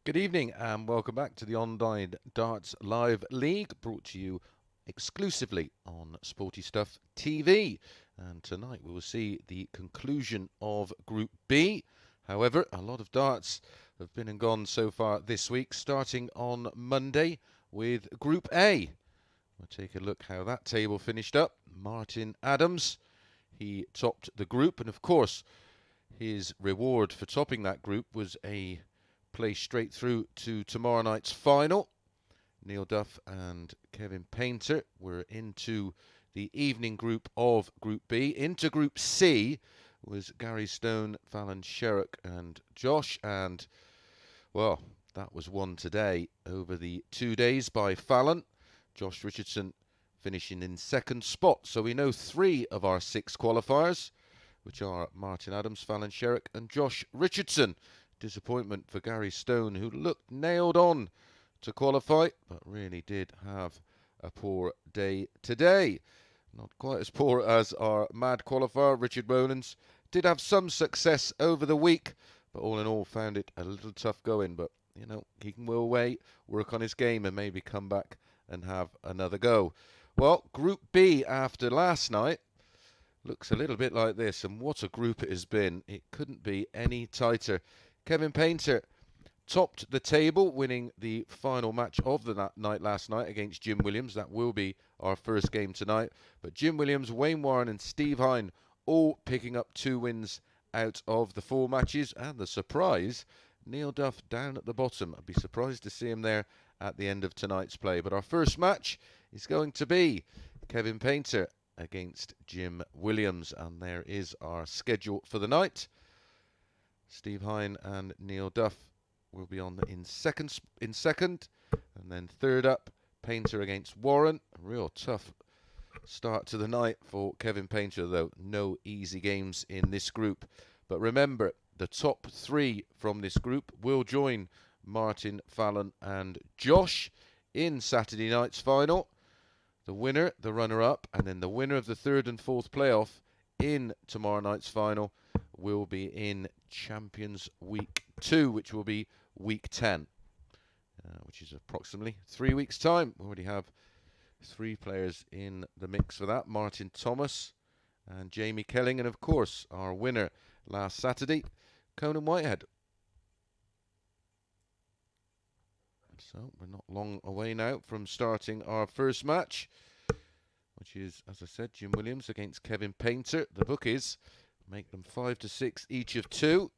Good evening and welcome back to the Online Darts Live League, brought to you exclusively on Sporty Stuff TV. And tonight we will see the conclusion of Group B. However, a lot of darts have been and gone so far this week, starting on Monday with Group A. We'll take a look how that table finished up. Martin Adams, he topped the group, and of course his reward for topping that group was a play straight through to tomorrow night's final. Neil Duff and Kevin Painter were into the evening group of Group B. Into Group C was Gary Stone, Fallon Sherrock and Josh, and well, that was won today over the 2 days by Fallon. Josh Richardson finishing in second spot. So we know 3 of our 6 qualifiers, which are Martin Adams, Fallon Sherrock and Josh Richardson. Disappointment for Gary Stone, who looked nailed on to qualify, but really did have a poor day today. Not quite as poor as our mad qualifier, Richard Rowlands. Did have some success over the week, but all in all found it a little tough going. But, you know, he can will away, work on his game and maybe come back and have another go. Well, Group B after last night looks a little bit like this, and what a group it has been. It couldn't be any tighter. Kevin Painter topped the table, winning the final match of the night last night against Jim Williams. That will be our first game tonight. But Jim Williams, Wayne Warren and Steve Hein all picking up 2 wins out of the 4 matches. And the surprise, Neil Duff down at the bottom. I'd be surprised to see him there at the end of tonight's play. But our first match is going to be Kevin Painter against Jim Williams. And there is our schedule for the night. Steve Hein and Neil Duff will be on in second, and then third up, Painter against Warren. A real tough start to the night for Kevin Painter, though. No easy games in this group. But remember, the top 3 from this group will join Martin, Fallon and Josh in Saturday night's final. The winner, the runner-up, and then the winner of the 3rd and 4th playoff in tomorrow night's final will be in Champions Week 2, which will be Week 10, which is approximately 3 weeks' time. We already have 3 players in the mix for that. Martin Thomas and Jamie Kelling, and of course our winner last Saturday, Conan Whitehead. So we're not long away now from starting our first match, which is, as I said, Jim Williams against Kevin Painter. The bookies make them 5-6 each of 2.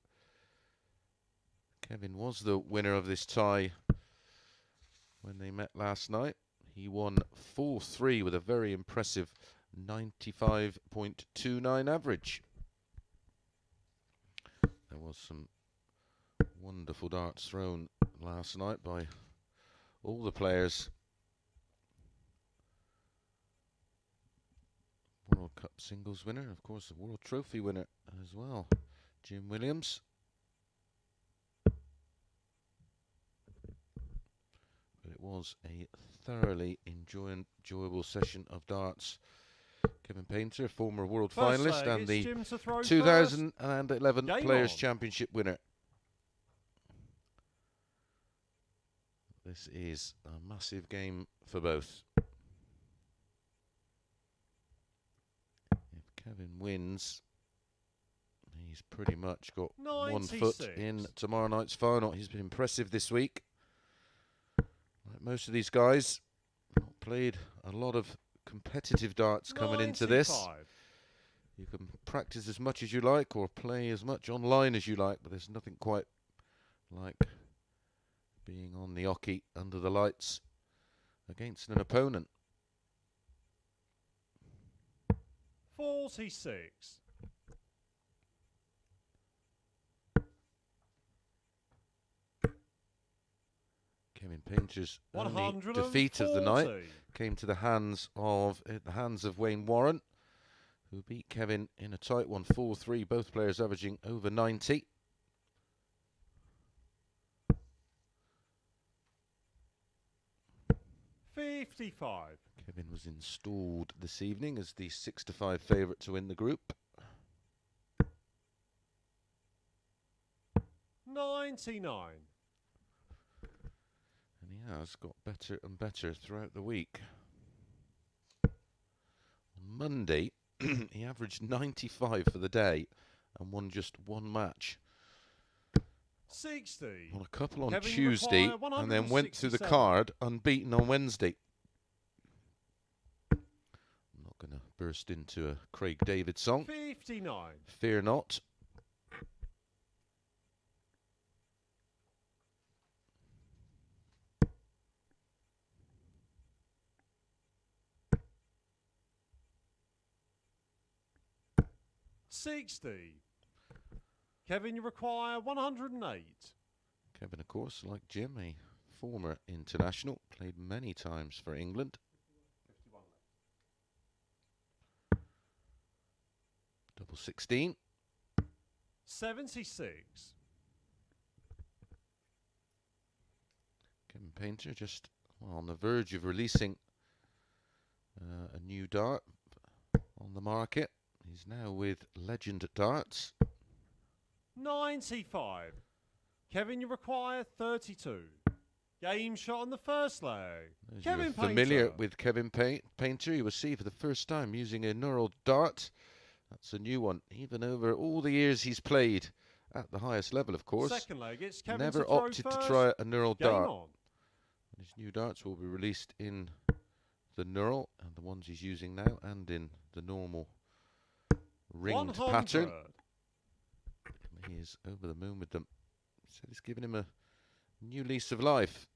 Kevin was the winner of this tie when they met last night. He won 4-3 with a very impressive 95.29 average. There was some wonderful darts thrown last night by all the players. World Cup singles winner, and of course the World Trophy winner as well, Jim Williams. But it was a thoroughly enjoyable session of darts. Kevin Painter, former world finalist and the 2011 Players' Championship winner. This is a massive game for both. If Kevin wins, he's pretty much got 1 foot in tomorrow night's final. He's been impressive this week. Like most of these guys, played a lot of competitive darts coming into this. You can practice as much as you like or play as much online as you like, but there's nothing quite like being on the oche under the lights against an opponent. 46. Kevin Painter's only defeat of the night came to the hands of Wayne Warren, who beat Kevin in a tight one, 4-3. Both players averaging over 90. Kevin was installed this evening as the 6-5 favourite to win the group. 99. And he has got better and better throughout the week. On Monday, he averaged 95 for the day and won just 1 match. 60. On a couple on Tuesday, and then went through the card unbeaten on Wednesday. I'm not going to burst into a Craig David song. 59. Fear not. Kevin, you require 108. Kevin, of course, like Jim, a former international, played many times for England. 16. 76. Kevin Painter just on the verge of releasing a new dart on the market. He's now with Legend Darts. 95. Kevin, you require 32. Game shot on the first leg. Kevin Painter. Familiar with Kevin Painter, you will see for the first time using a neural dart. That's a new one, even over all the years he's played at the highest level, of course. Second leg, it's Kevin Never to throw opted first. to try a neural dart. On. His new darts will be released in the neural, and the ones he's using now, and in the normal ringed 100. pattern. He is over the moon with them. So it's given him a new lease of life.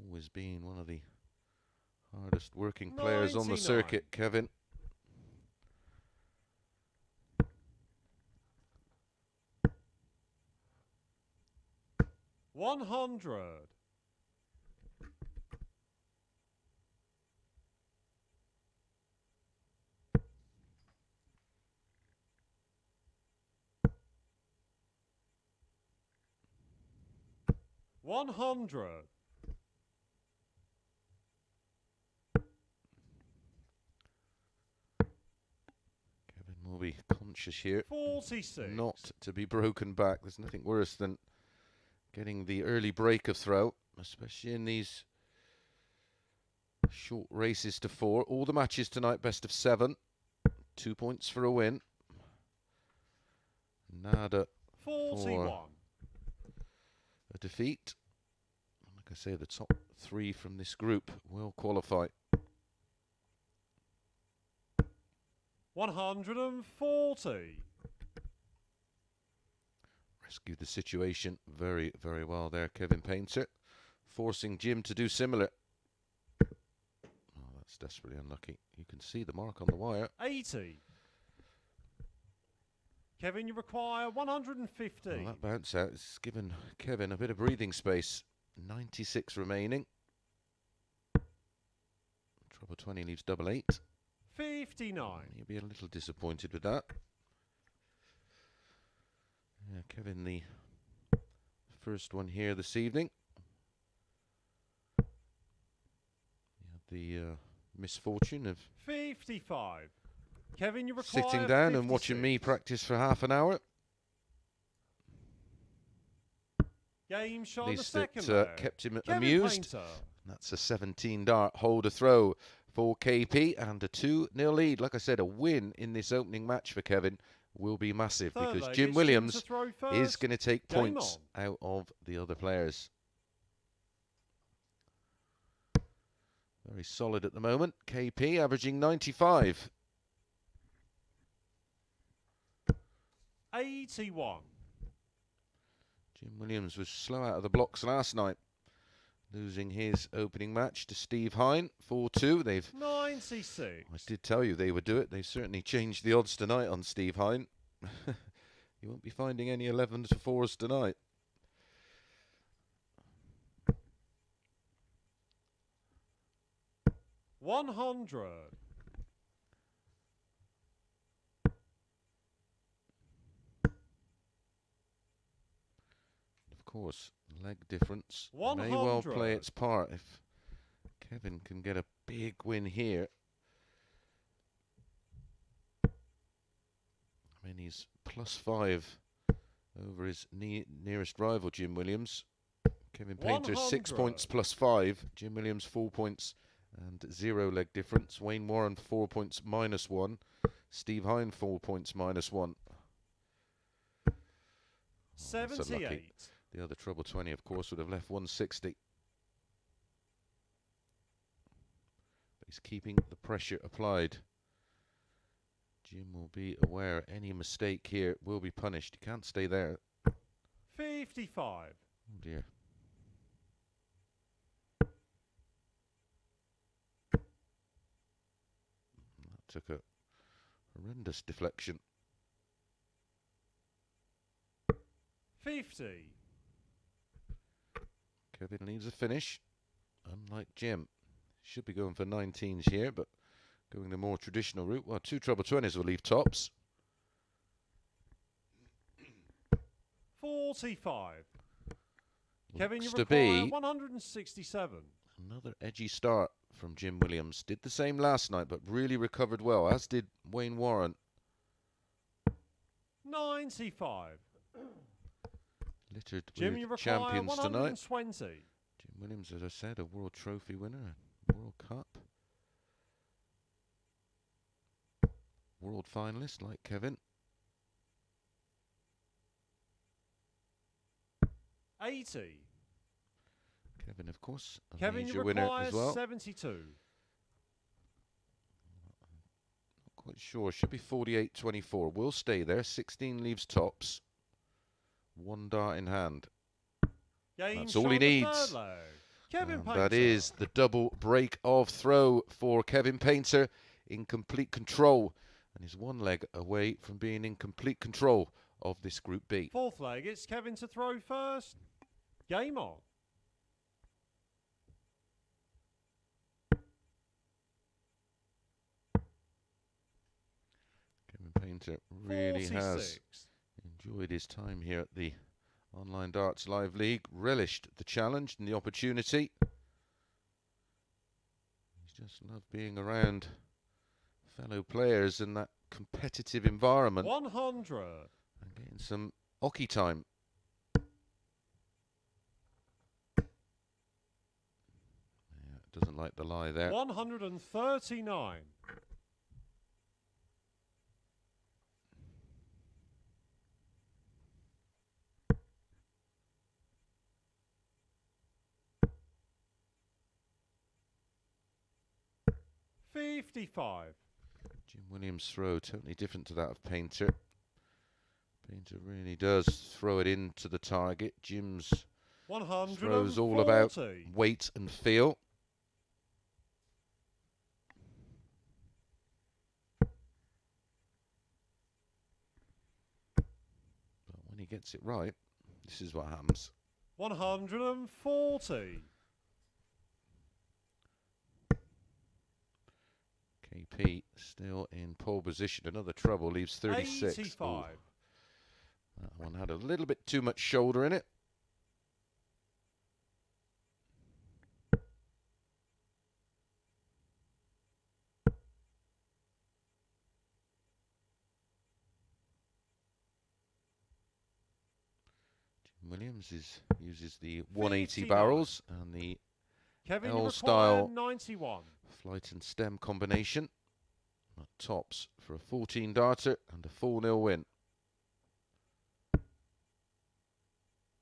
Always being one of the hardest working players on the circuit, Kevin. 100. 100. Kevin will be conscious here 46. not to be broken back. There's nothing worse than getting the early break of throw, especially in these short races to 4. All the matches tonight, best of 7. 2 points for a win. Nada 41. for a defeat. Like I say, the top 3 from this group will qualify. 140. Rescued the situation very, very well there, Kevin Painter, forcing Jim to do similar. Oh, that's desperately unlucky. You can see the mark on the wire. 80. Kevin, you require 150. Well, that bounce out has given Kevin a bit of breathing space. 96 remaining. Trouble 20 leaves double 8. 59. You'll be a little disappointed with that. Yeah, Kevin, the first one here this evening. You had the misfortune of 55. Kevin, you require sitting down 56. and watching me practice for half an hour. Game shot At on the least second it leg. kept him Kevin amused. Painter. That's a 17 dart holder throw for KP and a 2-0 lead. Like I said, a win in this opening match for Kevin will be massive Third because leg, Jim it's Williams Jim to throw first. is going to take Game points on. out of the other players. Very solid at the moment. KP averaging 95. 81. Jim Williams was slow out of the blocks last night, losing his opening match to Steve Hein, 4-2. They've 96. I did tell you they would do it. They've certainly changed the odds tonight on Steve Hein. You won't be finding any 11-4s tonight. $100. Of course, leg difference may 100. well play its part if Kevin can get a big win here. I mean, he's +5 over his nearest rival, Jim Williams. Kevin Painter, 6 100. points +5. Jim Williams, 4 points and 0 leg difference. Wayne Warren, 4 points -1. Steve Hein, 4 points -1. Oh, that's unlucky. 78. The other trouble 20, of course, would have left 160. But he's keeping the pressure applied. Jim will be aware any mistake here will be punished. He can't stay there. 55. Oh dear. That took a horrendous deflection. 50. Kevin needs a finish, unlike Jim. Should be going for 19s here, but going the more traditional route. Well, 2 trouble 20s will leave tops. 45. Kevin, you Looks to require be 167. another edgy start from Jim Williams. Did the same last night, but really recovered well, as did Wayne Warren. 95. Littered Jim, you with require champions tonight. 120. Jim Williams, as I said, a World Trophy winner, World Cup, World finalist like Kevin. 80. Kevin, of course, a Kevin, you major winner require as well. 72. Not quite sure. Should be 48-24. Will stay there. 16 leaves tops. 1 dart in hand. Game That's shot all he on the needs. third leg. Kevin And Painter. that is the double break of throw for Kevin Painter in complete control. And he's 1 leg away from being in complete control of this Group B. Fourth leg, it's Kevin to throw first. Game on. Kevin Painter really 46. has enjoyed his time here at the Online Darts Live League, relished the challenge and the opportunity. He's just loved being around fellow players in that competitive environment 100. and getting some hockey time. Yeah, doesn't like the lie there. 139. $55. Jim Williams' throw totally different to that of Painter. Painter really does throw it into the target. Jim's 140. throws all about weight and feel. But when he gets it right, this is what happens. 140. KP still in pole position. Another trouble, leaves 36. 85. Ooh. That one had a little bit too much shoulder in it. Jim Williams uses the 180 59. barrels and the Kevin, L you style require 91. flight and stem combination. That tops for a 14 darter and a 4-0 win.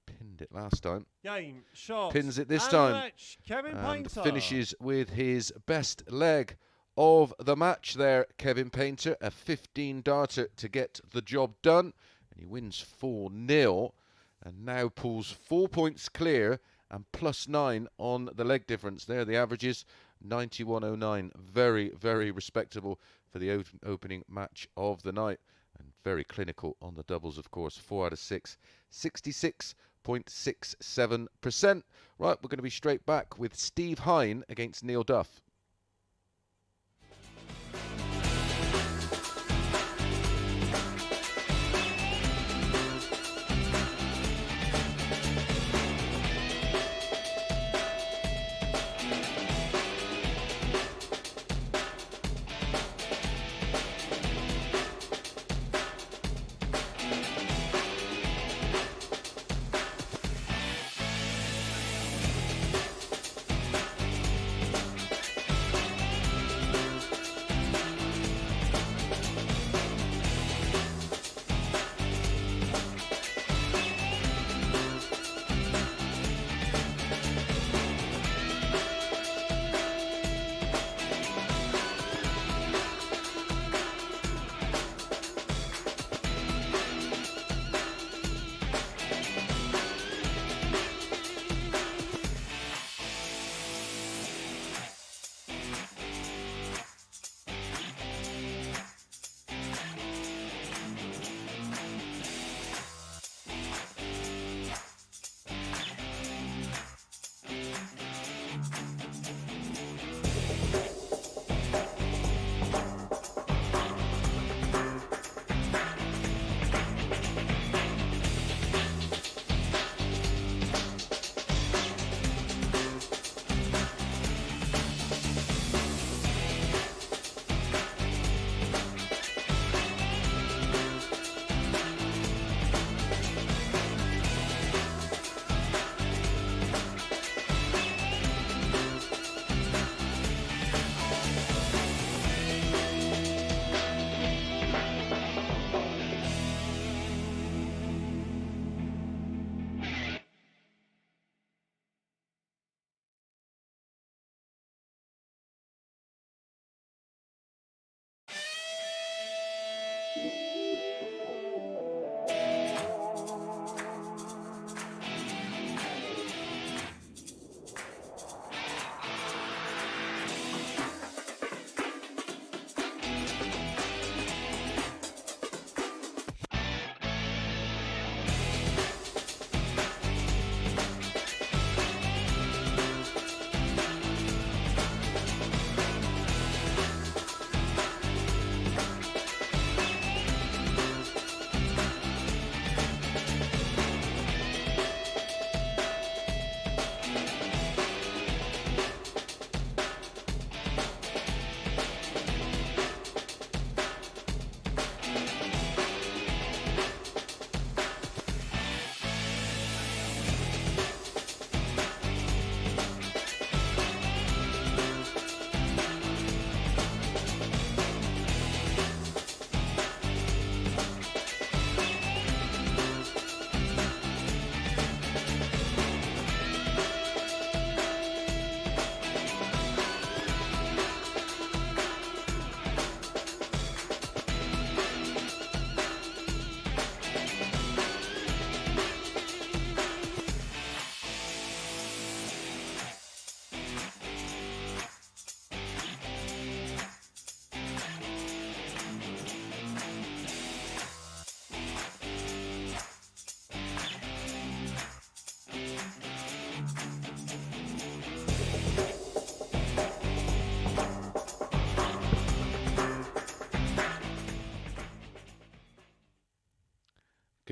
Pinned it last time. Game, shot. Pins it this and time. match. Kevin And Painter. finishes with his best leg of the match there, Kevin Painter. A 15 darter to get the job done. And he wins 4-0 and now pulls 4 points clear and +9 on the leg difference there. The average is 91.09. Very, very respectable for the opening match of the night. And very clinical on the doubles, of course. 4 out of 6. 66.67%. Right, we're going to be straight back with Steve Hein against Neil Duff.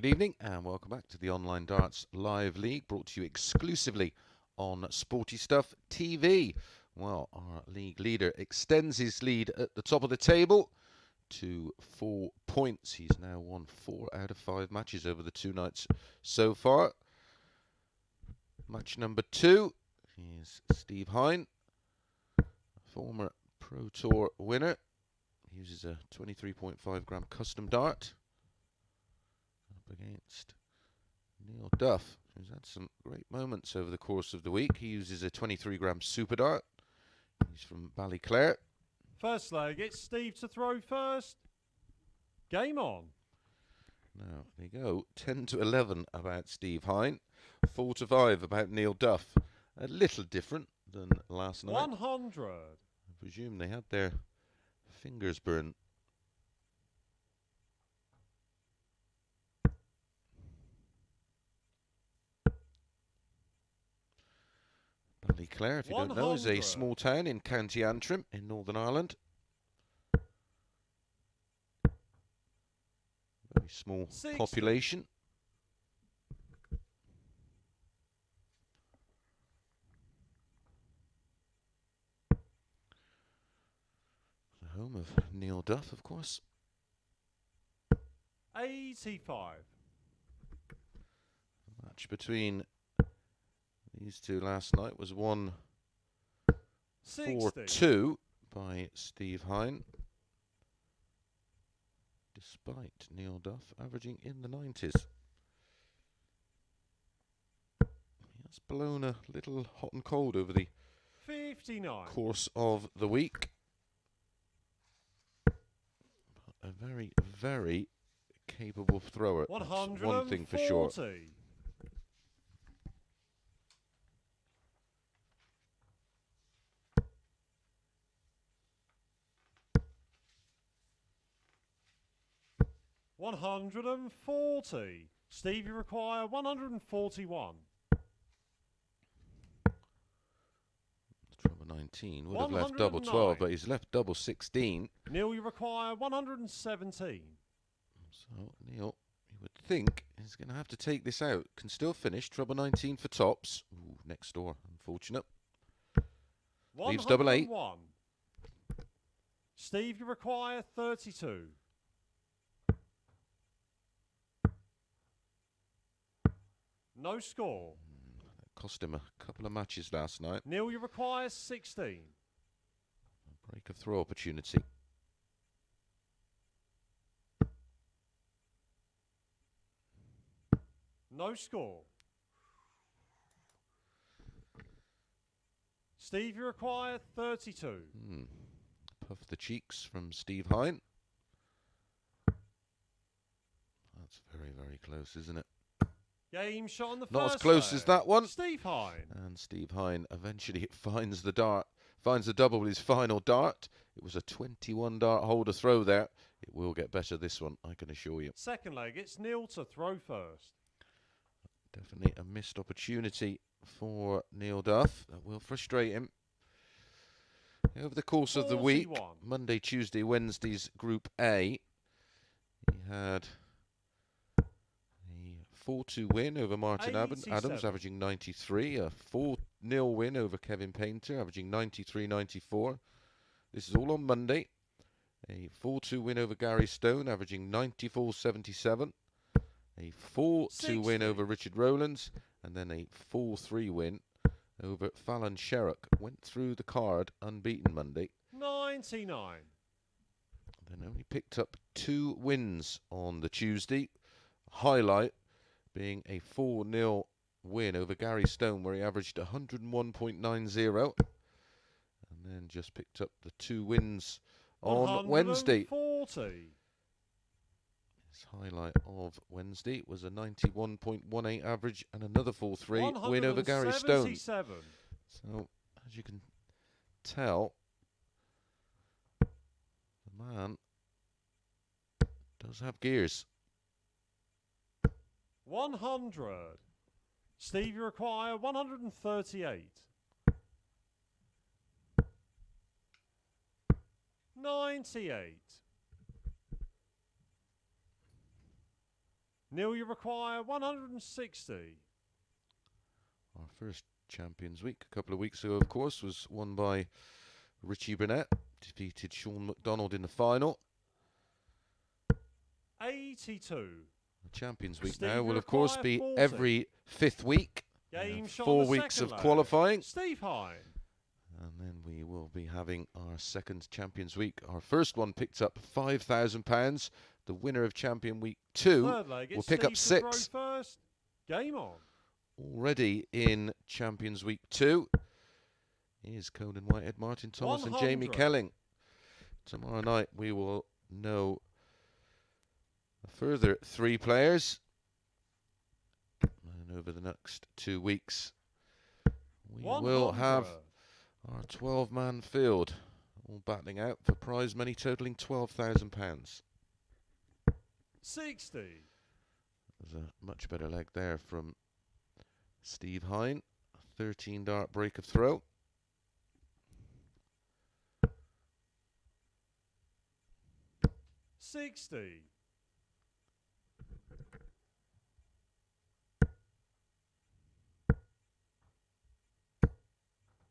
Good evening and welcome back to the Online Darts Live League, brought to you exclusively on Sporty Stuff TV. Well, our league leader extends his lead at the top of the table to 4 points. He's now won 4 out of 5 matches over the 2 nights so far. Match number 2 is Steve Hein, former Pro Tour winner. He uses a 23.5 gram custom dart up against Neil Duff, who's had some great moments over the course of the week. He uses a 23 gram super dart. He's from Ballyclare. First leg, it's Steve to throw first. Game on. Now, there you go. 10 to 11 about Steve Hein. 4 to 5 about Neil Duff. A little different than last night. 100. I presume they had their fingers burned. Ballyclare, if you don't know, is a small town in County Antrim in Northern Ireland. Very small 60. population. The home of Neil Duff, of course. 85. The match between these two last night was won 4-2 by Steve Hein, despite Neil Duff averaging in the 90s. He has blown a little hot and cold over the 59. course of the week. A very, very capable thrower. That's one thing for sure. 140. Steve, you require 141. Trouble 19 would have left double 12, but he's left double 16. Neil, you require 117. So Neil, you would think, is going to have to take this out. Can still finish. Trouble 19 for tops. Ooh, next door. Unfortunate. Leaves double 8. Steve, you require 32. No score. That cost him a couple of matches last night. Neil, you require 16. A break of throw opportunity. No score. Steve, you require 32. Puff the cheeks from Steve Hein. That's very, very close, isn't it? Game shot on the Not first as close as that one. Steve Hein. And Steve Hein eventually finds the dart, finds the double with his final dart. It was a 21 dart holder throw there. It will get better this one, I can assure you. Second leg, it's Neil to throw first. Definitely a missed opportunity for Neil Duff. That will frustrate him. Over the course of the week, Monday, Tuesday, Wednesday's Group A, he had a 4-2 win over Martin Adams, averaging 93. A 4-0 win over Kevin Painter, averaging 93-94. This is all on Monday. A 4-2 win over Gary Stone, averaging 94-77. A 4-2 win over Richard Rowlands, and then a 4-3 win over Fallon Sherrock. Went through the card unbeaten Monday. 99. Then only picked up 2 wins on the Tuesday. Highlight being a 4-0 win over Gary Stone, where he averaged 101.90. And then just picked up the 2 wins on Wednesday. 140. His highlight of Wednesday was a 91.18 average and another 4-3 win over Gary Stone. So, as you can tell, the man does have gears. 100. Steve, you require 138. 98. Neil, you require 160. Our first Champions Week a couple of weeks ago, of course, was won by Richie Burnett. Defeated Sean McDonald in the final. 82. The Champions Week Steve, now you will, of course, require be 40. every 5th week. Game shot 4 on the weeks second of leg. qualifying. Steve Hein. And then we will be having our second Champions Week. Our first one picked up £5,000. The winner of Champion Week 2 Third leg, will it's pick up Steve to 6. throw first. Game on. Already in Champions Week 2 is Conan Whitehead, Martin Thomas 100. and Jamie Kelling. Tomorrow night we will know a further 3 players. And over the next 2 weeks we 100. will have our 12-man field all battling out for prize money totalling £12,000. 60. There's a much better leg there from Steve Hein. 13 dart break of throw. $60.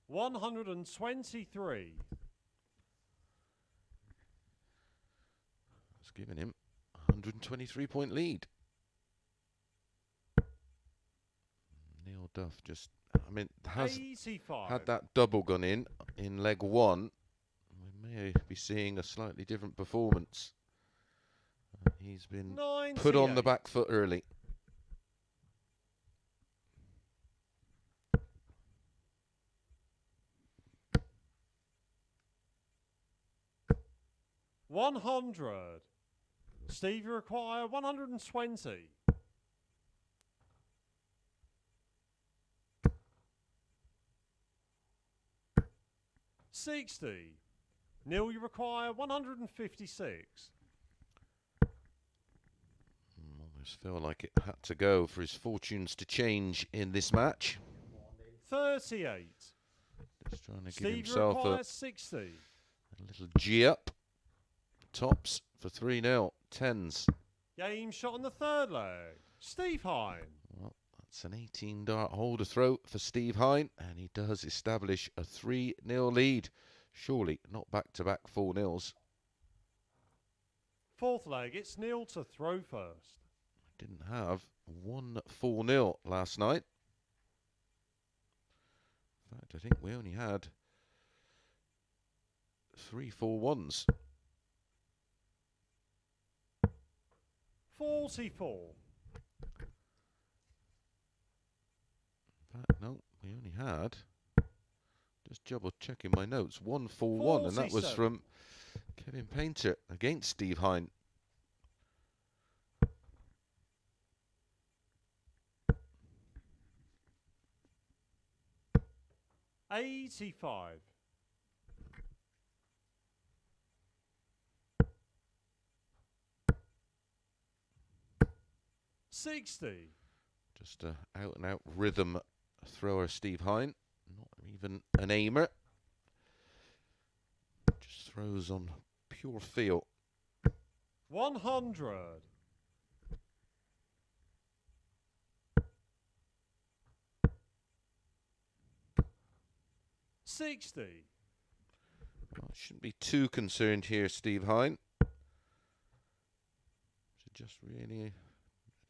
123. It's giving him a 123-point lead. Neil Duff just, has 85. had that double gun in leg 1. We may be seeing a slightly different performance. He's been 98. put on the back foot early. $100. Steve, you require 120. $60. Neil, you require 156. Almost felt like it had to go for his fortunes to change in this match. 38. Just trying to give Steve, you himself require a 60. little G up. Tops for 3-0. Tens. Game shot on the third leg. Steve Hein. Well, that's an 18-dart hole to throw for Steve Hein, and he does establish a 3-0 lead. Surely not back-to-back 4-0s. Fourth leg, it's Neil to throw first. Didn't have one 4-0 last night. In fact, I think we only had 3 4-1s. 44. In fact, no, we only had, just double checking my notes, 1 4-1, and that was 47. from Kevin Painter against Steve Hein. $85. $60. Just a out-and-out rhythm thrower, Steve Hein. Not even an aimer. Just throws on pure feel. 100. $60. Well, shouldn't be too concerned here, Steve Hein. Should just really,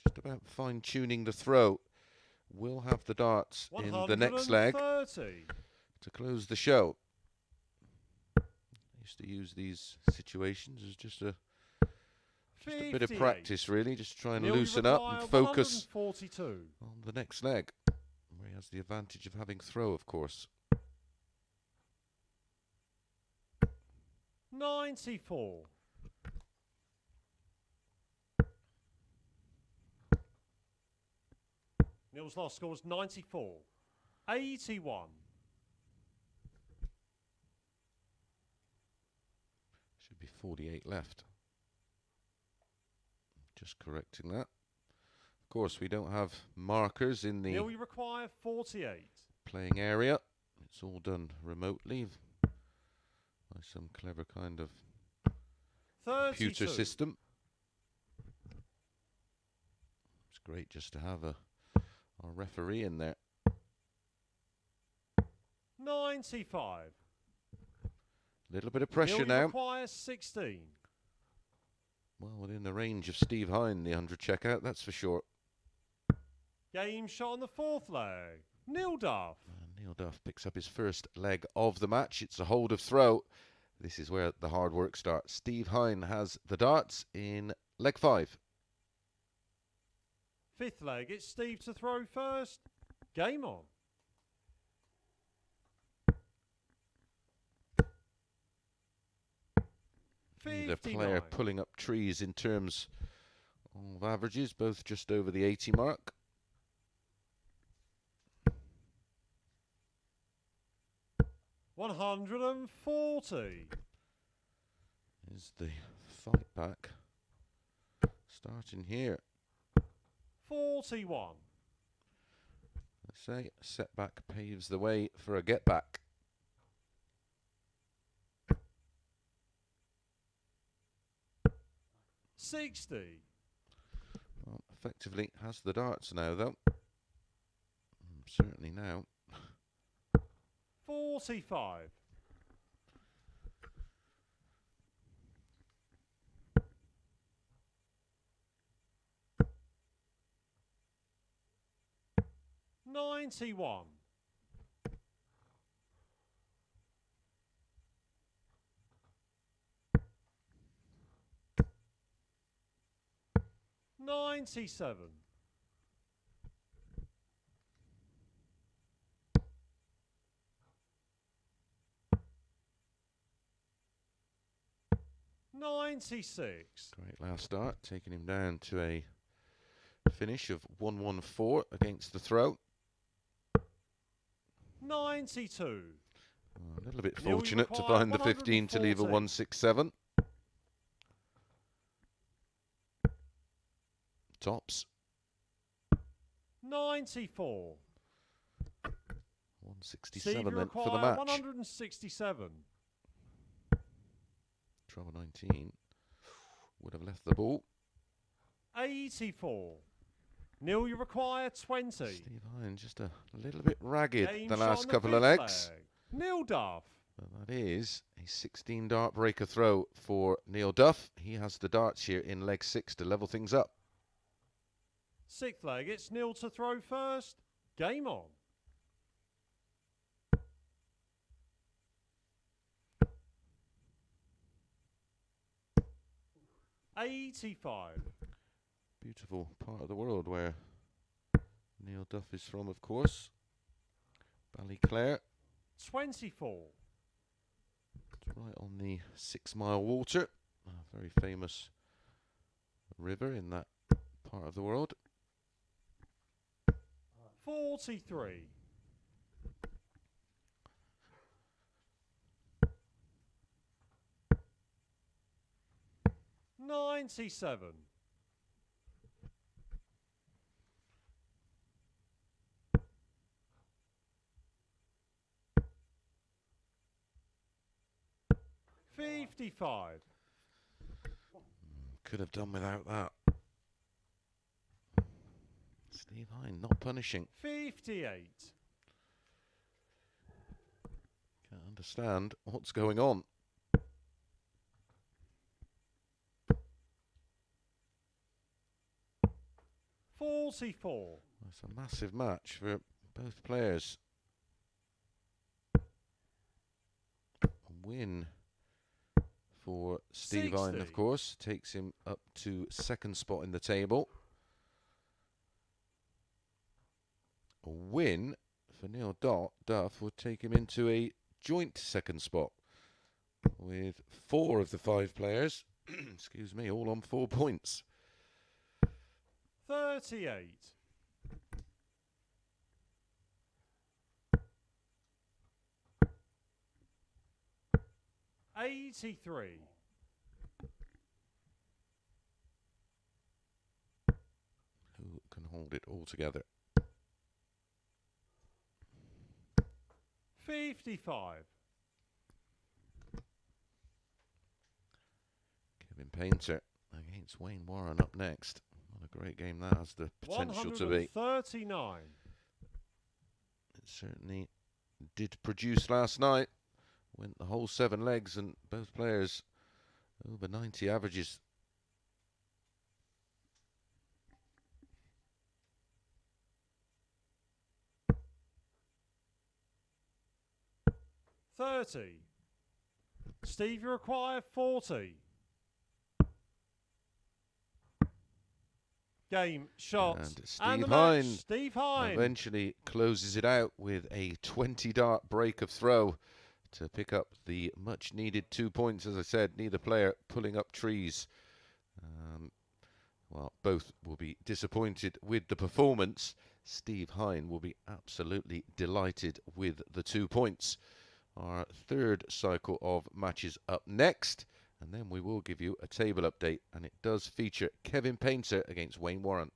just about fine-tuning the throw. We'll have the darts in the next leg 130. to close the show. I used to use these situations as just a bit of 58. practice, really, just to try and Neil, you loosen up require and focus 142. on the next leg, where he has the advantage of having throw, of course. 94. Neil's last score was 94. 81. Should be 48 left. Just correcting that. Of course, we don't have markers in the Neil, you require 48. playing area. It's all done remotely by some clever kind of 32. computer system. great just to have our referee in there. 95. Little bit of pressure Neil, now. requires 16. Well, within the range of Steve Hein, the 100 checkout, that's for sure. Game shot on the fourth leg. Neil Duff. Neil Duff picks up his first leg of the match. It's a hold of throw. This is where the hard work starts. Steve Hein has the darts in leg 5. Fifth leg, it's Steve to throw first. Game on. Neither player pulling up trees in terms of averages, both just over the 80 mark. $140 is the fight back starting here. 41. Let's say setback paves the way for a get back. $60. Well, effectively has the darts now, though. Certainly now. 45. $91. $97. $96. Great last start, taking him down to a finish of 114 against the throw. 92. A little bit fortunate to find the 15 to leave a 167. Tops. 94. 167 then for the match. 167. Trouble 19 would have left the ball. 84. Neil, you require 20. Steve Hein just a little bit ragged Game the shot last on the couple of fifth legs. leg. Neil Duff. But that is a 16 dart breaker throw for Neil Duff. He has the darts here in leg 6 to level things up. Sixth leg, it's Neil to throw first. Game on. $85. Beautiful part of the world where Neil Duff is from, of course. Ballyclare. 24. It's right on the 6 Mile Water, a very famous river in that part of the world. 43. $97. $55. Could have done without that. Steve Hein not punishing. 58. Can't understand what's going on. $44. It's a massive match for both players. A win for Steve Hein, 60. of course, takes him up to second spot in the table. A win for Neil Duff would take him into a joint second spot with 4 of the 5 players, excuse me, all on 4 points. 38. $83. Who can hold it all together? 55. Kevin Painter against Wayne Warren up next. What a great game that has the potential to be. 139. It certainly did produce last night. Went the whole 7 legs and both players over 90 averages. $30. Steve, you require 40. Game, shot, And and the Hein match. Steve Hein eventually closes it out with a 20-dart break of throw to pick up the much-needed 2 points. As I said, neither player pulling up trees. Well, both will be disappointed with the performance. Steve Hein will be absolutely delighted with the 2 points. Our third cycle of matches up next, and then we will give you a table update, and it does feature Kevin Painter against Wayne Warren.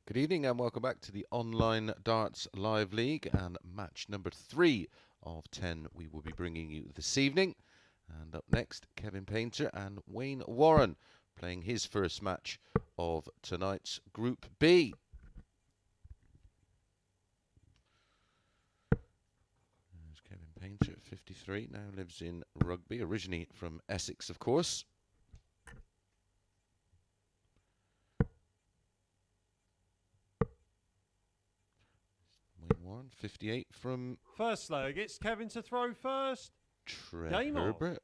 Good evening and welcome back to the Online Darts Live League and match number 3 of 10 we will be bringing you this evening. And up next, Kevin Painter and Wayne Warren, playing his first match of tonight's Group B. There's Kevin Painter at 53, now lives in Rugby, originally from Essex, of course. Wayne Warren, 58 from... First leg, it's Kevin to throw first. Trey Game on. Herbert.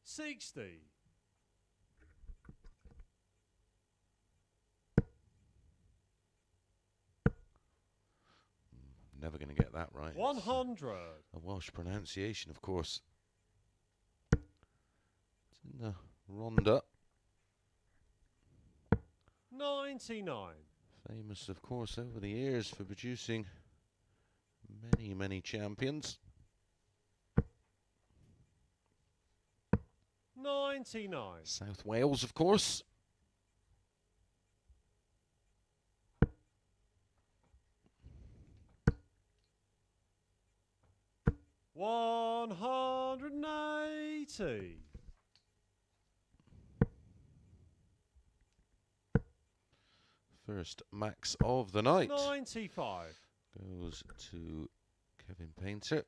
$60. Never going to get that right. 100. A Welsh pronunciation, of course. It's in the Ronda. 99. Famous, of course, over the years for producing many, many champions. 99. South Wales, of course. $180. First max of the night 95. goes to Kevin Painter.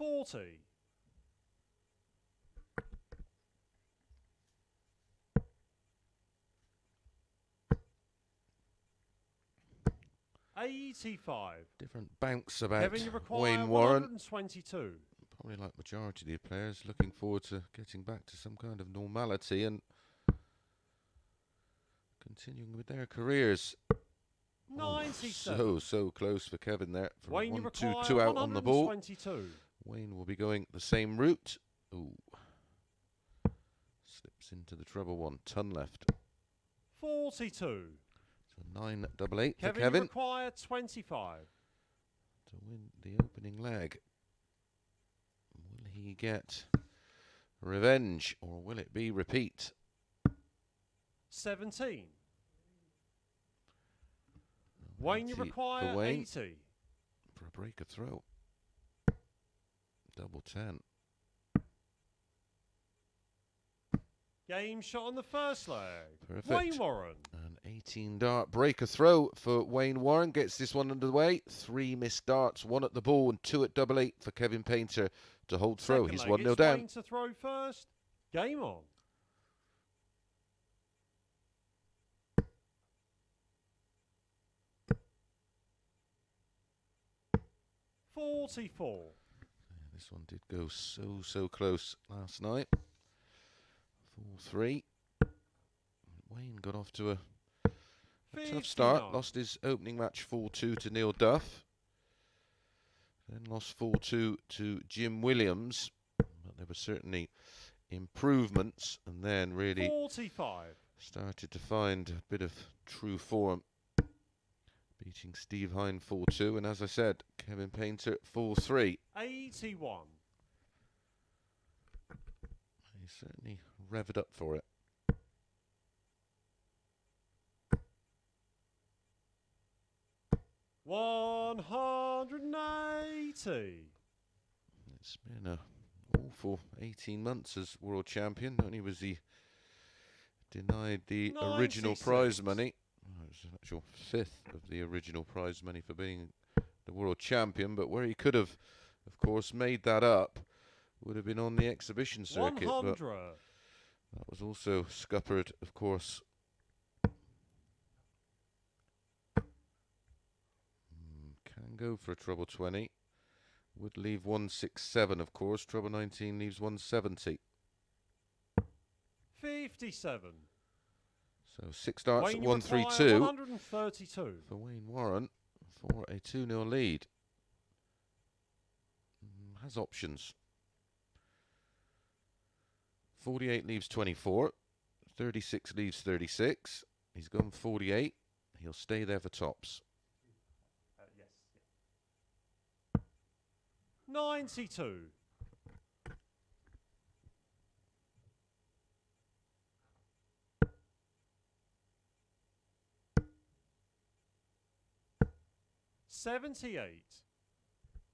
$40. $85. Different bounce about Kevin, you require Wayne Warren. 122. Probably like majority of the players, looking forward to getting back to some kind of normality and continuing with their careers. 97. So close for Kevin there. For Wayne, you 1, require 2 out on the ball. 122. Wayne will be going the same route. Ooh. Slips into the treble one. Ton left. 42. So 9-8 for Kevin, you Kevin require 25. to win the opening leg. Will he get revenge or will it be repeat? 17. Wayne, you 80 require for Wayne 80. for a break of throw. Double 10. Game shot on the first leg. Perfect. Wayne Warren. An 18 dart breaker throw for Wayne Warren. Gets this one underway. 3 missed darts, 1 at the ball and 2 at double 8 for Kevin Painter to hold throw. Second He's leg, 1-0 it's down. Wayne to throw first. Game on. $44. This one did go so close last night. 4-3. Wayne got off to a tough start. 59. Lost his opening match 4-2 to Neil Duff. Then lost 4-2 to Jim Williams. But there were certainly improvements and then really 45. started to find a bit of true form. Beating Steve Hein 4-2 and as I said, Kevin Painter 4-3. 81. He certainly revved up for it. $180. It's been an awful 18 months as world champion. Not only was he denied the original 96. prize money, it was an actual 5th of the original prize money for being the world champion, but where he could have, of course, made that up would have been on the exhibition circuit. 100. But that was also scuppered, of course. Can go for a treble 20. Would leave 167, of course. Treble 19 leaves 170. 57. So 6 darts at Wayne, you 132 require 132. for Wayne Warren for a 2-0 lead. Has options. 48 leaves 24. 36 leaves 36. He's gone 48. He'll stay there for tops. Yes. 92. 78.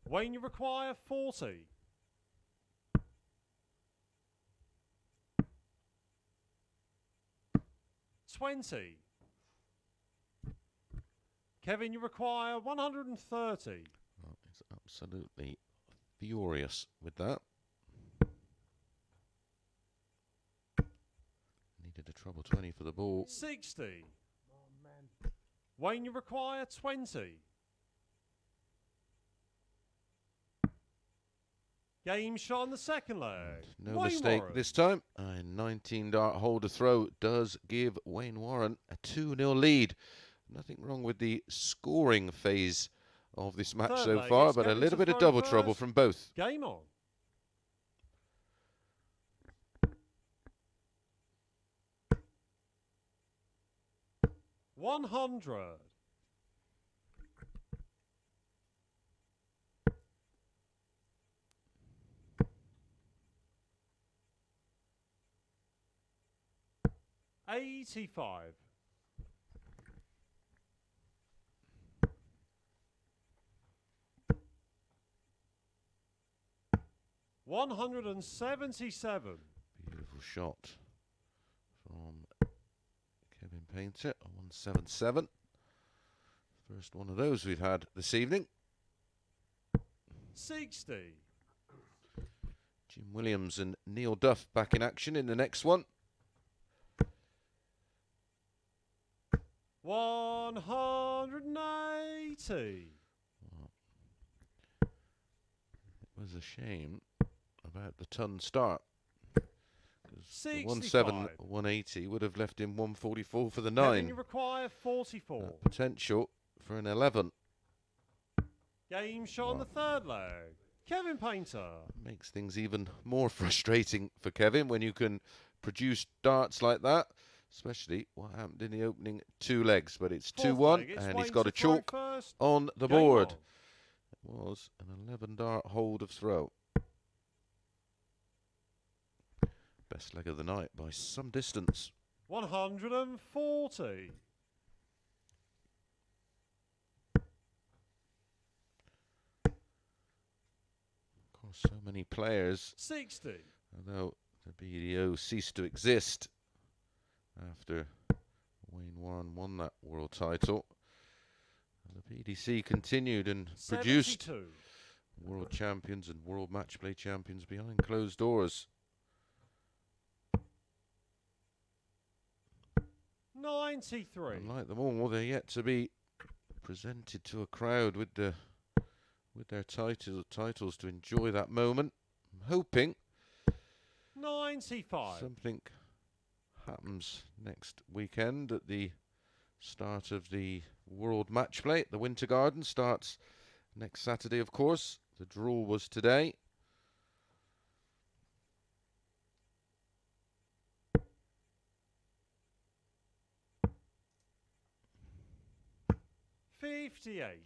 Wayne, you require 40. $20. Kevin, you require 130. Well, he's absolutely furious with that. Needed a treble 20 for the ball. 60. Oh, man. Wayne, you require 20. Game shot on the second leg. No Wayne mistake Warren. this time. A 19-dart holder throw does give Wayne Warren a 2-0 lead. Nothing wrong with the scoring phase of this match Third so leg, far, it's but a Kevin little to bit of throw double trouble first. from both. Game on. $100. $85. $177. Beautiful shot from Kevin Painter, a 177. First one of those we've had this evening. 60. Jim Williams and Neil Duff back in action in the next one. 180. It was a shame about the ton start. 65. 180 would have left him 144 for the Kevin, 9. you require 44. Potential for an 11. Game shot on the third leg. Kevin Painter. Makes things even more frustrating for Kevin when you can produce darts like that, especially what happened in the opening 2 legs. But it's Fourth 2-1 leg, it's and Wayne he's got to a throw chalk first. on the Game board. on. It was an 11-dart hold of throw. Best leg of the night by some distance. 140. Of course, so many players, 60. although the BDO ceased to exist after Wayne Warren won that world title. And the PDC continued and produced 72. world champions and world match play champions behind closed doors. 93. Unlike them all, they're yet to be presented to a crowd with their titles to enjoy that moment. I'm hoping 95. something happens next weekend at the start of the World Match Play. The Winter Garden starts next Saturday, of course. The draw was today. $58.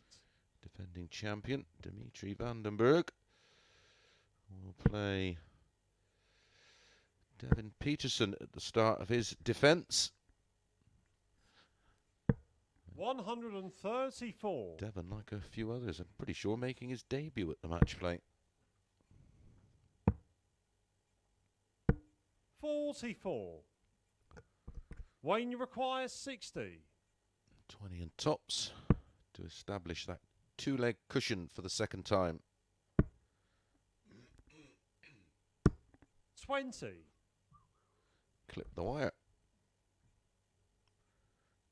Defending champion Dimitri Vandenberg will play Devin Peterson at the start of his defence. 134. Devon, like a few others, I'm pretty sure making his debut at the match play. 44. Wayne, you require 60. 20 and tops to establish that 2-leg cushion for the second time. 20. Clip the wire.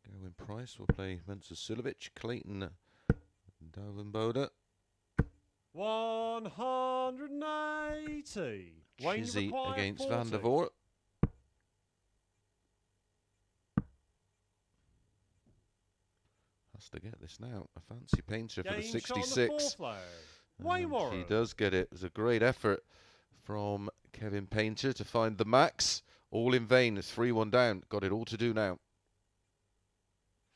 Gerwin Price will play Mensa Silovic, Clayton Dovenboda. 180. Wayne, you Chizzy require against 40. Van der Voort. Has to get this now. A fancy painter for the Game shot on the 66. fourth leg. Wayne Warren. He does get it. It was a great effort from Kevin Painter to find the max. All in vain. 3-1 down. Got it all to do now.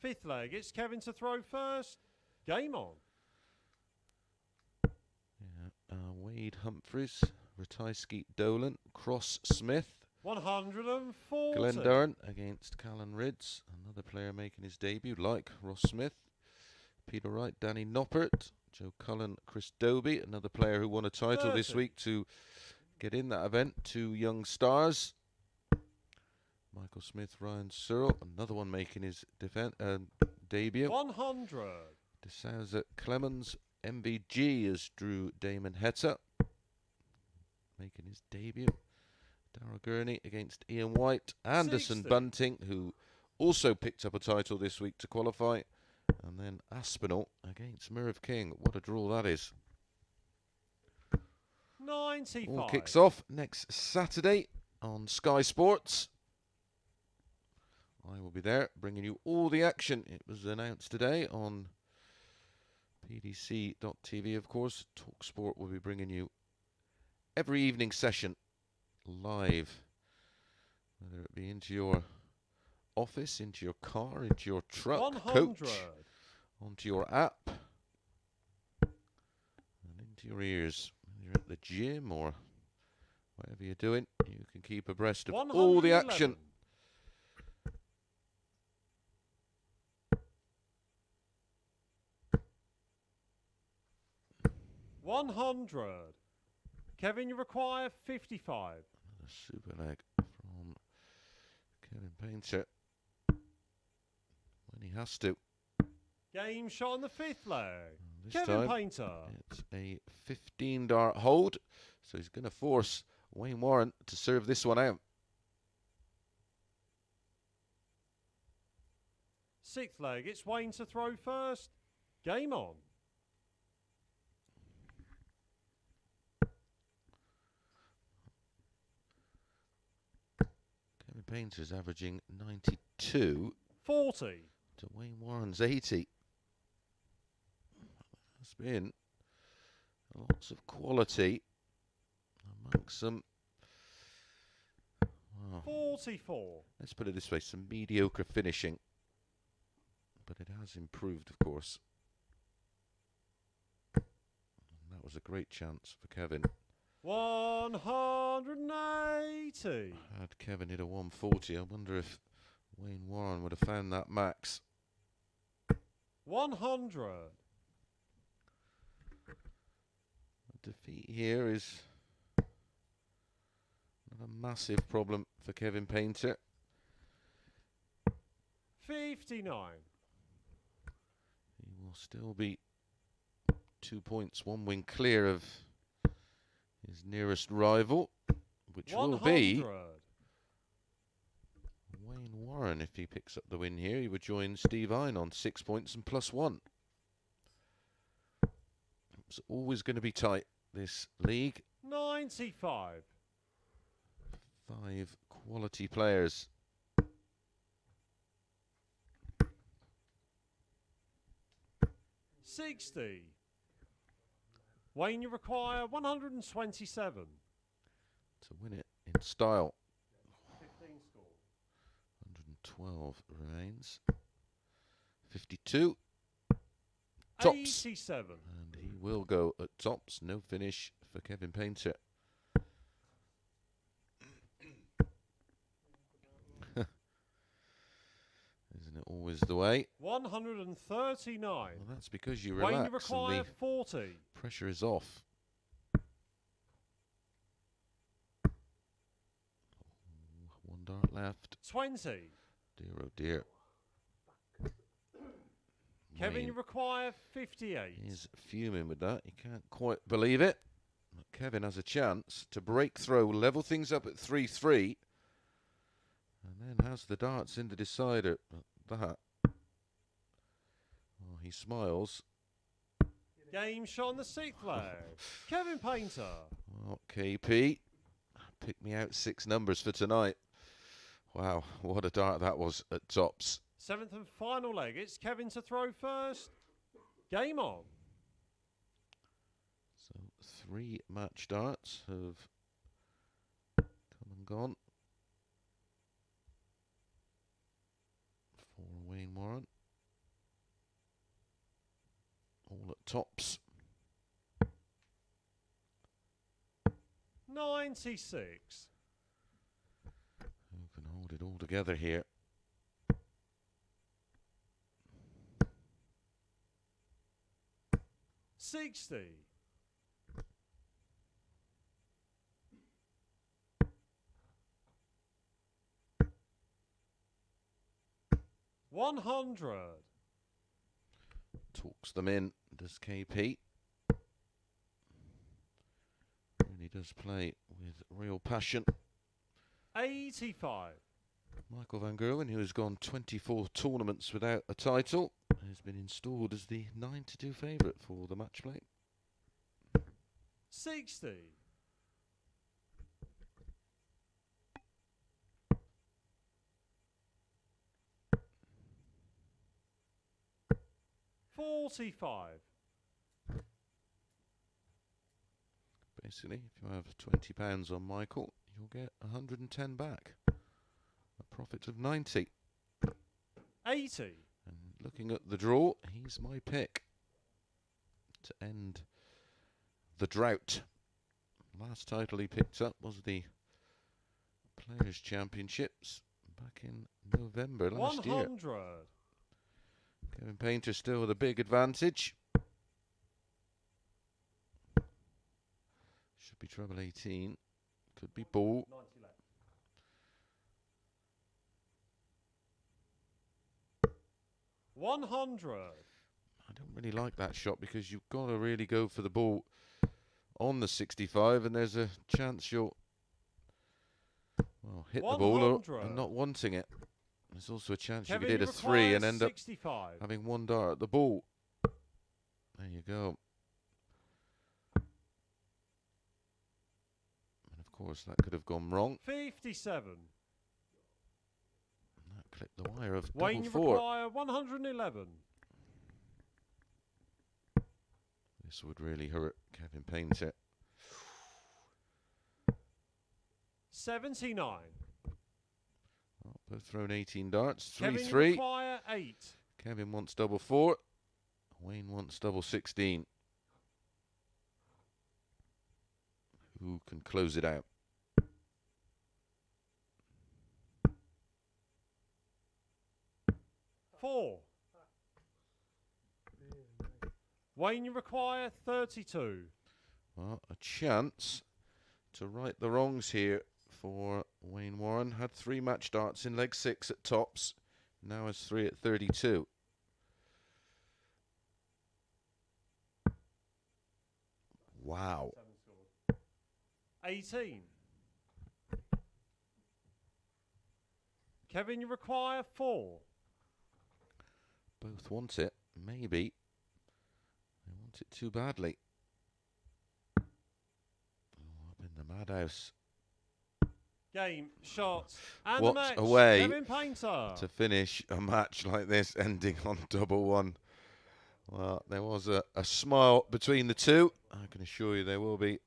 Fifth leg. It's Kevin to throw first. Game on. Yeah, Wade Humphries, Ratajski Dolan, Cross Smith, 140. Glendarn against Callan Ridds, another player making his debut like Ross Smith. Peter Wright, Danny Noppert, Joe Cullen, Chris Dobie, another player who won a title this 30. week to get in that event. 2 young stars. Michael Smith, Ryan Searle, another one making his debut. 100. De Souza Clemens, MVG as Drew Damon Hetta, making his debut. Darrell Gurney against Ian White. Anderson 60. Bunting, who also picked up a title this week to qualify. And then Aspinall against Merv King. What a draw that is. 95. All kicks off next Saturday on Sky Sports. I will be there bringing you all the action. It was announced today on pdc.tv, of course. TalkSport will be bringing you every evening session live, whether it be into your office, into your car, into your truck, 100. coach, onto your app, and into your ears. When you're at the gym or whatever you're doing, you can keep abreast of all the action. 100. Kevin, you require 55. Another super leg from Kevin Painter. When he has to. Game shot on the 5th leg. This Kevin time Painter. it's a 15-dart hold, so he's going to force Wayne Warren to serve this one out. 6th leg. It's Wayne to throw first. Game on. Kevin Painter's averaging 92 40. to Wayne Warren's 80. There's been lots of quality amongst them. Wow. 44. Let's put it this way, some mediocre finishing. But it has improved, of course. And that was a great chance for Kevin. 180. Had Kevin hit a 140, I wonder if Wayne Warren would have found that max. 100. A defeat here is not a massive problem for Kevin Painter. 59. He will still be 2 points, 1 win clear of his nearest rival, which 100. will be Wayne Warren. If he picks up the win here, he would join Steve Hein on 6 points and +1. It's always going to be tight, this league. 95. 5 quality players. 60. Wayne, you require 127. To win it in style. 15 score. 112 remains. 52. Tops. 87. And he will go at tops. No finish for Kevin Painter. Isn't it always the way? 139. Well, that's because you Wayne, you relax require and the 40. pressure is off. One dart left. 20. Dear oh dear. Kevin, Wayne you require 58. is fuming with that. He can't quite believe it. But Kevin has a chance to break through, level things up at 3-3, and then has the darts in the decider. But that. Oh, he smiles. Game shot on the 6th leg. Kevin Painter. Well, KP, pick me out 6 numbers for tonight. Wow, what a dart that was at tops. 7th and final leg. It's Kevin to throw first. Game on. So 3 match darts have come and gone for Wayne Warren. All at tops. 96. Who can hold it all together here? 60. 100. Talks them in, does KP. Really does play with real passion. 85. Michael van Gerwen, who has gone 24 tournaments without a title, has been installed as the 9-2 favourite for the match play. 60. 45. Basically, if you have £20 on Michael, you'll get 110 back. A profit of 90. 80. And looking at the draw, he's my pick to end the drought. Last title he picked up was the Players' Championships back in November last 100. year. Kevin Painter still with a big advantage. Should be treble 18. Could be ball. 90 left. 100. I don't really like that shot because you've got to really go for the ball on the 65, and there's a chance you'll hit the ball and not wanting it. There's also a chance Kevin, you could hit a 3 and end 65. up having one dart at the ball. There you go. And of course that could have gone wrong. 57. And that clipped the wire of Wayne, double you 4. require 111. This would really hurt Kevin Painter. 79. Oh, both thrown 18 darts. 3-3. Kevin, you require 8. Kevin wants double 4. Wayne wants double 16. Who can close it out? Four. Wayne, you require 32. Well, a chance to right the wrongs here for Wayne Warren. Had 3 match darts in leg 6 at tops. Now has 3 at 32. Wow. 18. Kevin, you require 4. Both want it. Maybe. They want it too badly. Oh, up in the madhouse. Game, shots, and What the match. a way Kevin Painter. to finish a match like this, ending on double 1. Well, there was a smile between the two. I can assure you there will be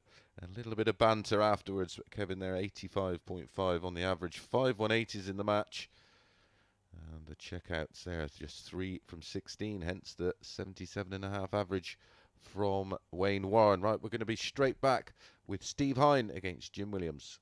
a little bit of banter afterwards. But Kevin there, 85.5 on the average. 5 180s in the match. And the checkouts there, just 3 from 16, hence the 77.5 average from Wayne Warren. Right, we're going to be straight back with Steve Hein against Jim Williams.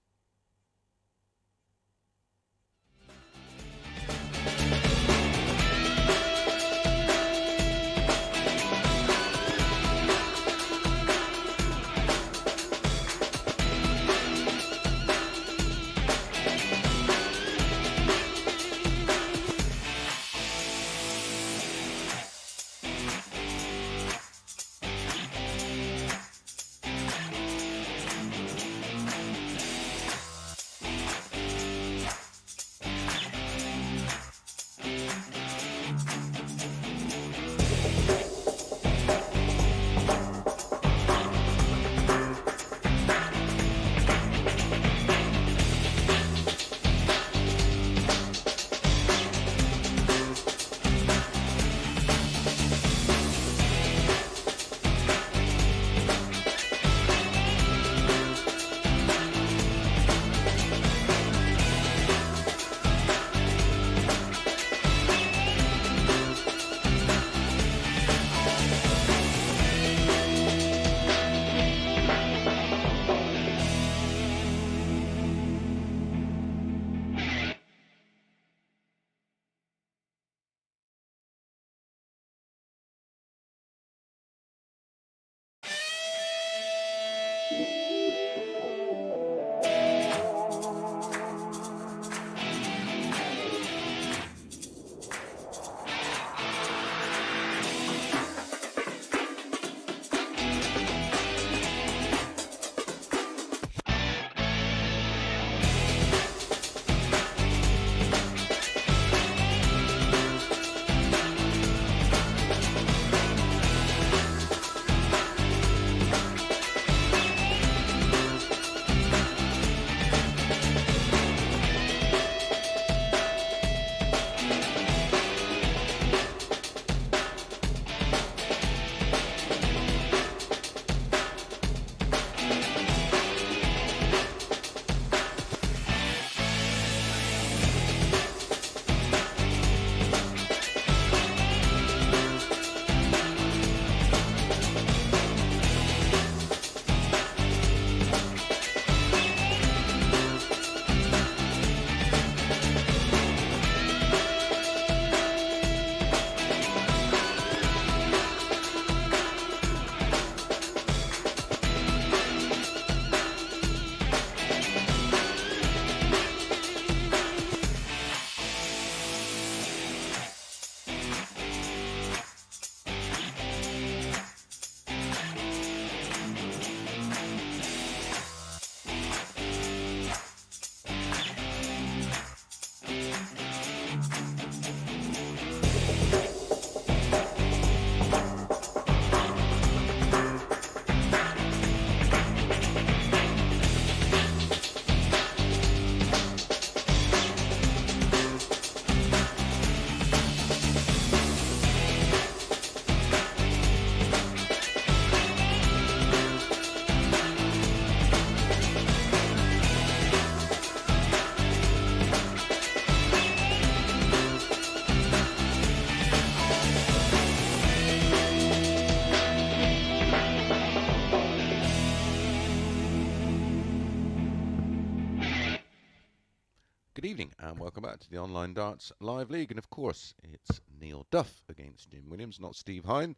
Good evening and welcome back to the Online Darts Live League. And of course, it's Neil Duff against Jim Williams, not Steve Hein.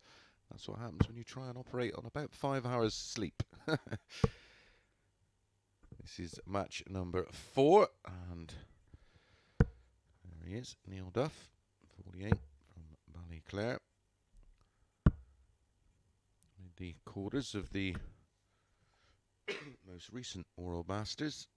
That's what happens when you try and operate on about 5 hours sleep. This is match number 4, and there he is, Neil Duff, 48 from Ballyclare. Made the quarters of the most recent Oral Masters.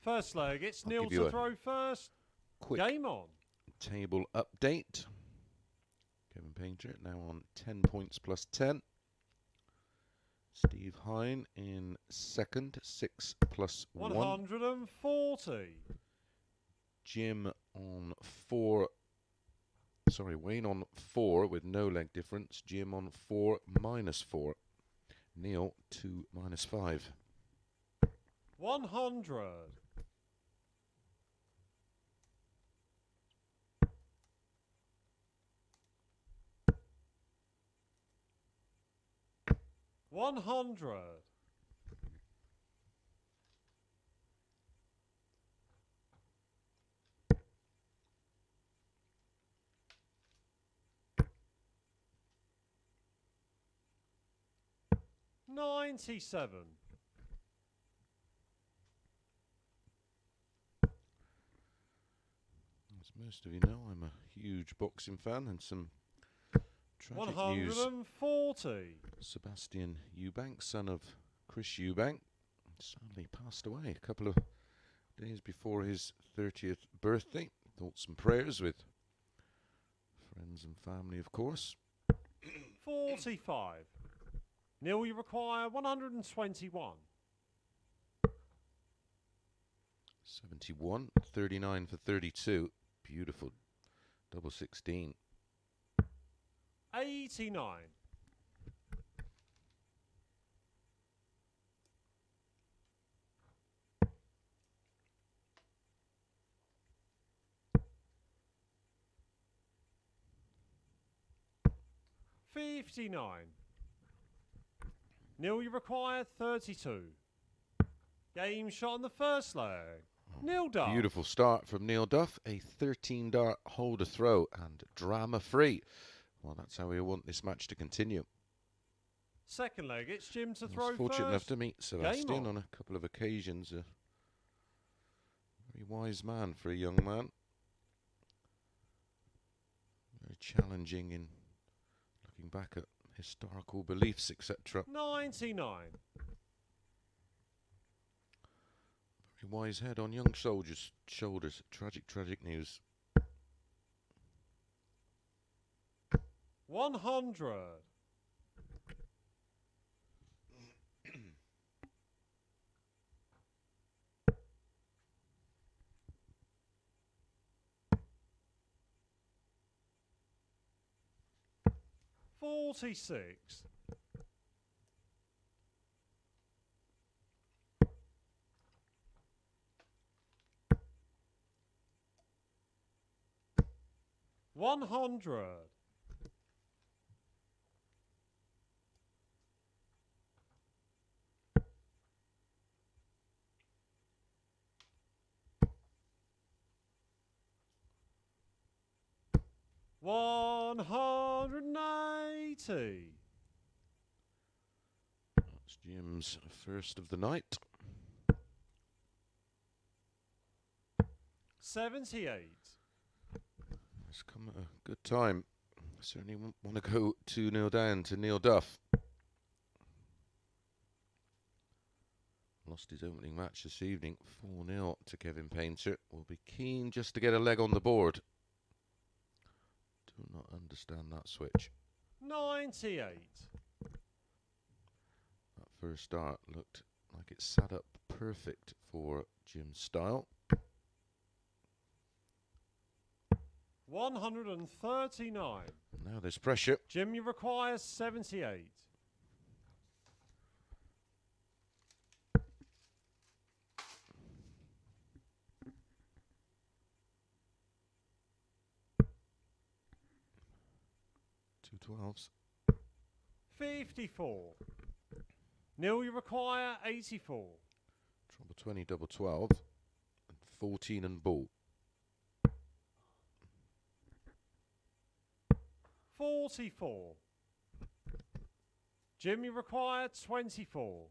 First leg, it's Neil to throw first. Quick Game on. Table update. Kevin Painter now on 10 points plus 10. Steve Hein in second, 6 plus 1. 140. Jim on 4. Sorry, Wayne on 4 with no leg difference. Jim on 4 minus 4. Neil 2 minus 5. 100. 100. 97. As most of you know, I'm a huge boxing fan, and some tragic news. 140. Sebastian Eubank, son of Chris Eubank, sadly passed away a couple of days before his 30th birthday. Thoughts and prayers with friends and family, of course. 45. Neil, you require 121. 71, 39 for 32. Beautiful. Double 16. 89. 59. Neil, you require 32. Game shot on the first leg. Neil Duff. Beautiful start from Neil Duff. A 13 dart holder throw and drama free. Well, that's how we want this match to continue. Second leg, it's Jim to I throw was fortunate first. enough to meet Sebastian on. on a couple of occasions. A very wise man for a young man. Very challenging in looking back at historical beliefs, etc. 99. Very wise head on young soldiers' shoulders. Tragic, tragic news. 100. 46. 100. 180. That's Jim's first of the night. 78. It's come at a good time. Certainly want to go 2-0 down to Neil Duff. Lost his opening match this evening, 4-0 to Kevin Painter. Will be keen just to get a leg on the board. Do not understand that switch. 98. That first start looked like it sat up perfect for Jim's style. 139. Now there's pressure. Jim, you require 78. 2 12s. 54. Neil, you require 84. Trouble 20, double 12, and 14 and ball. 44. Jim, you require 24.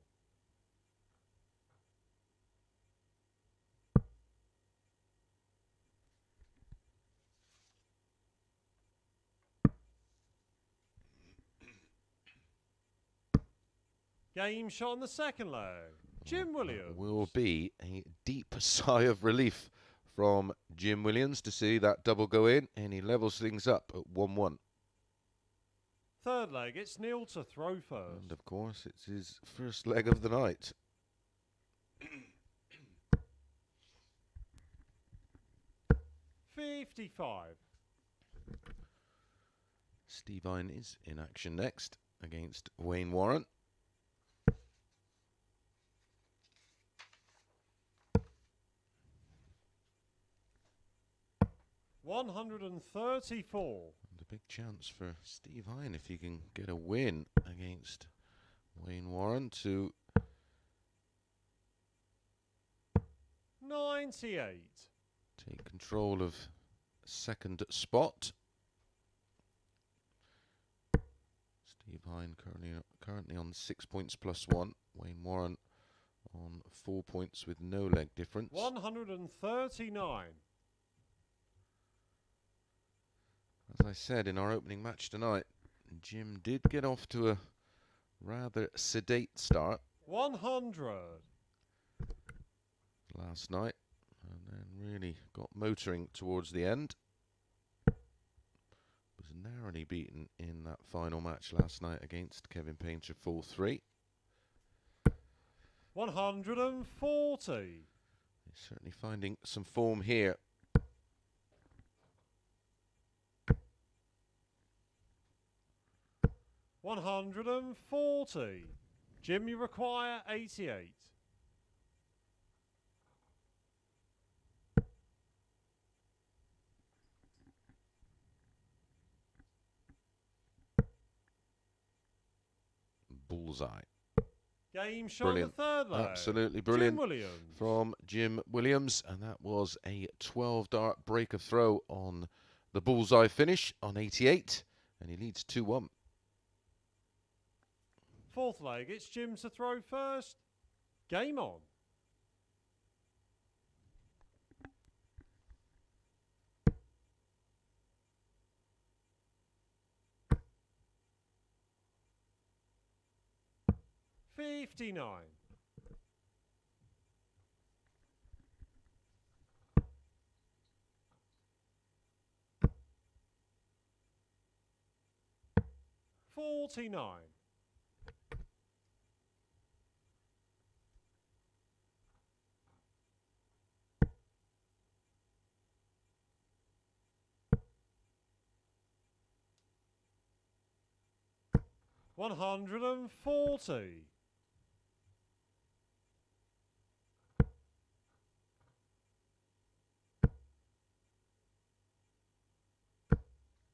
Game shot on the second leg. Jim Williams. Will be a deep sigh of relief from Jim Williams to see that double go in, and he levels things up at 1-1. Third leg, it's Neil to throw first. And of course, it's his first leg of the night. $55. Steve Hein is in action next against Wayne Warren. $134. And a big chance for Steve Hein if he can get a win against Wayne Warren to 98. take control of second spot. Steve Hein currently on 6 points plus 1. Wayne Warren on 4 points with no leg difference. 139. As I said in our opening match tonight, Jim did get off to a rather sedate start 100. last night, and then really got motoring towards the end. Was narrowly beaten in that final match last night against Kevin Painter 4-3. 140. He's certainly finding some form here. $140. Jim, you require 88. Bullseye. Game shot Brilliant. the third leg. Absolutely brilliant Jim Williams. from Jim Williams, and that was a 12-dart breaker throw on the bullseye finish on 88, and he leads 2-1. Fourth leg, it's Jim to throw first. Game on. $59. $49. $140.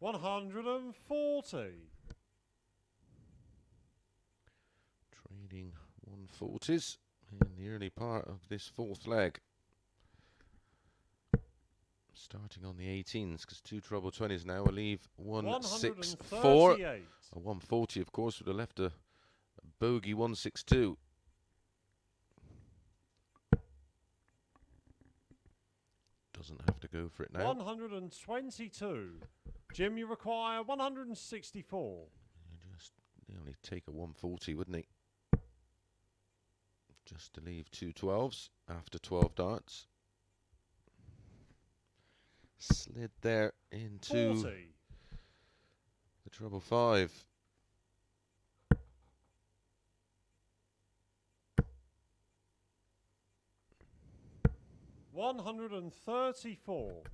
$140. Trading 140s in the early part of this fourth leg. Starting on the 18s, because 2 treble 20s now will leave 164. 138. A 140, of course, would have left a bogey 162. Doesn't have to go for it now. 122. Jim, you require 164. He'd only take a 140, wouldn't he? Just to leave 2 12s after 12 darts. Slid there into 40. the treble 5. $134.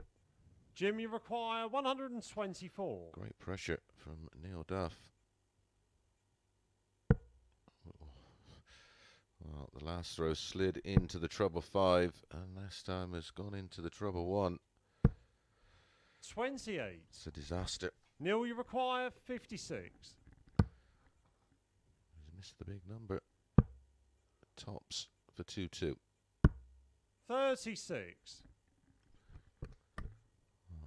Jim, you require 124. Great pressure from Neil Duff. Well, the last throw slid into the treble 5, and last time has gone into the treble 1. 28. It's a disaster. Neil, you require 56. missed the big number. Tops for 2-2. 36.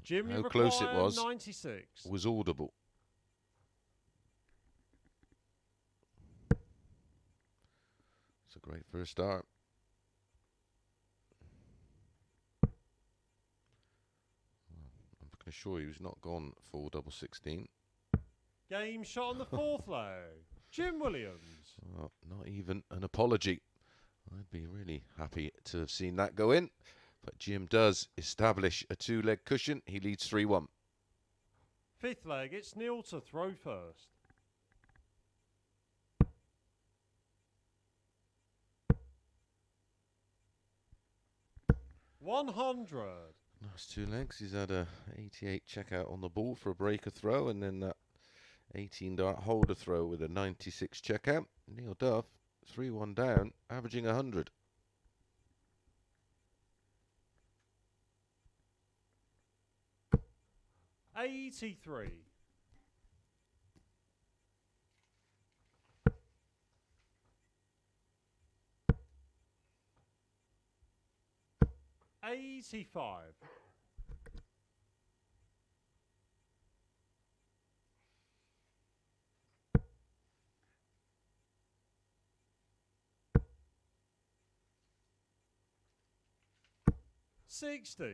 Jim, How you close it require was 96. was audible. It's a great first start. I'm going to assure you he's not gone full double 16. Game shot on the fourth leg. Jim Williams. Well, not even an apology. I'd be really happy to have seen that go in. But Jim does establish a two-leg cushion. He leads 3-1. Fifth leg, it's Neil to throw first. $100. Last two legs, he's had a 88 checkout on the ball for a breaker throw, and then that 18 dart holder throw with a 96 checkout. Neil Duff, 3-1 down, averaging 100. $83. $85. $60.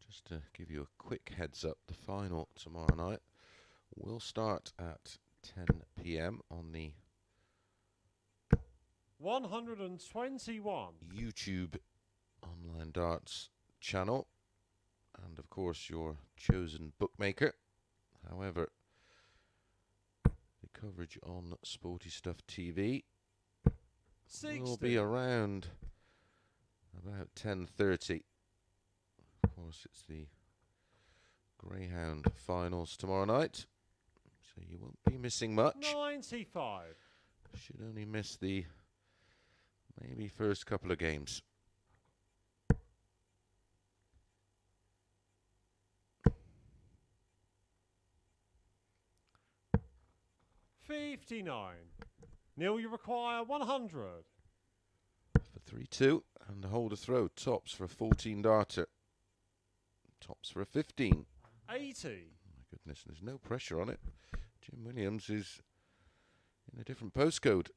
Just to give you a quick heads up, the final tomorrow night will start at 10 p.m. on the 121. YouTube online darts channel, and of course your chosen bookmaker. However, the coverage on Sporty Stuff TV 60. will be around about 10:30. Of course, it's the Greyhound finals tomorrow night, so you won't be missing much. 95. Should only miss the maybe first couple of games. $59. Neil, you require 100. For 3-2, and the holder throw tops for a 14 darter. Tops for a 15. 80. My goodness, there's no pressure on it. Jim Williams is in a different postcode.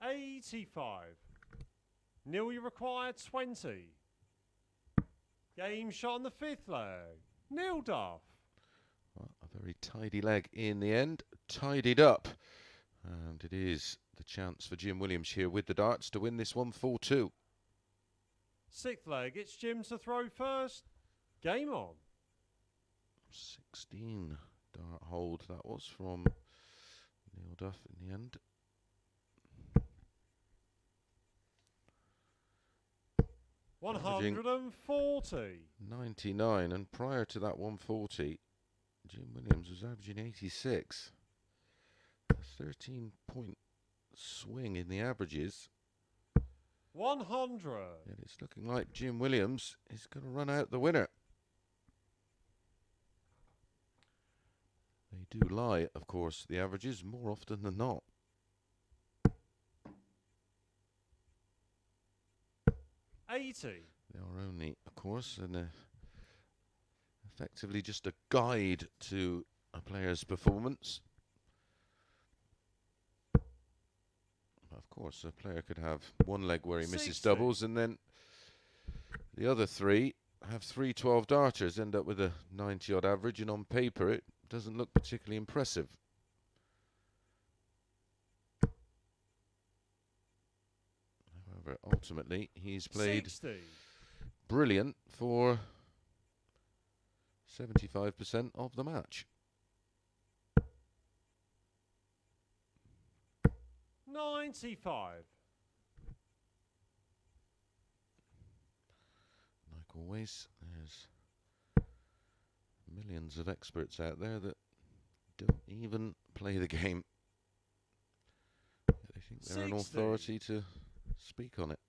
$85. Neil, you require 20. Game shot on the fifth leg. Neil Duff. Well, a very tidy leg in the end. Tidied up. And it is the chance for Jim Williams here with the darts to win this one 4-2. Sixth leg, it's Jim to throw first. Game on. 16 dart hold that was from Neil Duff in the end. Averaging 140. 99, and prior to that 140, Jim Williams was averaging 86. A 13-point swing in the averages. 100. And it's looking like Jim Williams is going to run out the winner. They do lie, of course, the averages, more often than not. $80. They are only, of course, effectively just a guide to a player's performance. Of course, a player could have one leg where he misses 60. doubles, and then the other three have 3 12 darters, end up with a 90-odd average, and on paper it doesn't look particularly impressive. However, ultimately, he's played 60. brilliant for 75% of the match. 95. Like always, there's millions of experts out there that don't even play the game. They think they're an 60. authority to speak on it.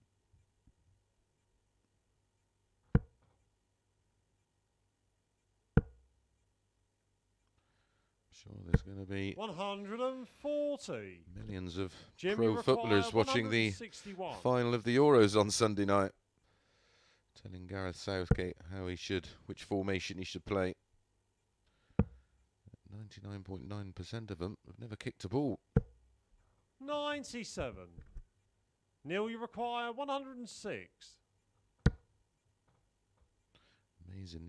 going to be 140. millions of Jim, pro you require footballers watching the 161. final of the Euros on Sunday night. Telling Gareth Southgate which formation he should play. 99.9% of them have never kicked a ball. 97. Neil, you require 106. Amazing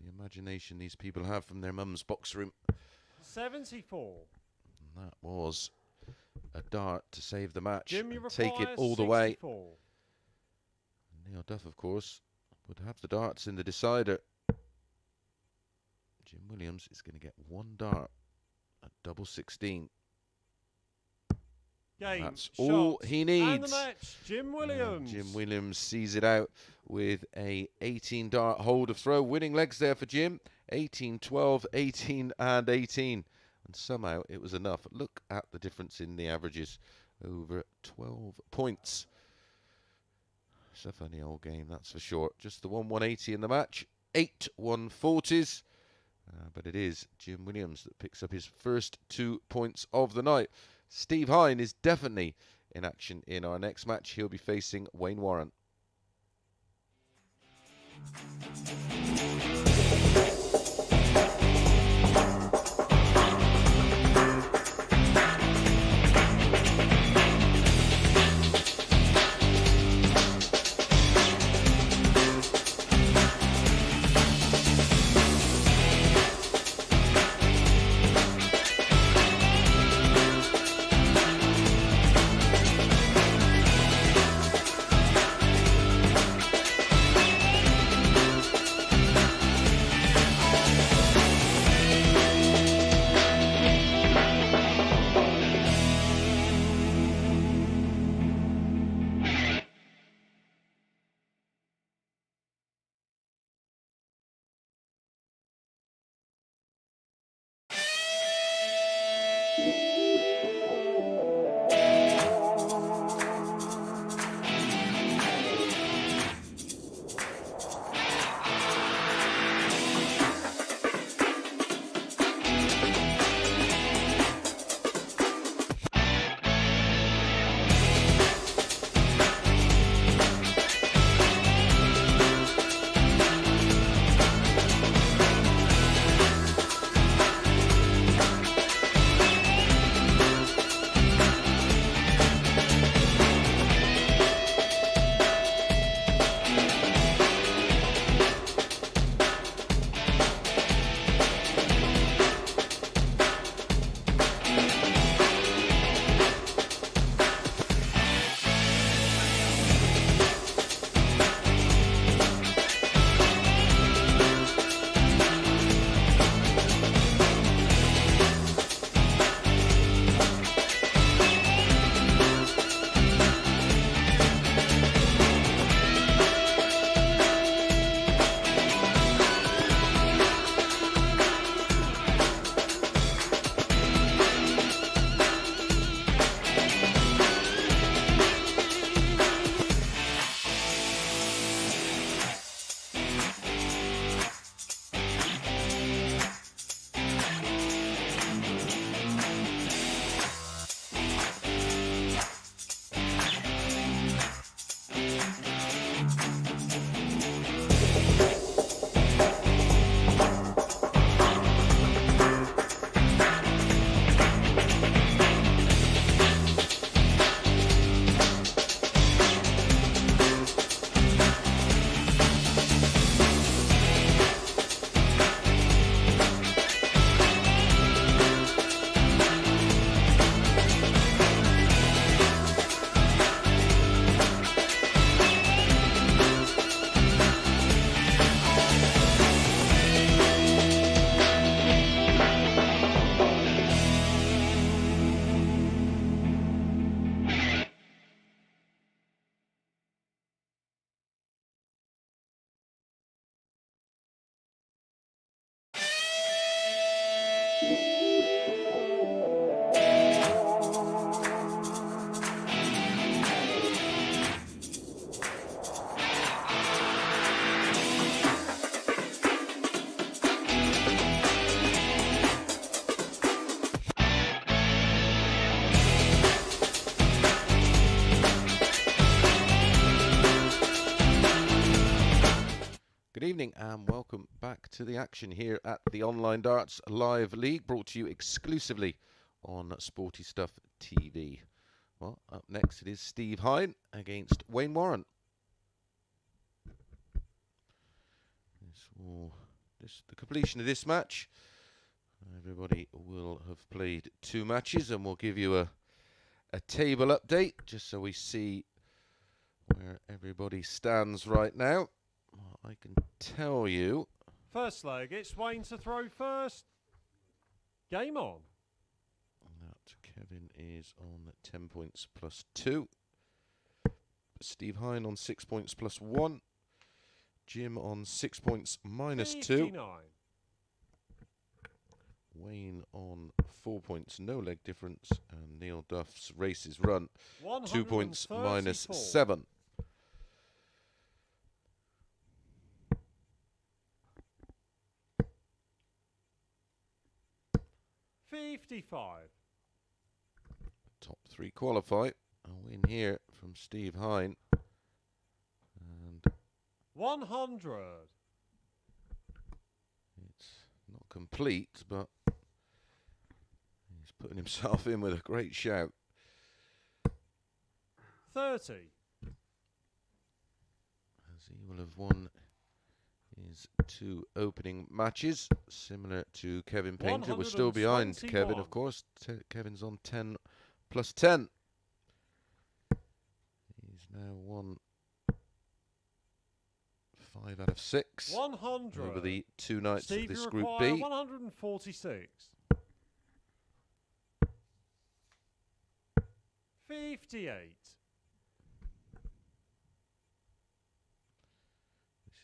the imagination these people have from their mum's box room. 74. And that was a dart to save the match. Jim, you and take it require all the way. 64. Neil Duff, of course, would have the darts in the decider. Jim Williams is going to get one dart at double 16. Game, That's all shot, he needs. And the match, Jim Williams. Jim Williams sees it out with a 18 dart hold of throw. Winning legs there for Jim. 18, 12, 18 and 18. And somehow it was enough. Look at the difference in the averages. Over 12 points. It's a funny old game, that's for sure. Just the 180 in the match. 8 140s. But it is Jim Williams that picks up his first 2 points of the night. Steve Hein is definitely in action in our next match. He'll be facing Wayne Warren. Good evening and welcome back to the action here at the Online Darts Live League, brought to you exclusively on Sporty Stuff TV. Well, up next it is Steve Hein against Wayne Warren. The completion of this match, everybody will have played 2 matches, and we'll give you a table update just so we see where everybody stands right now. Well, I can tell you. First leg, it's Wayne to throw first. Game on. That Kevin is on 10 points plus 2. Steve Hein on 6 points plus 1. Jim on 6 points minus 2. 59. Wayne on 4 points, no leg difference. And Neil Duff's race is run. 2 points minus 7. Top 3 qualify. A win here from Steve Hein. And 100. It's not complete, but he's putting himself in with a great shout. 30. As he will have won his 2 opening matches, similar to Kevin Painter. We're still behind Kevin, of course. Kevin's on 10 plus 10. He's now won 5 out of 6 100. over the 2 nights Steve, of this you Group require B. 146. 58.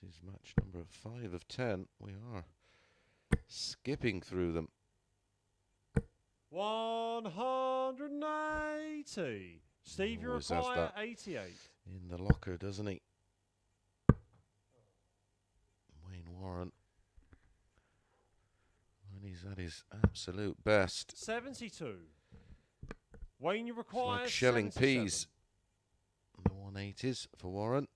This is match number 5 of 10. We are skipping through them. 180. Steve, you Always has require that 88. in the locker, doesn't he? Wayne Warren. And he's at his absolute best. 72. Wayne, you It's require like shelling 77. peas. The 180s for Warren.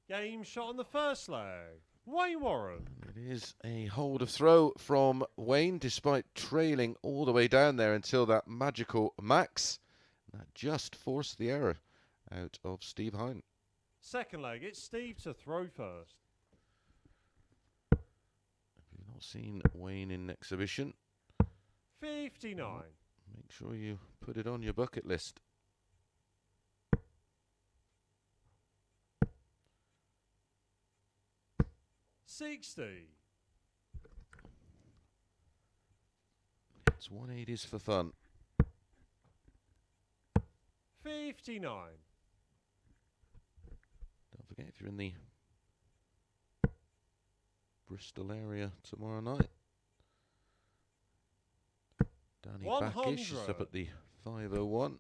Game shot on the first leg. Wayne Warren. It is a hold of throw from Wayne, despite trailing all the way down there until that magical max. That just forced the error out of Steve Hein. Second leg, it's Steve to throw first. If you've not seen Wayne in exhibition, 59. make sure you put it on your bucket list. 60. It's 180s for fun. 59. Don't forget, if you're in the Bristol area tomorrow night, Danny Backish is up at the 501.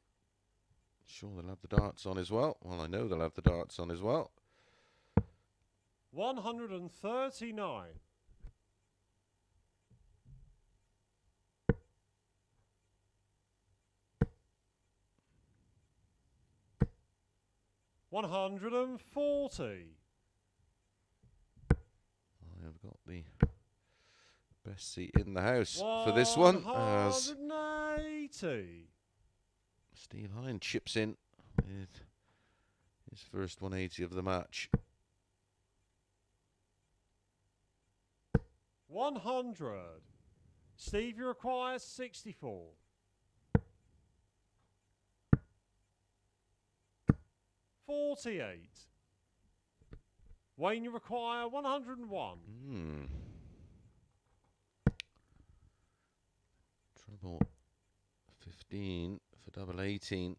Sure they'll have the darts on as well. Well, I know they'll have the darts on as well. 139. 140. I have got the best seat in the house for this one, as 180. Steve Hein chips in with his first 180 of the match. 100. Steve, you require 64. 48. Wayne, you require 101. Treble 15 for double 18.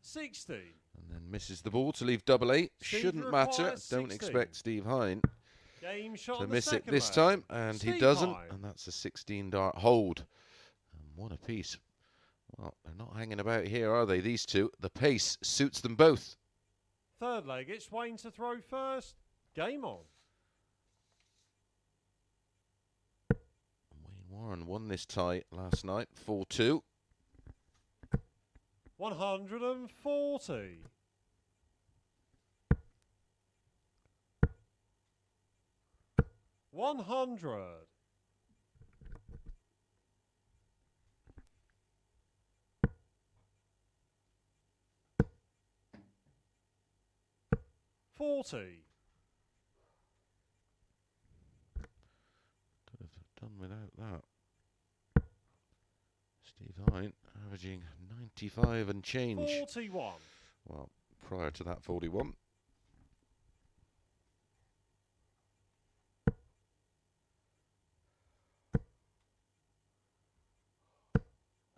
60. And then misses the ball to leave double 8. Steve Shouldn't matter. requires Don't 16. expect Steve Hein Game shot to on the miss it second this leg. time, and he Steve doesn't. Hein. And that's a 16 dart hold. And what a piece. Well, they're not hanging about here, are they, these two? The pace suits them both. Third leg, it's Wayne to throw first. Game on. Wayne Warren won this tie last night, 4-2. 140. 100. 40. Could have done without that. Steve Hein averaging 95 and change. 41. Well, prior to that, 41.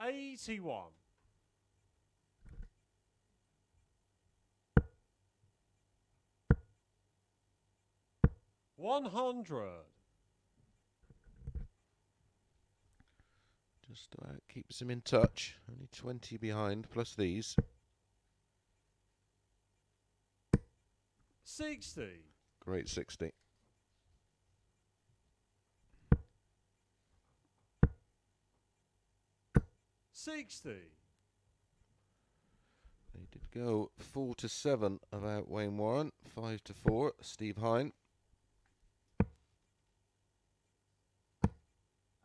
81. 100. Just about keeps him in touch. Only 20 behind, plus these. 60. Great 60. 60. They did go 4-7 about Wayne Warren. 5-4, Steve Hein.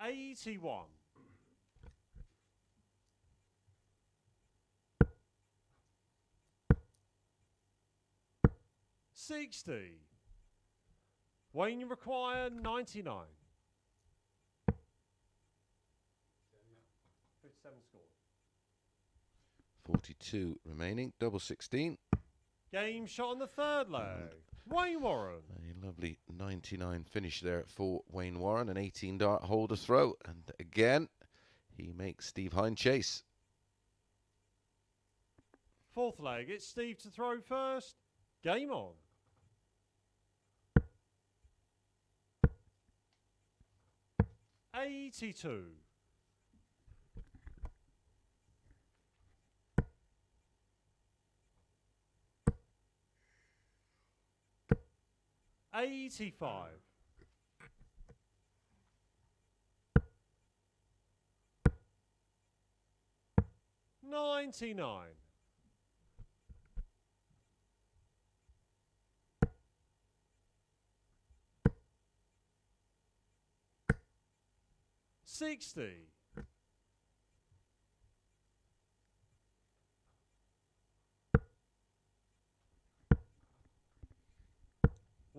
81. 60. Wayne, you require 99. 57 score. 42 remaining, double 16. Game shot on the third leg. Wayne Warren. A lovely 99 finish there for Wayne Warren. An 18 dart holder throw. And again, he makes Steve Hein chase. Fourth leg, it's Steve to throw first. Game on. 82. 85. 99. 60.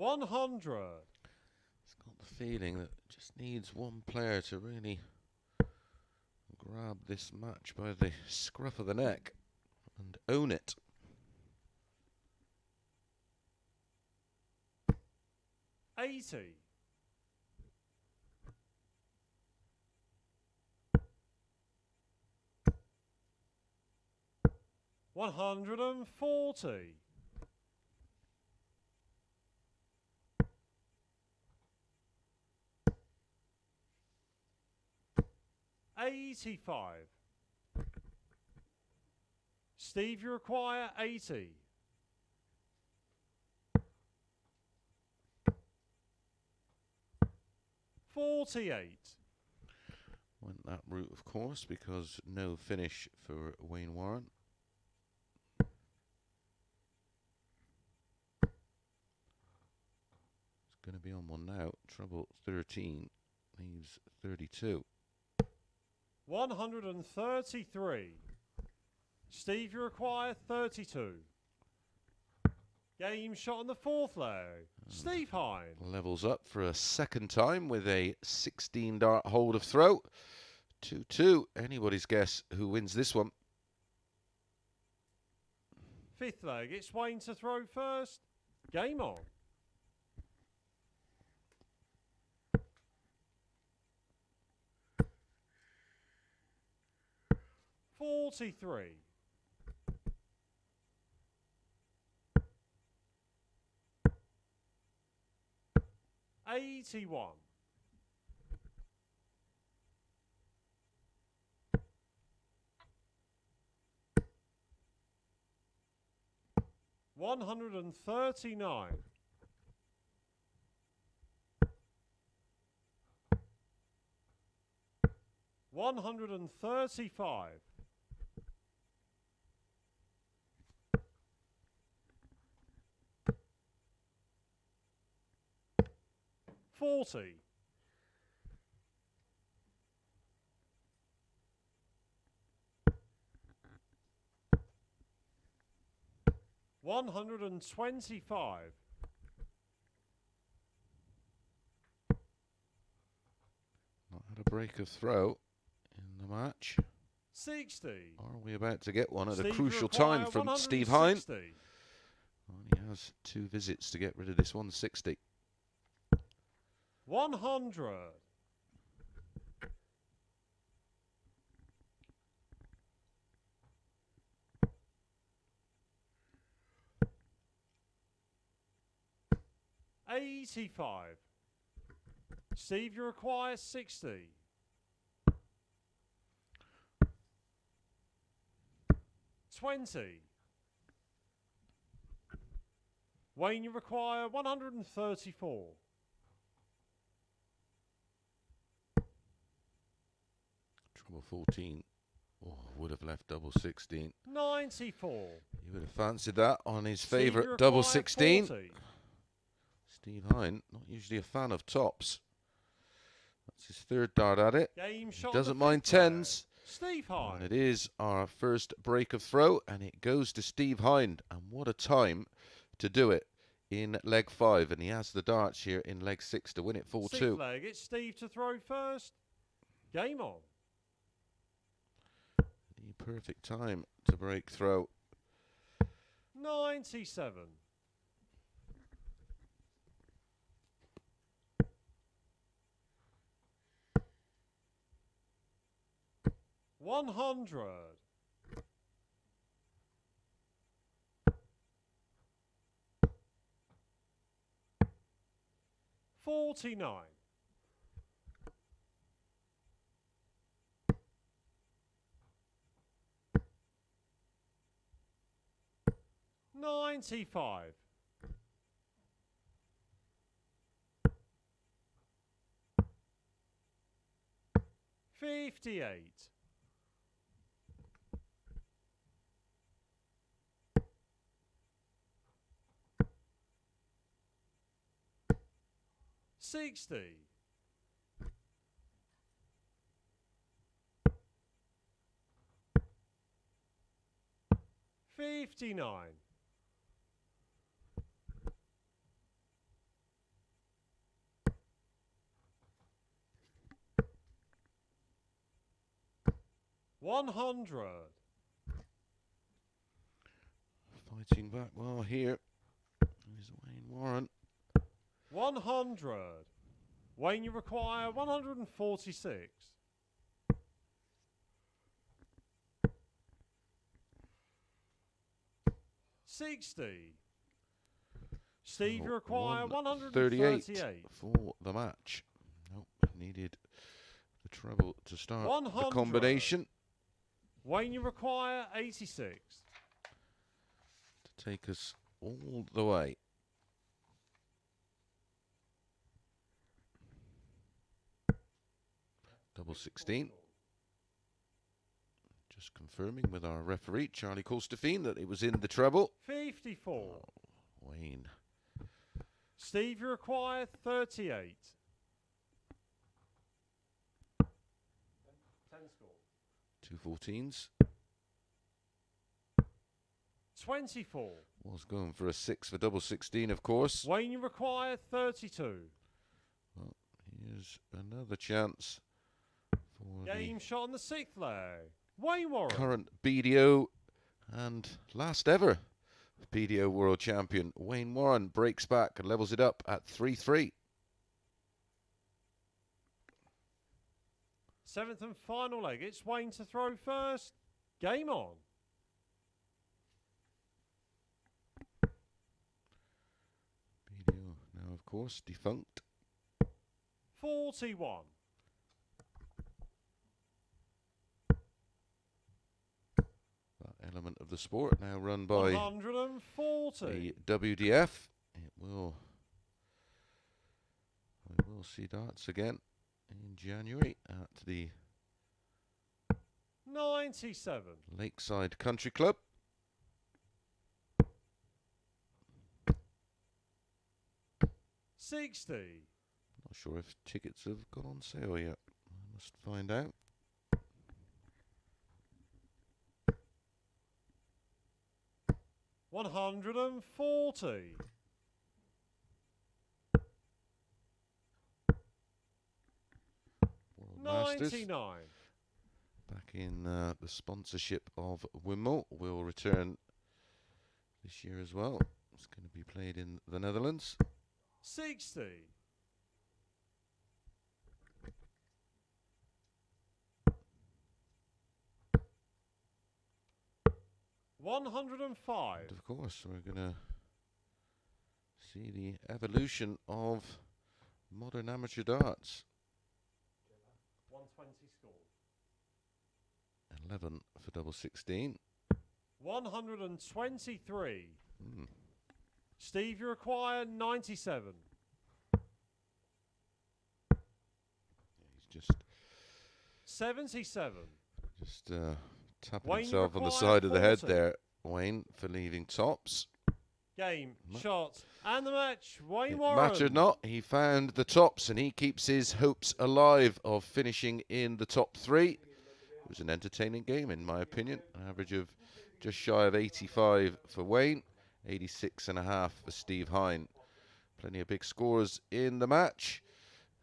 100. It's got the feeling that it just needs one player to really grab this match by the scruff of the neck and own it. 80. 140. 85. Steve, you require 80. 48. Went that route, of course, because no finish for Wayne Warren. It's going to be on one now. Trouble 13 leaves 32. 133. Steve, you require 32. Game shot on the fourth leg. Steve Hein. Levels up for a second time with a 16 dart hold of throw. 2-2. Anybody's guess who wins this one. Fifth leg, it's Wayne to throw first. Game on. 43. 81. 139. 135. 40. 125. Not had a break of throw in the match. 60. Are we about to get one at a Steve, crucial require time from Steve Hein? 160. Well, he has 2 visits to get rid of this 160. 100. 85. Steve, you require 60. 20. Wayne, you require 134. Trouble 14. Oh, would have left double 16. 94. He would have fancied that on his Steve, you favourite double require 16. 40. Steve Hein, not usually a fan of tops. That's his 3rd dart at it. Game He shot. doesn't on the mind 5th leg. tens. Steve And Hein. it is our first break of throw, and it goes to Steve Hein. And what a time to do it in leg 5. And he has the darts here in leg 6 to win it 4-2. 6th leg. It's Steve to throw first. Game on. The perfect time to break throw. 97. 100. 49. 95. 58. 60. 59. 100. Fighting back well here is Wayne Warren. 100. Wayne, you require 146. 60. Steve, you require 138. For the match. Nope, needed the treble to start 100. the combination. Wayne, you require 86. To take us all the way. Double 16. Just confirming with our referee, Charlie Colstefine, that it was in the treble. 54. Oh, Wayne. Steve, you require 38. 10 score. 2 14s. 24. Was going for a 6 for double 16, of course. Wayne, you require 32. Well, here's another chance for Game the shot on the 6th leg. Wayne Warren. current BDO and last ever BDO world champion Wayne Warren breaks back and levels it up at 3-3. 7th and final leg. It's Wayne to throw first. Game on. BDO now, of course, defunct. 41. That element of the sport now run by 140. the WDF. We will see darts again in January at the 97. Lakeside Country Club. '60. Not sure if tickets have gone on sale yet. I must find out. $140. 99. Back in the sponsorship of Wimmel will return this year as well. It's going to be played in the Netherlands. 60. 105. And of course, we're going to see the evolution of modern amateur darts. 120 score. 11 for double 16. 123. Mm. Steve, you require 97. He's just 77. tapping Wayne, you himself on the require side of the head 40. there, Wayne, for leaving tops. Game, shot, and the match. Wayne Warren. Match or not, he found the tops and he keeps his hopes alive of finishing in the top 3. It was an entertaining game, in my opinion. An average of just shy of 85 for Wayne, 86.5 for Steve Hein. Plenty of big scores in the match.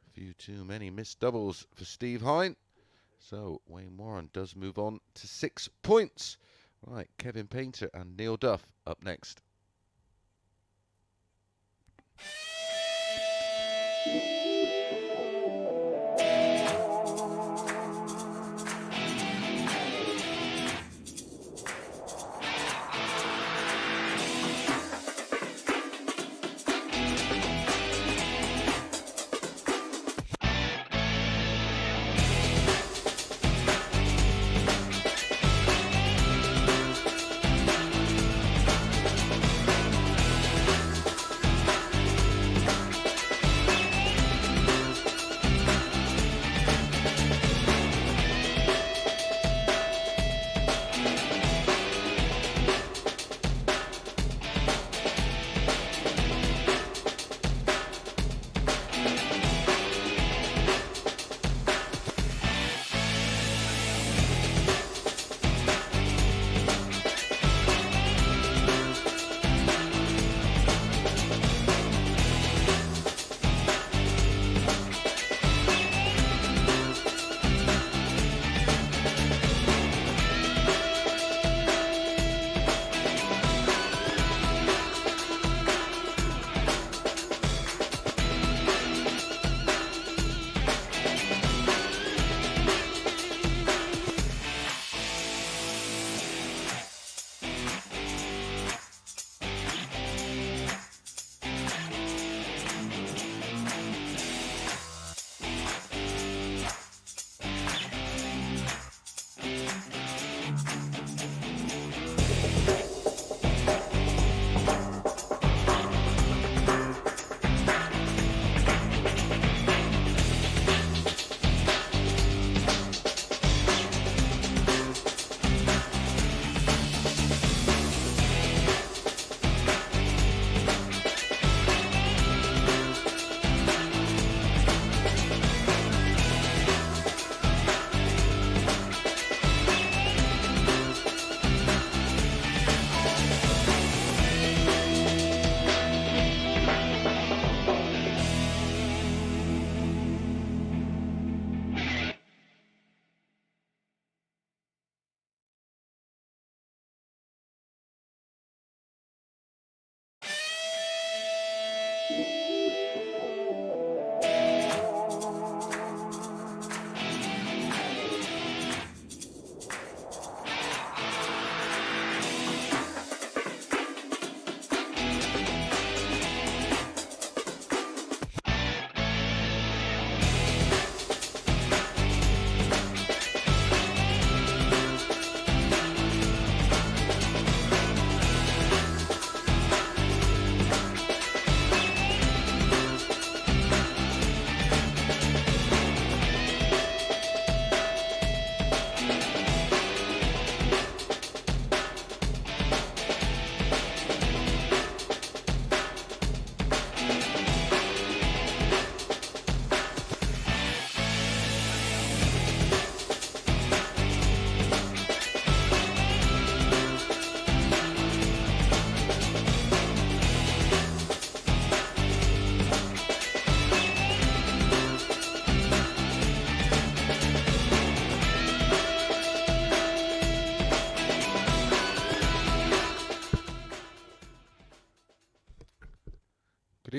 A few too many missed doubles for Steve Hein. So Wayne Warren does move on to 6 points. Right, Kevin Painter and Neil Duff up next.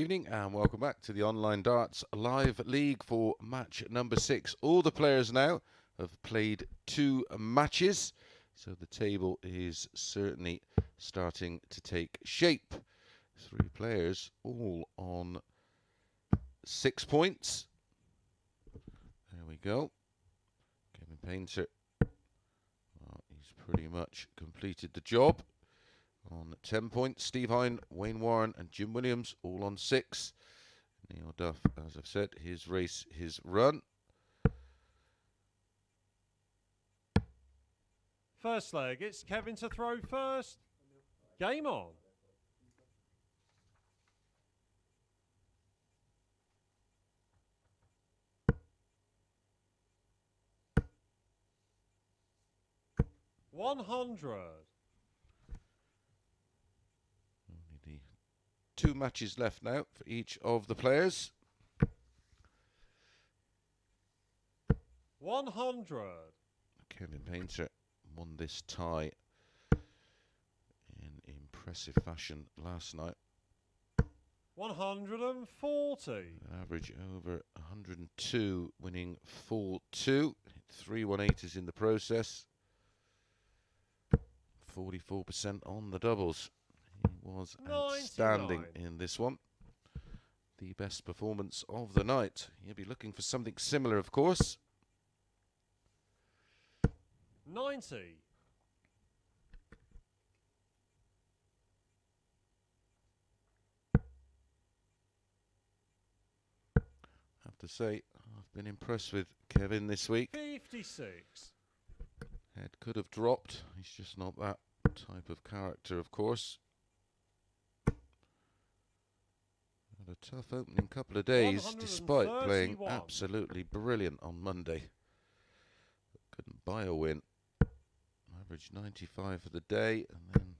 evening and welcome back to the Online Darts Live League for match number 6. All the players now have played 2 matches, so the table is certainly starting to take shape. 3 players all on 6 points. There we go. Kevin Painter, well, he's pretty much completed the job. On 10 points, Steve Hine, Wayne Warren and Jim Williams all on 6. Neil Duff, as I've said, his race, his run. First leg, it's Kevin to throw first. Game on. $100. Only the 2 matches left now for each of the players. 100. Kevin Painter won this tie in impressive fashion last night. 140. An average over 102, winning 4-2. 3 180s in the process. 44% on the doubles. He was outstanding 99. in this one. The best performance of the night. He'll be looking for something similar, of course. 90. Have to say, I've been impressed with Kevin this week. 56. Head could have dropped. He's just not that type of character, of course. Had a tough opening couple of days, despite playing 131. absolutely brilliant on Monday. Couldn't buy a win. Average 95 for the day, and then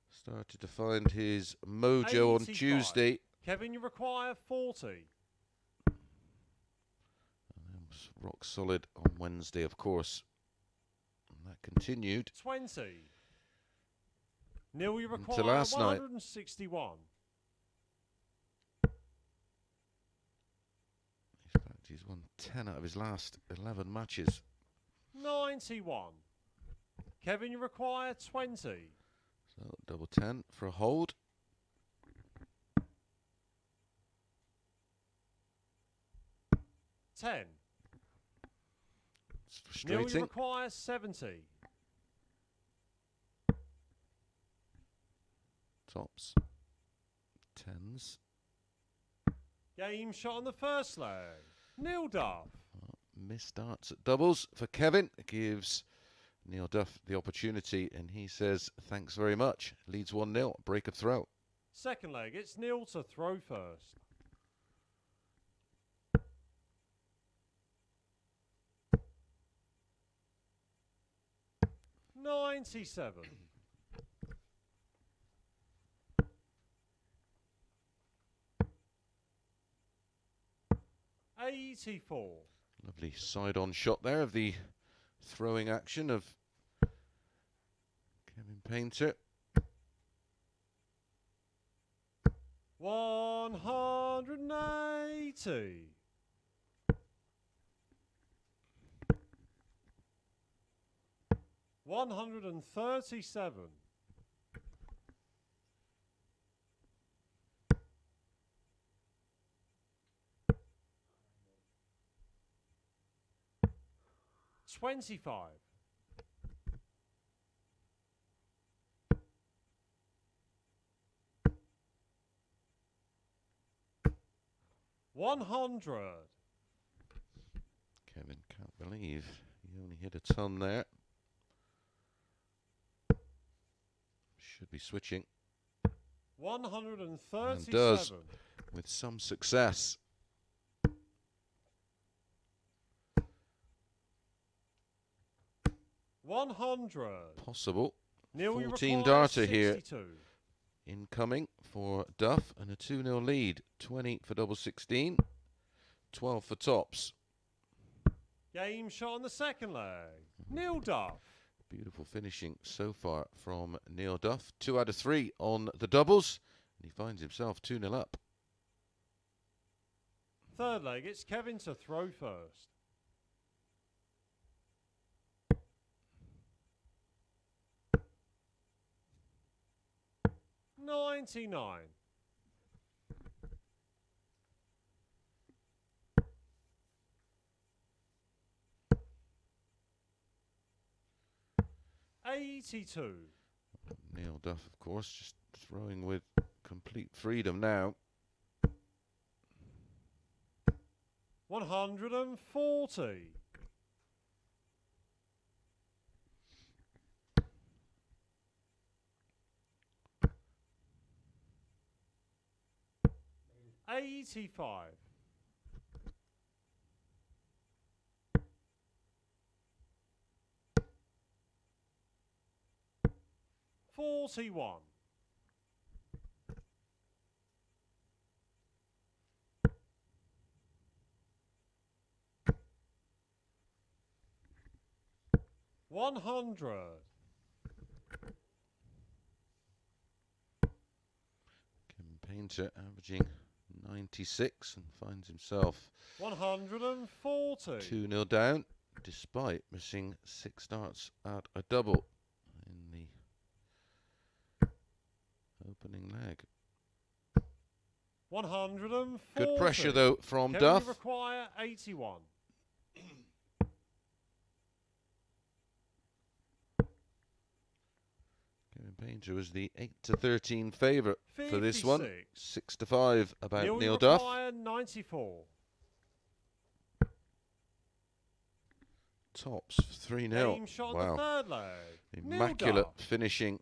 started to find his mojo on 85. Tuesday. Kevin, you require 40. And then was rock solid on Wednesday, of course. And that continued 20. Neil, you require into last night. 161. In fact, he's won 10 out of his last 11 matches. 91. Kevin, you require 20. So double 10 for a hold. 10. It's Neil, you frustrating. require 70. Tops. 10s. Game shot on the first leg. Neil Duff. Missed darts at doubles for Kevin. Gives Neil Duff the opportunity, and he says thanks very much. Leads 1-0. Break of throw. Second leg, it's Neil to throw first. $97. $84. Lovely side-on shot there of the throwing action of Kevin Painter. 180. $137. $25. $100. Kevin can't believe he only hit a ton there. Should be switching. 137. And does, with some success. $100. Possible. Neil, you 14 require darter here. 62. Incoming for Duff, and a 2-0 lead. 20 for double 16, 12 for tops. Game shot on the second leg. Neil Duff. Beautiful finishing so far from Neil Duff. 2 out of 3 on the doubles. He finds himself 2-0 up. Third leg, it's Kevin to throw first. $99. $82. Neil Duff, of course, just throwing with complete freedom now. 140. $85. 41. 100. Kevin Painter averaging 96 and finds himself 140. 2-0 down, despite missing 6 starts at a double in the opening leg. 140. Good pressure though from Kevin, Duff. you require 81. Kevin Painter was the 8-13 favourite for this one. 6-5 about Neil Duff. 94. Tops 3-0. Shot Wow. on the third leg. Immaculate finishing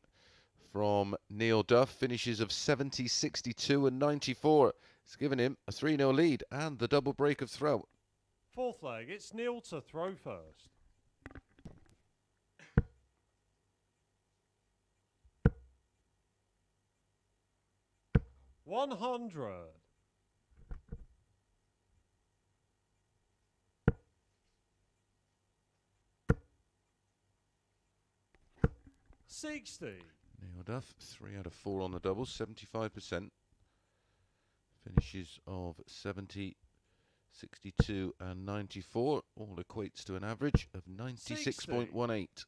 from Neil Duff. Finishes of 70, 62 and 94. It's given him a 3-0 lead and the double break of throw. Fourth leg, it's Neil to throw first. $100. 60. Neil Duff, 3 out of 4 on the doubles, 75%. Finishes of 70, 62 and 94. All equates to an average of 96.18.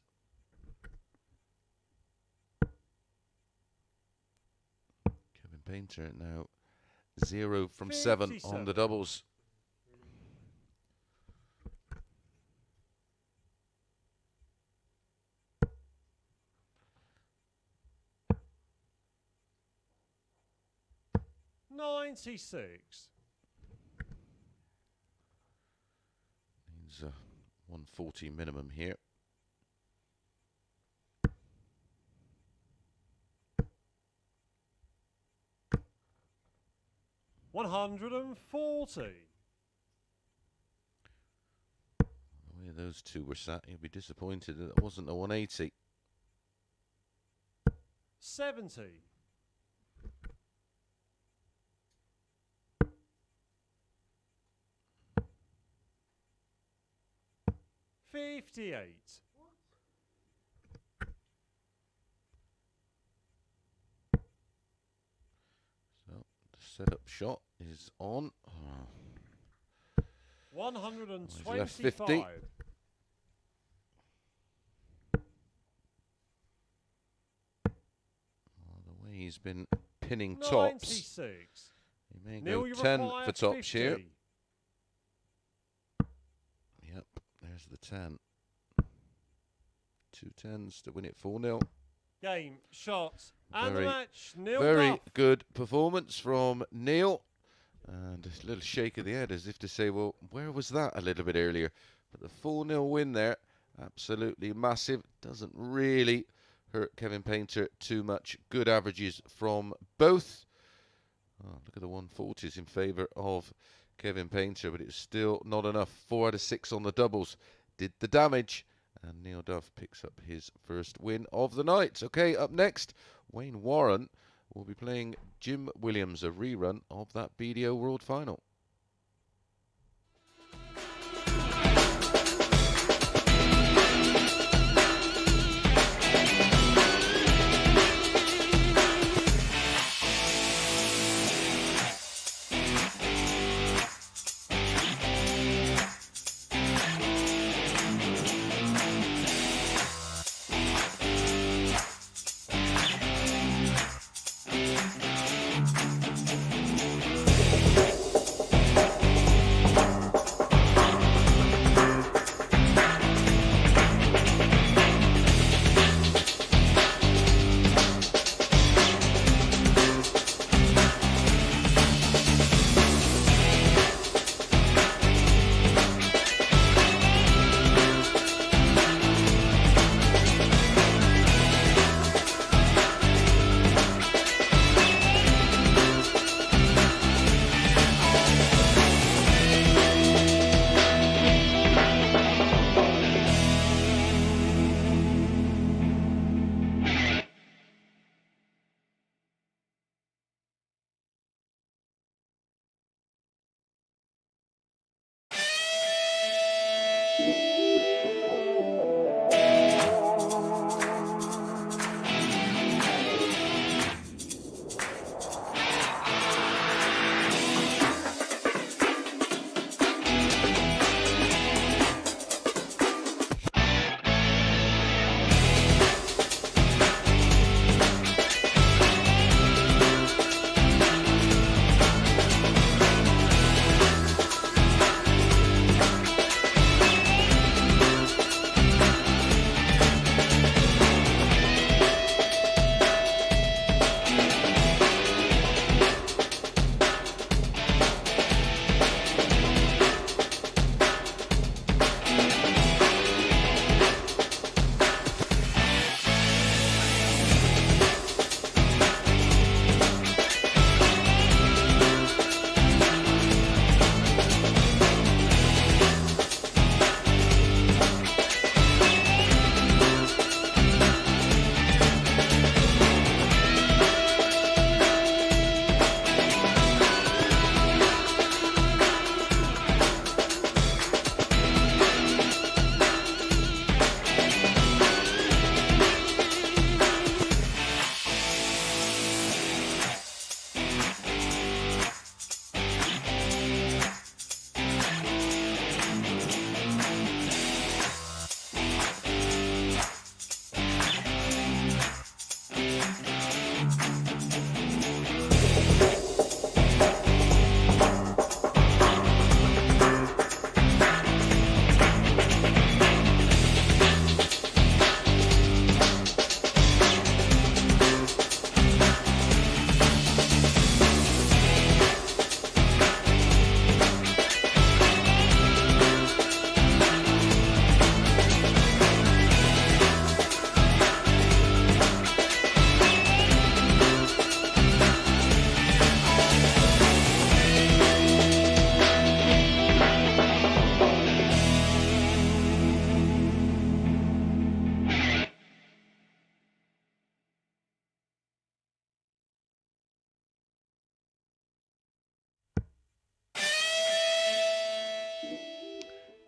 Kevin Painter now 0 from 7 on the doubles. $96. Needs a 140 minimum here. $140. The way those two were sat, he'll be disappointed that it wasn't a 180. 70. 58. So the setup shot is on. Oh. 125. He's left 50. The way he's been pinning tops, 96. he may Neil, go you 10 require for tops 50. here. Yep, there's the 10. 2 10s to win it 4-0. Game, shots, and the match. Neil Very Duff. good performance from Neil. And a little shake of the head as if to say, well, where was that a little bit earlier? But the 4-0 win there, absolutely massive. Doesn't really hurt Kevin Painter too much. Good averages from both. Oh, look at the 140s in favour of Kevin Painter, but it's still not enough. 4 out of 6 on the doubles did the damage. And Neil Duff picks up his first win of the night. Okay, up next, Wayne Warren will be playing Jim Williams, a rerun of that BDO World Final.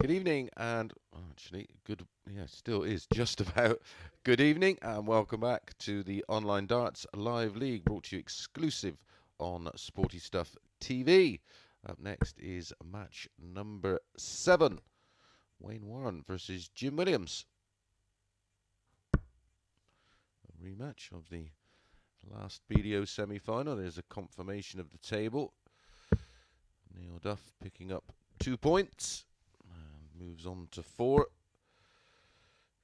Good evening, and actually, still is just about good evening, and welcome back to the Online Darts Live League, brought to you exclusive on Sporty Stuff TV. Up next is match number 7, Wayne Warren versus Jim Williams. A rematch of the last BDO semi-final. There's a confirmation of the table. Neil Duff picking up 2 points. Moves on to 4.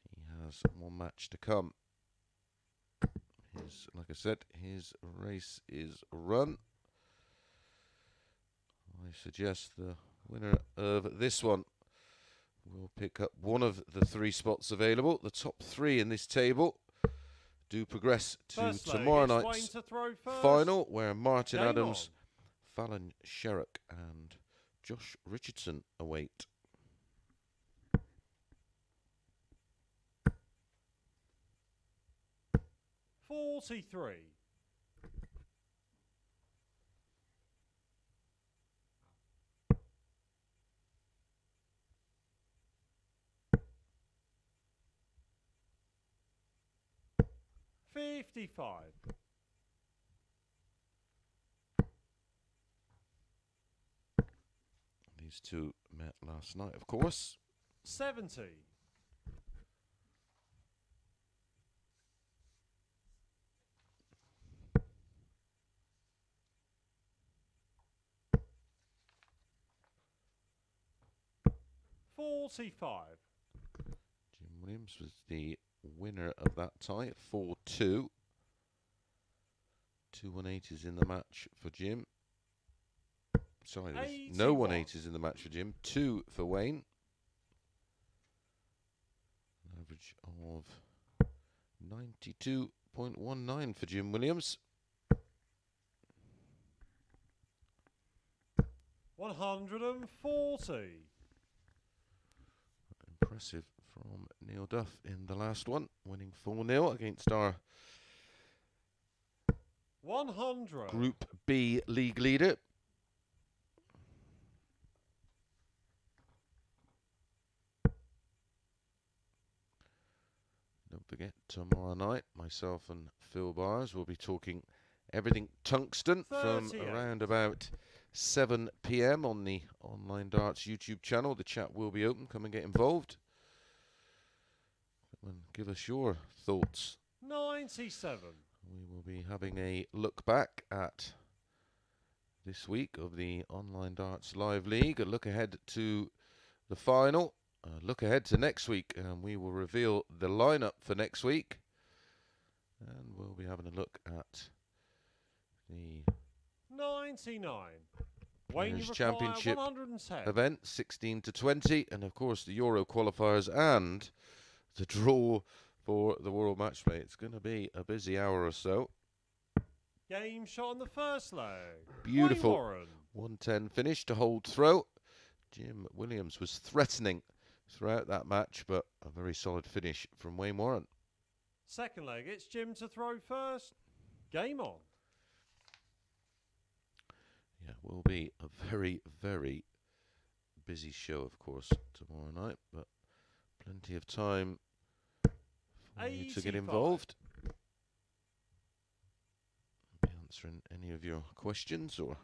He has one match to come. Like I said, his race is run. I suggest the winner of this one will pick up one of the 3 spots available. The top 3 in this table do progress to tomorrow night's final, where Martin Adams, Fallon Sherrock and Josh Richardson await. $43. $55. These two met last night, of course. 70. $45. Jim Williams was the winner of that tie at 4-2. 2 180s in the match for Jim. Sorry, there's no 180s in the match for Jim. 2 for Wayne. An average of 92.19 for Jim Williams. 140. Impressive from Neil Duff in the last one, winning 4-0 against our 100. Group B league leader. Don't forget, tomorrow night, myself and Phil Bars will be talking everything tungsten from around about 7 p.m. on the Online Darts YouTube channel. The chat will be open. Come and get involved. And give us your thoughts. 97. We will be having a look back at this week of the Online Darts Live League, a look ahead to the final, a look ahead to next week, and we will reveal the lineup for next week. And we'll be having a look at the 99. Players' Championship event, 16 to 20, and of course the Euro qualifiers and the draw for the World Match Play. It's going to be a busy hour or so. Game shot on the first leg. Beautiful 110 finish to hold throw. Jim Williams was threatening throughout that match, but a very solid finish from Wayne Warren. Second leg, it's Jim to throw first. Game on. Yeah, will be a very, very busy show, of course, tomorrow night, but plenty of time for you to get involved. I'll be answering any of your questions or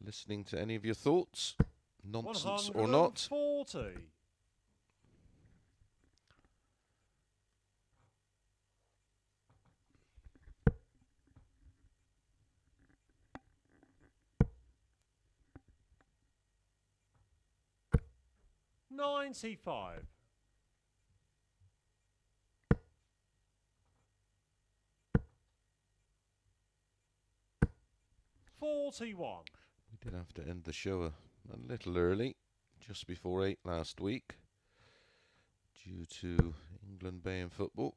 listening to any of your thoughts, nonsense or not. 140. $95. $41. We did have to end the show a little early, just before 8 last week, due to England Bay and football.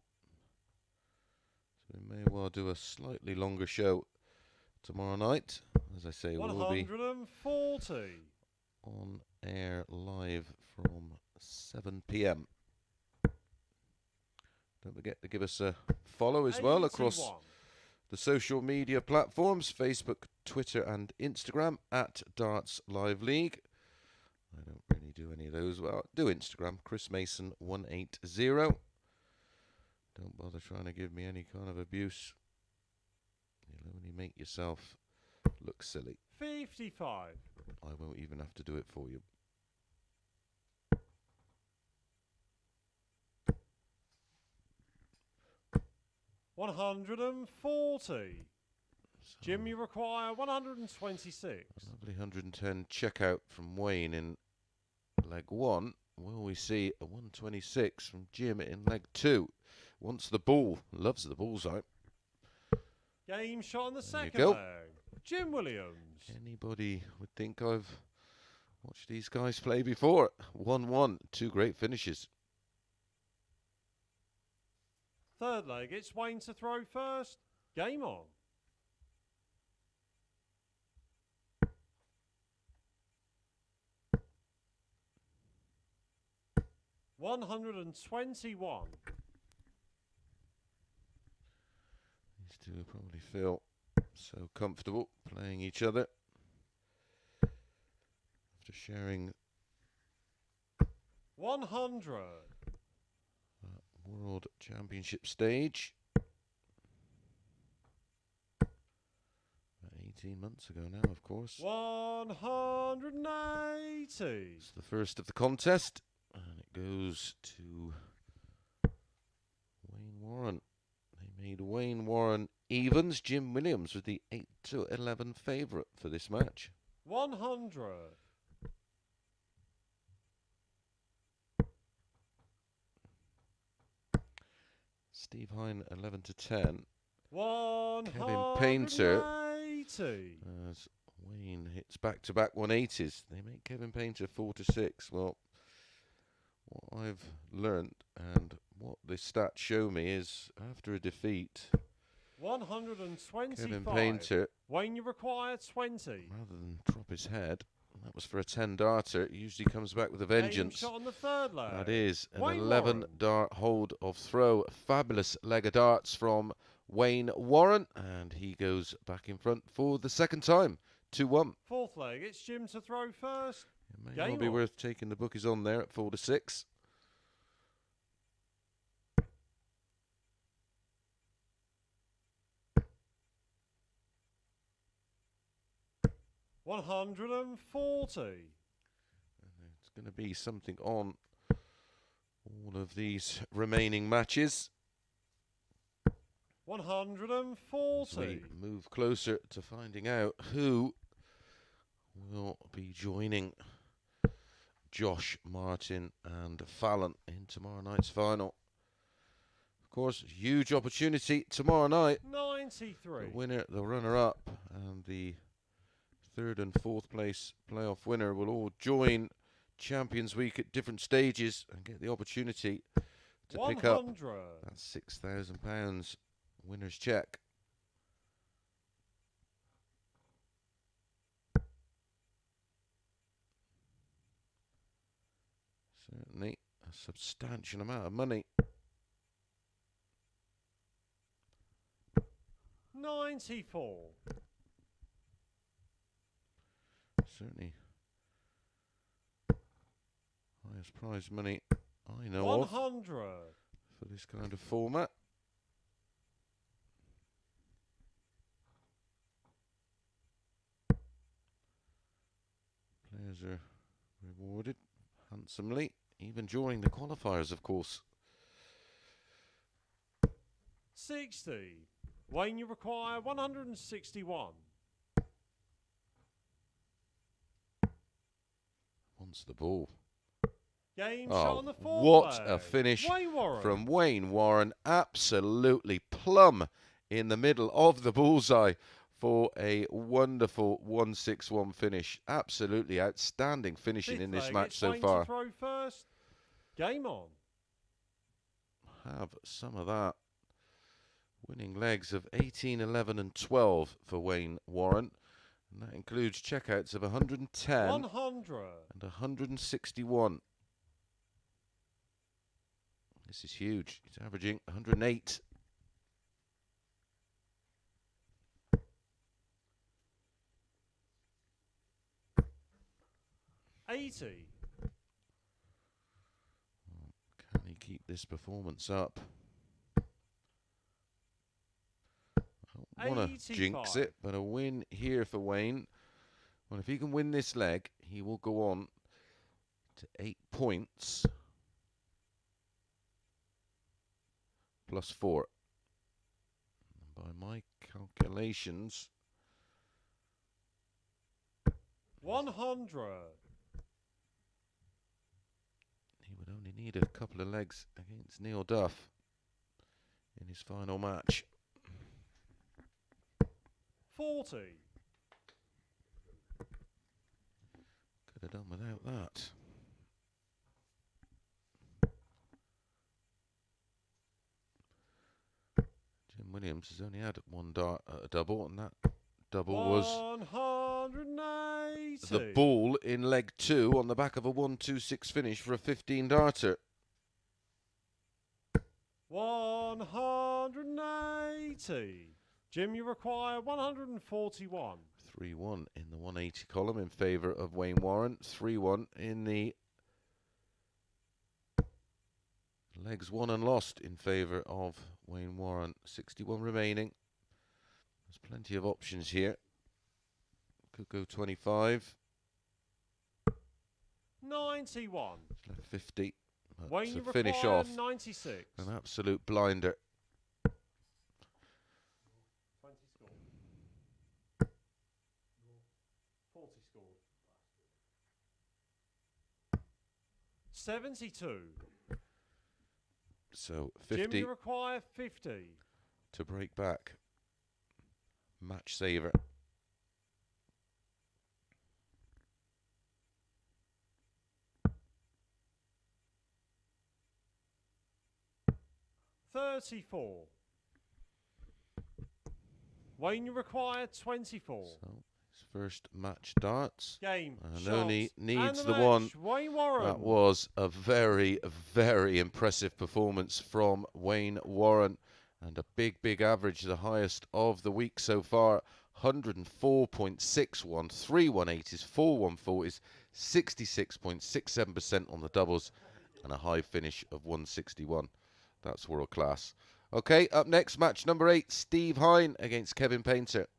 So we may well do a slightly longer show tomorrow night. As I say, we'll be 140. on air live from 7 p.m. Don't forget to give us a follow as well across the social media platforms, Facebook, Twitter and Instagram at Darts Live League. I don't really do any of those, well, do Instagram, Chris Mason 180. Don't bother trying to give me any kind of abuse. You'll only make yourself look silly. 55. I won't even have to do it for you. $140. So Jim, you require 126. a lovely 110 checkout from Wayne in leg 1. Will we see a 126 from Jim in leg 2? Wants the ball, loves the bullseye. Game shot on the There you second go. leg. Jim Williams. Anybody would think I've watched these guys play before. 1-1, 2 great finishes. Third leg, it's Wayne to throw first. Game on. $121. These two probably feel so comfortable playing each other after sharing 100. World Championship stage. About 18 months ago now, of course. 180. It's the first of the contest, and it goes to Wayne Warren. They made Wayne Warren evens. Jim Williams was the 8-11 favourite for this match. 100. Steve Hein 11-10. 180. Painter. As Wayne hits back-to-back 180s. They make Kevin Painter 4-6. Well, what I've learnt and what the stats show me is after a defeat, 125. Kevin Painter, Wayne, you require 20. rather than drop his head, that was for a 10-darter, usually comes back with a vengeance. Game shot on the third leg. That is an Wayne 11-dart hold of throw. Fabulous leg of darts from Wayne Warren, and he goes back in front for the second time. 2-1. Fourth leg, it's Jim to throw first. It may Game well be on. worth taking the bookies on there at 4-6. $140. It's going to be something on all of these remaining matches. As 140. we move closer to finding out who will be joining Josh, Martin and Fallon in tomorrow night's final. Of course, huge opportunity tomorrow night. 93. The winner, the runner-up and the third and fourth place playoff winner will all join Champions Week at different stages and get the opportunity to 100. pick up that £6,000 winner's check. Certainly a substantial amount of money. 94. Certainly highest prize money I know 100. for this kind of format. Players are rewarded handsomely, even during the qualifiers, of course. 60. Wayne, you require 161. Wants the ball. Game shot on the fourth what leg. a finish Wayne Warren. from Wayne Warren. Absolutely plumb in the middle of the bullseye for a wonderful 161 finish. Absolutely outstanding finishing Fifth in this leg, match it's so Wayne far. To throw first. Game on. Have some of that. Winning legs of 18, 11 and 12 for Wayne Warren. And that includes checkouts of 110 100. and 161. This is huge. He's averaging 108. $80. this performance up. I don't want to jinx it, but a win here for Wayne. Well, if he can win this leg, he will go on to 8 points. Plus 4. And by my calculations, 100. He would only need a couple of legs against Neil Duff in his final match. 40. Could have done without that. Jim Williams has only had one dart at a double, and that double was 180. the ball in leg 2 on the back of a 1-2-6 finish for a 15-darter. 180. Jim, you require 141. 3-1 in the 180 column in favour of Wayne Warren. 3-1 in the legs won and lost in favour of Wayne Warren. 61 remaining. There's plenty of options here. Could go 25. 91. Left 50. But Wayne, to you finish require off, 96. an absolute blinder. 20 scored. 40 scored. 72. So Jim, 50 you require 50. to break back. Match saver. 34. Wayne, you require 24. So his first match darts. Game. And shot, only needs and the match. one. Wayne Warren. That was a very, very impressive performance from Wayne Warren. And a big, big average, the highest of the week so far. 104.61, 318s, 414s, 66.67% on the doubles, and a high finish of 161. That's world class. Okay, up next, match number 8, Steve Hein against Kevin Painter.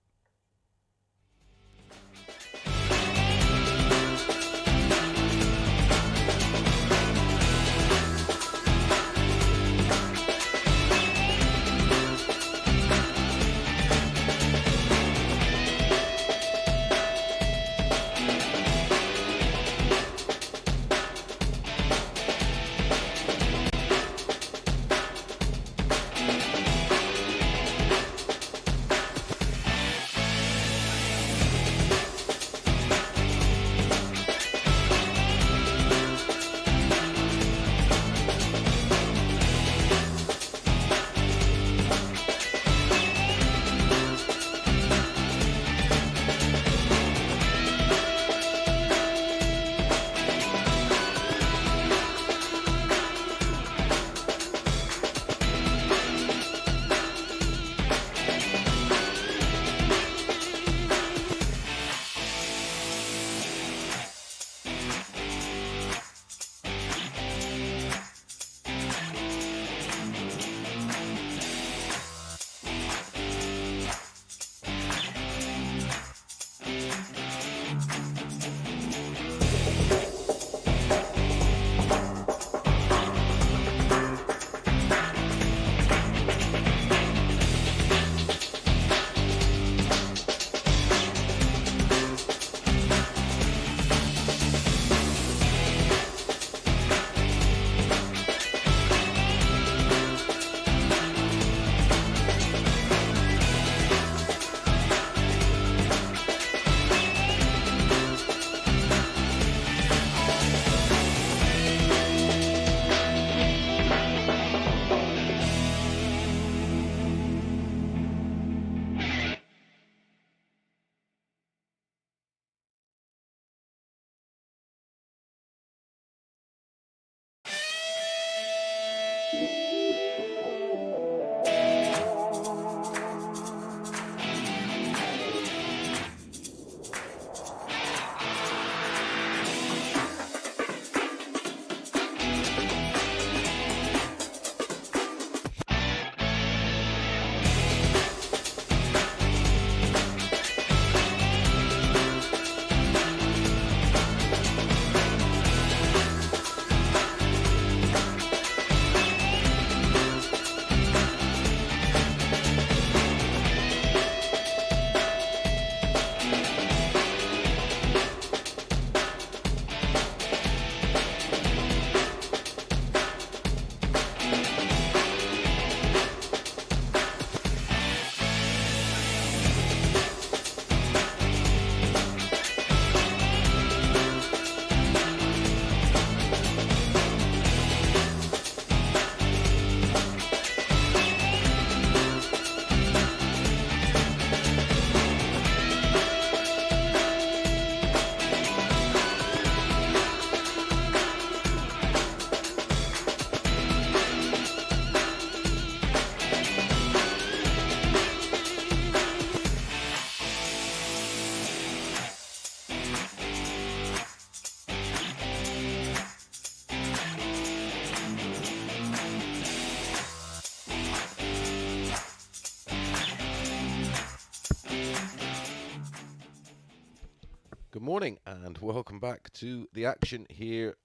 Good morning and welcome back to the action here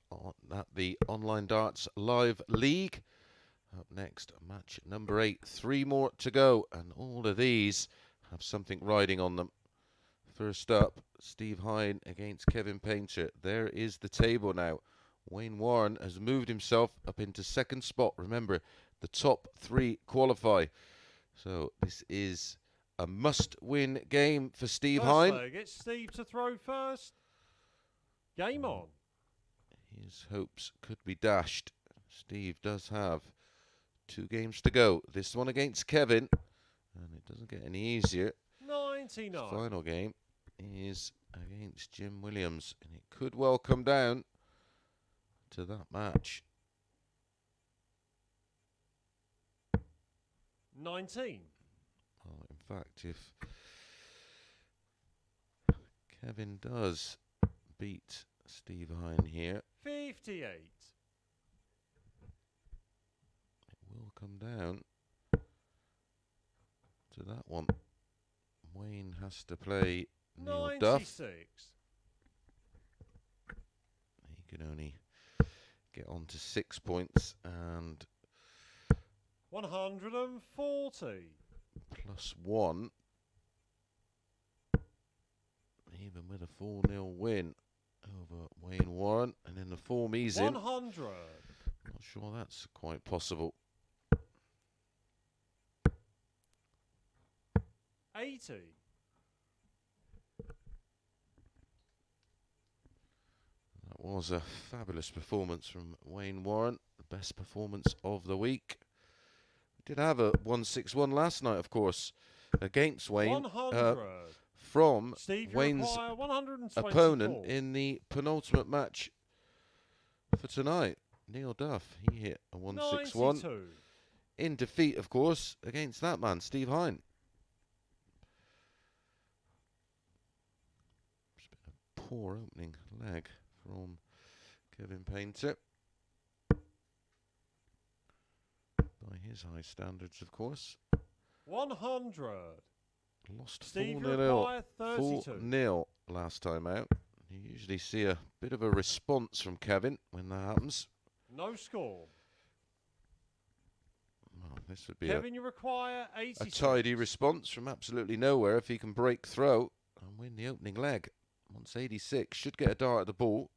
at the Online Darts Live League. Up next, match number 8. 3 more to go, and all of these have something riding on them. First up, Steve Hein against Kevin Painter. There is the table now. Wayne Warren has moved himself up into second spot. Remember, the top 3 qualify. So this is a must-win game for Steve Hein. First leg, it's Steve to throw first. Game on. His hopes could be dashed. Steve does have 2 games to go. This one against Kevin, and it doesn't get any easier. 99. His final game is against Jim Williams, and it could well come down to that match. 19. Oh, in fact, if Kevin does beat Steve Hein here, 58. it will come down to that one. Wayne has to play Neil 96. Duff. He can only get on to 6 points, and 140. +1, even with a 4-0 win over Wayne Warren, and in the form he's in, 100. not sure that's quite possible. 80. That was a fabulous performance from Wayne Warren, the best performance of the week. We did have a 161 last night, of course, against Wayne, 100. from Steve, Wayne's 124. opponent in the penultimate match for tonight, Neil Duff. He hit a 161 92. in defeat, of course, against that man, Steve Hein. It's been a poor opening leg from Kevin Painter, by his high standards, of course. 100. Lost Steve, 4-0 32. 4-0 last time out. You usually see a bit of a response from Kevin when that happens. No score. Well, this would be Kevin, you require a 86. tidy response from absolutely nowhere if he can break throw and win the opening leg. Once 86, should get a dart at the ball.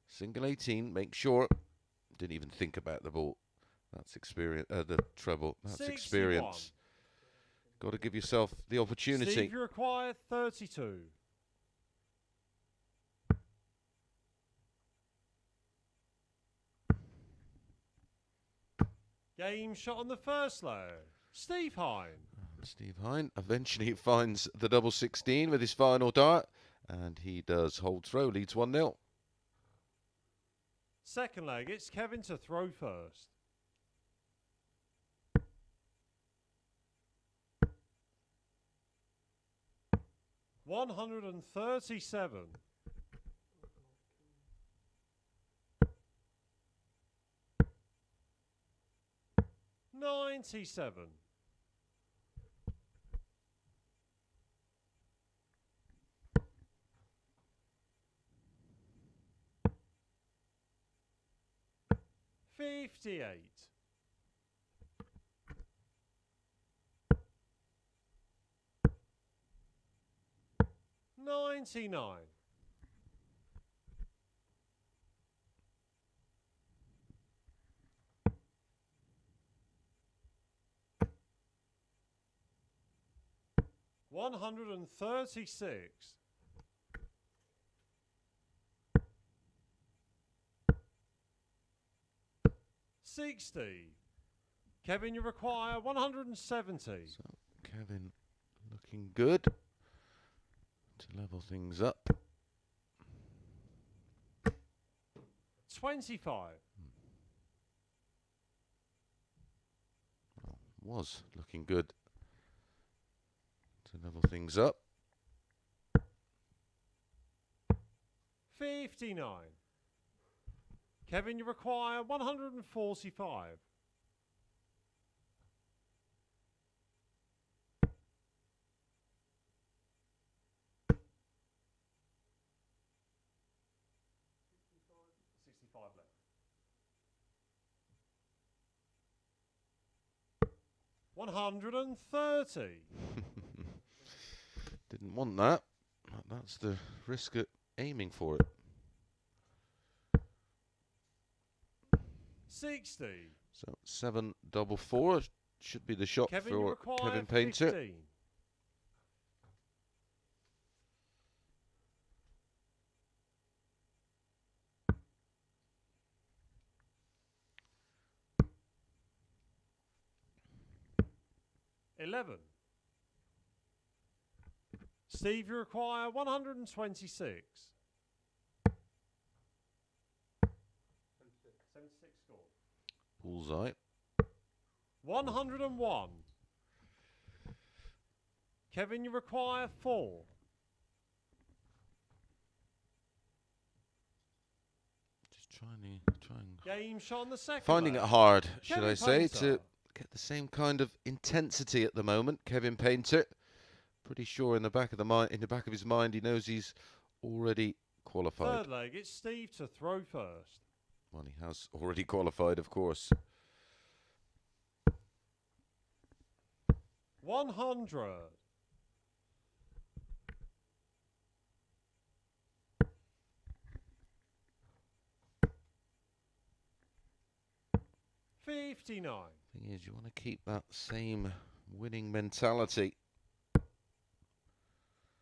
Single 18, make sure. Didn't even think about the ball. That's experience. The treble. That's 61. experience. Got to give yourself the opportunity. Steve, you require 32. Game shot on the first leg. Steve Hein. Steve Hein eventually finds the double 16 with his final dart, and he does hold throw, leads 1-0. Second leg, it's Kevin to throw first. $137. 97. 58. 99. 136. 60. Kevin, you require 170. So Kevin looking good to level things up. 25. Well, was looking good to level things up. 59. Kevin, you require 145. 130. Didn't want that. But that's the risk at aiming for it. 60. So 744 should be the shot Kevin, you for require Kevin Painter. 15. $11. Steve, you require 126. 76 score. Bullseye. 101. Kevin, you require 4. Just trying Game shot on the second. finding leg. it hard, should Kevin I say, Painter. to get the same kind of intensity at the moment. Kevin Painter, pretty sure in the back of his mind, he knows he's already qualified. Third leg, it's Steve to throw first. Well, he has already qualified, of course. 100. $59. Thing is, you want to keep that same winning mentality.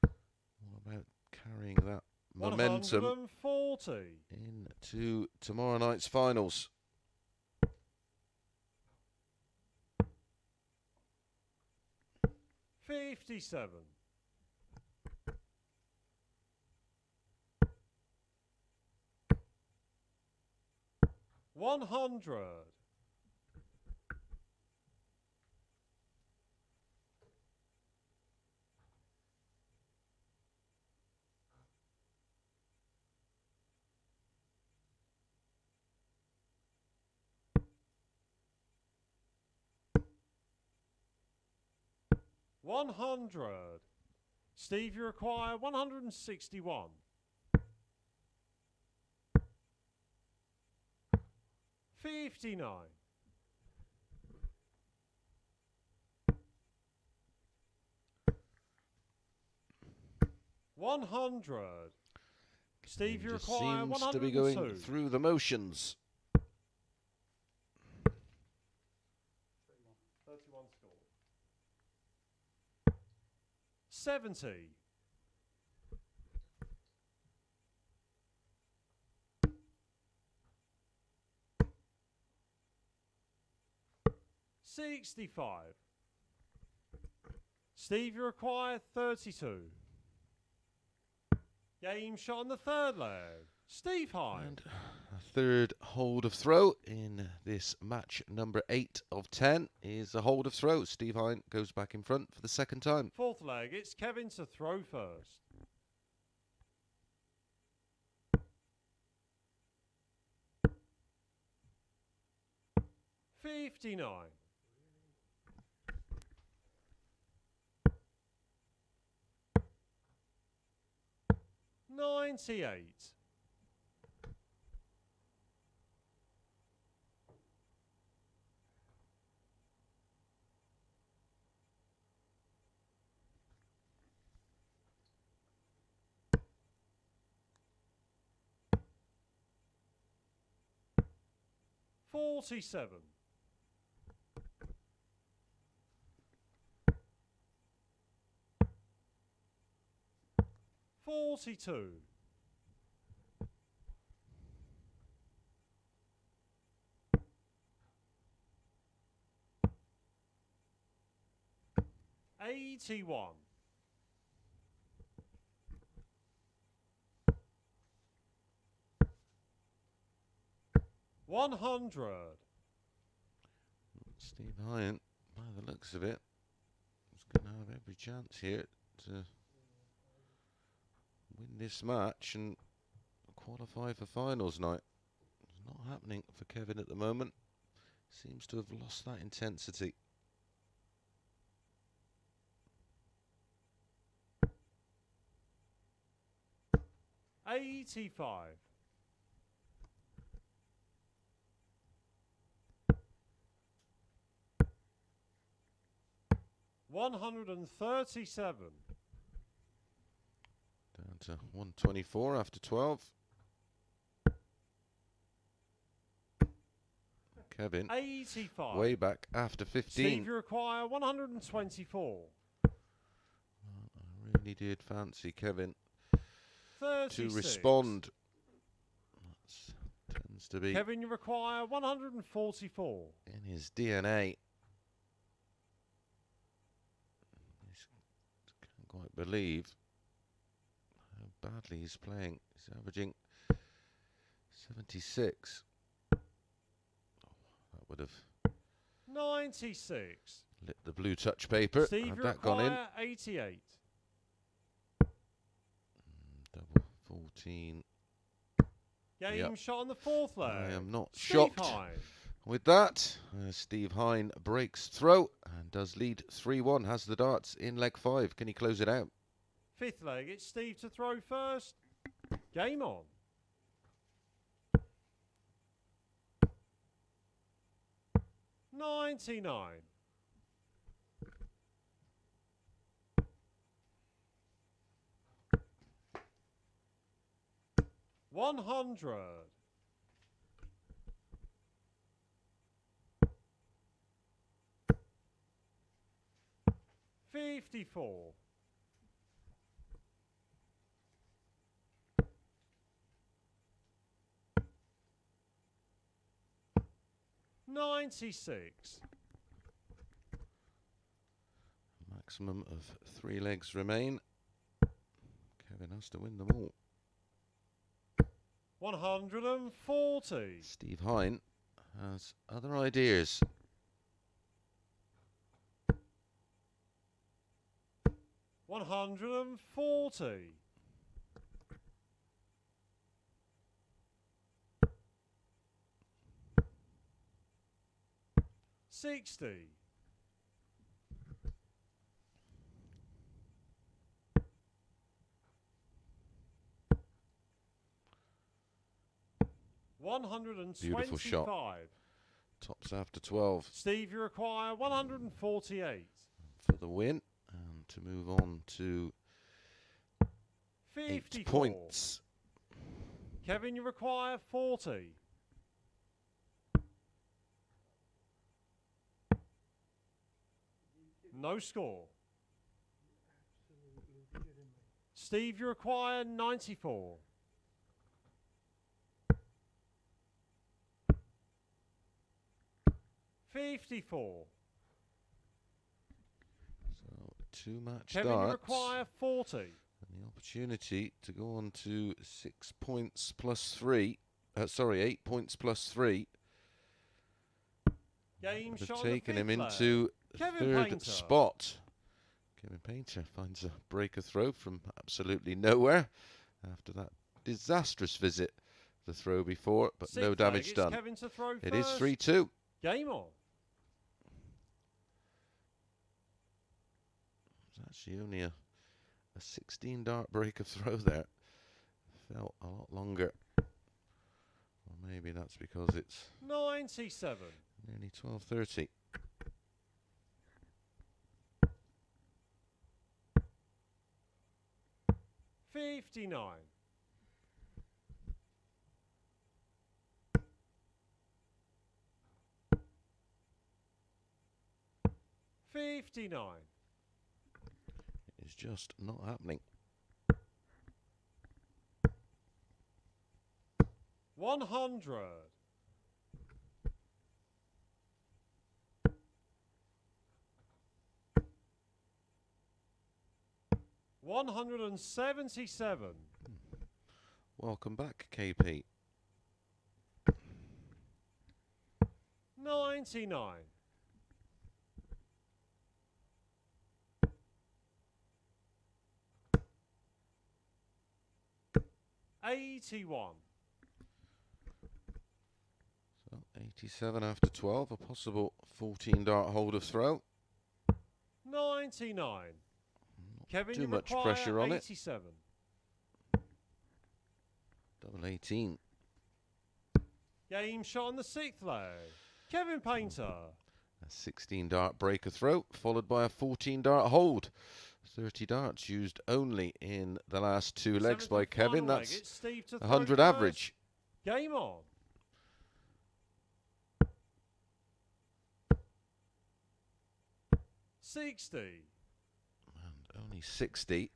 All about carrying that momentum 140. into tomorrow night's finals. $57. $100. $100. Steve, you require 161. $59. $100. Steve, you Just require seems to be going 102. through the motions. 31 score. 70. $65. Steve, you require 32. Game shot on the third leg. Steve Hein. And a third hold of throw in this match number 8 of 10 is a hold of throw. Steve Hein goes back in front for the second time. Fourth leg, it's Kevin to throw first. $59. $98. $47. $42. $81. $100. Steve Hein, by the looks of it, is going to have every chance here to win this match and qualify for finals night. It's not happening for Kevin at the moment. Seems to have lost that intensity. $85. 137. Down to 124 after 12. Kevin, 85. way back after 15. Steve, you require 124. I really did fancy Kevin 36. to respond. That tends to be Kevin, you require 144. in his DNA. I can't quite believe how badly he's playing. He's averaging 76. That would have 96. lit the blue touch paper. Steve, Had you that gone in. require 88. Double 14. Game Yep. shot on the fourth leg. I am not Steve shocked Hein. with that. Steve Hein breaks throw and does lead 3-1. Has the darts in leg 5. Can he close it out? Fifth leg, it's Steve to throw first. Game on. $99. $100. $54. $96. Maximum of 3 legs remain. Kevin has to win them all. 140. Steve Hein has other ideas. $140. $60. Beautiful shot. $125. Tops after 12 Steve, you require 148. for the win. And to move on to 8 54. points. Kevin, you require 40. No score. Steve, you require 94. $54. So 2 match Kevin, you darts. require 40. And the opportunity to go on to 6 points plus 3. Sorry, 8 points plus 3. Game Would have shot on the taken him fifth leg. into Kevin third Painter. spot. Kevin Painter finds a breaker throw from absolutely nowhere after that disastrous visit. The throw before, but Sixth no leg, damage it's done. Kevin to throw It is first. 3-2. Game on. It's actually only a 16 dart breaker throw there. Felt a lot longer. Or maybe that's because it's 97. nearly 12:30. $59. $59. It's just not happening. 100. $177. Welcome back, KP. 99. $81. So 87 after 12, a possible 14 dart hold of throw. 99. Kevin, too you much require pressure on it. 87. Double 18. Game shot on the sixth leg. Kevin Painter. A 16 dart breaker throw, followed by a 14 dart hold. 30 darts used only in the last 2 legs by Kevin. That's 100 average. Game on. $60. And only 60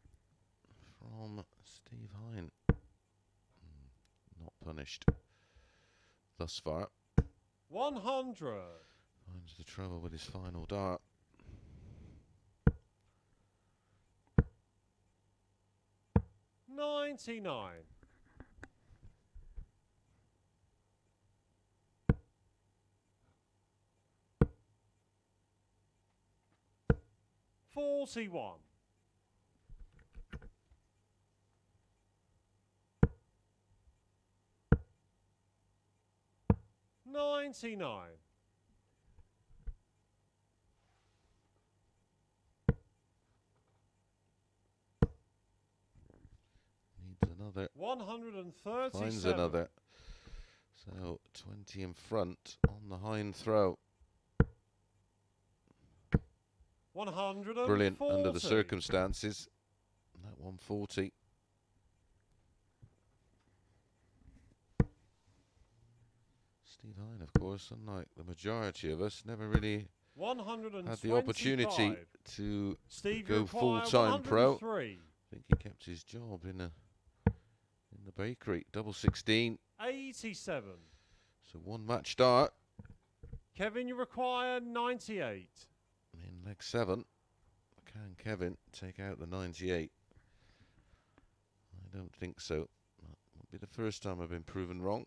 from Steve Hein. Not punished thus far. 100. Finds the trouble with his final dart. $99. 41. 99. Needs another. 137. Finds another. So 20 in front on the Hein throw. 140. Brilliant under the circumstances. That 140. Steve Hein, of course, unlike the majority of us, never really had the opportunity to go full-time pro. I think he kept his job in the bakery. Double 16. 87. So 1 match start. Kevin, you require 98. In leg 7, can Kevin take out the 98? I don't think so. That won't be the first time I've been proven wrong.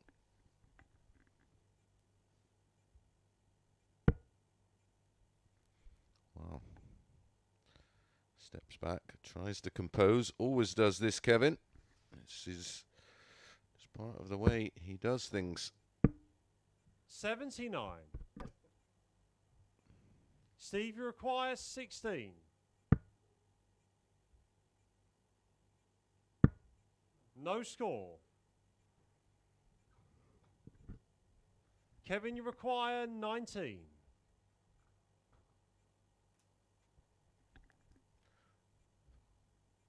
Wow. Steps back, tries to compose. Always does this, Kevin. This is part of the way he does things. 79. Steve, you require 16. No score. Kevin, you require 19.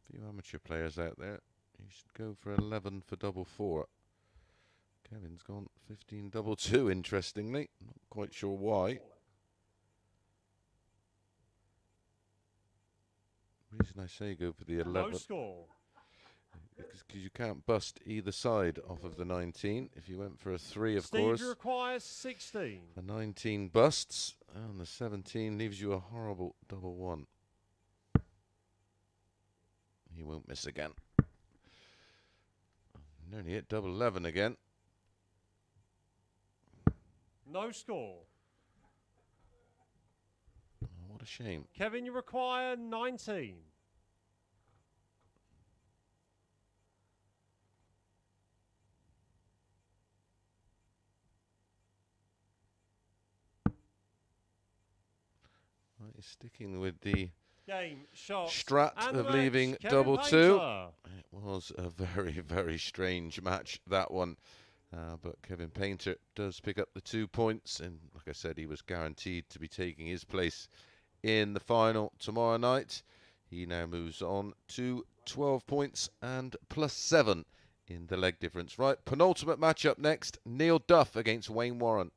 Few amateur players out there. You should go for 11 for double 4. Kevin's gone 15 double 2, interestingly. Not quite sure why. Reason I say go for the 11. No score. Because you can't bust either side off of the 19. If you went for a 3, of Steve, course. you require 16. The 19 busts, and the 17 leaves you a horrible double 1. He won't miss again. Nearly hit double 11 again. No score. Oh, what a shame. Kevin, you require 19. Right, he's sticking with the Game, shot, strat and of match. leaving Kevin double Painter. 2. It was a very, very strange match, that one. But Kevin Painter does pick up the 2 points. And like I said, he was guaranteed to be taking his place in the final tomorrow night. He now moves on to 12 points and +7 in the leg difference. Right, penultimate matchup next. Neil Duff against Wayne Warren.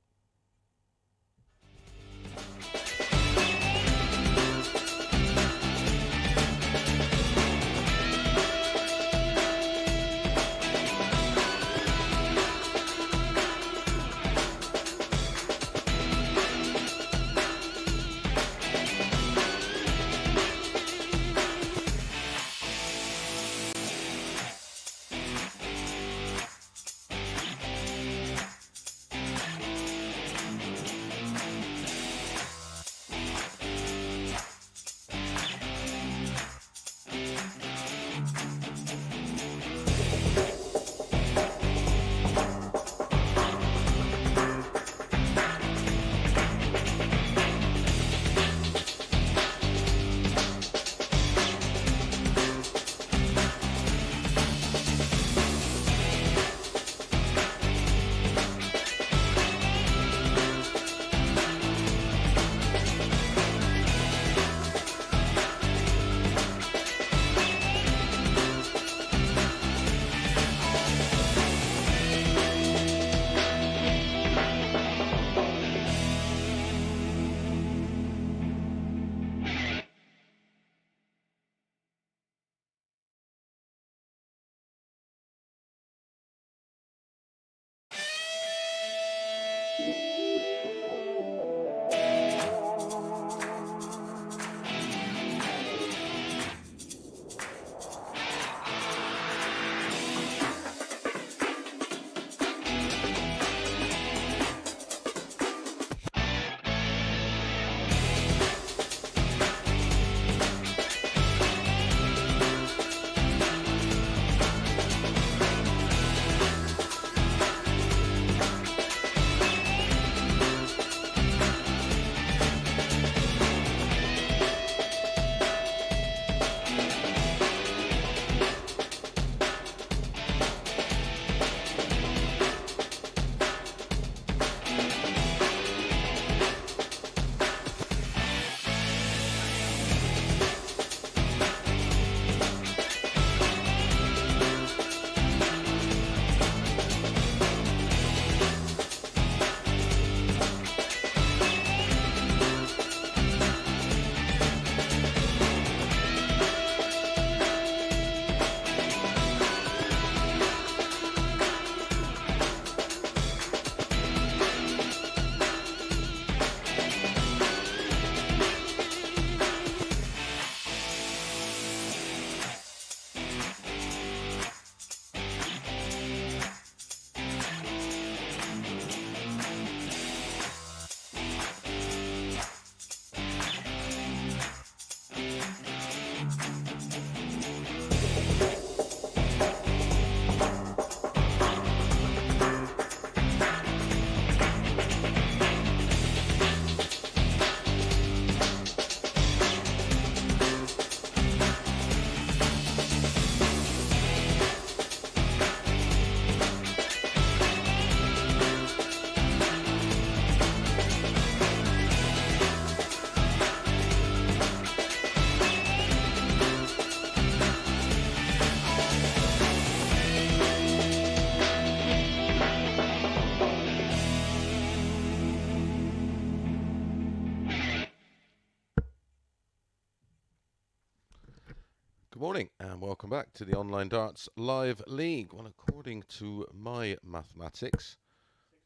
Good morning and welcome back to the Online Darts Live League. Well, according to my mathematics,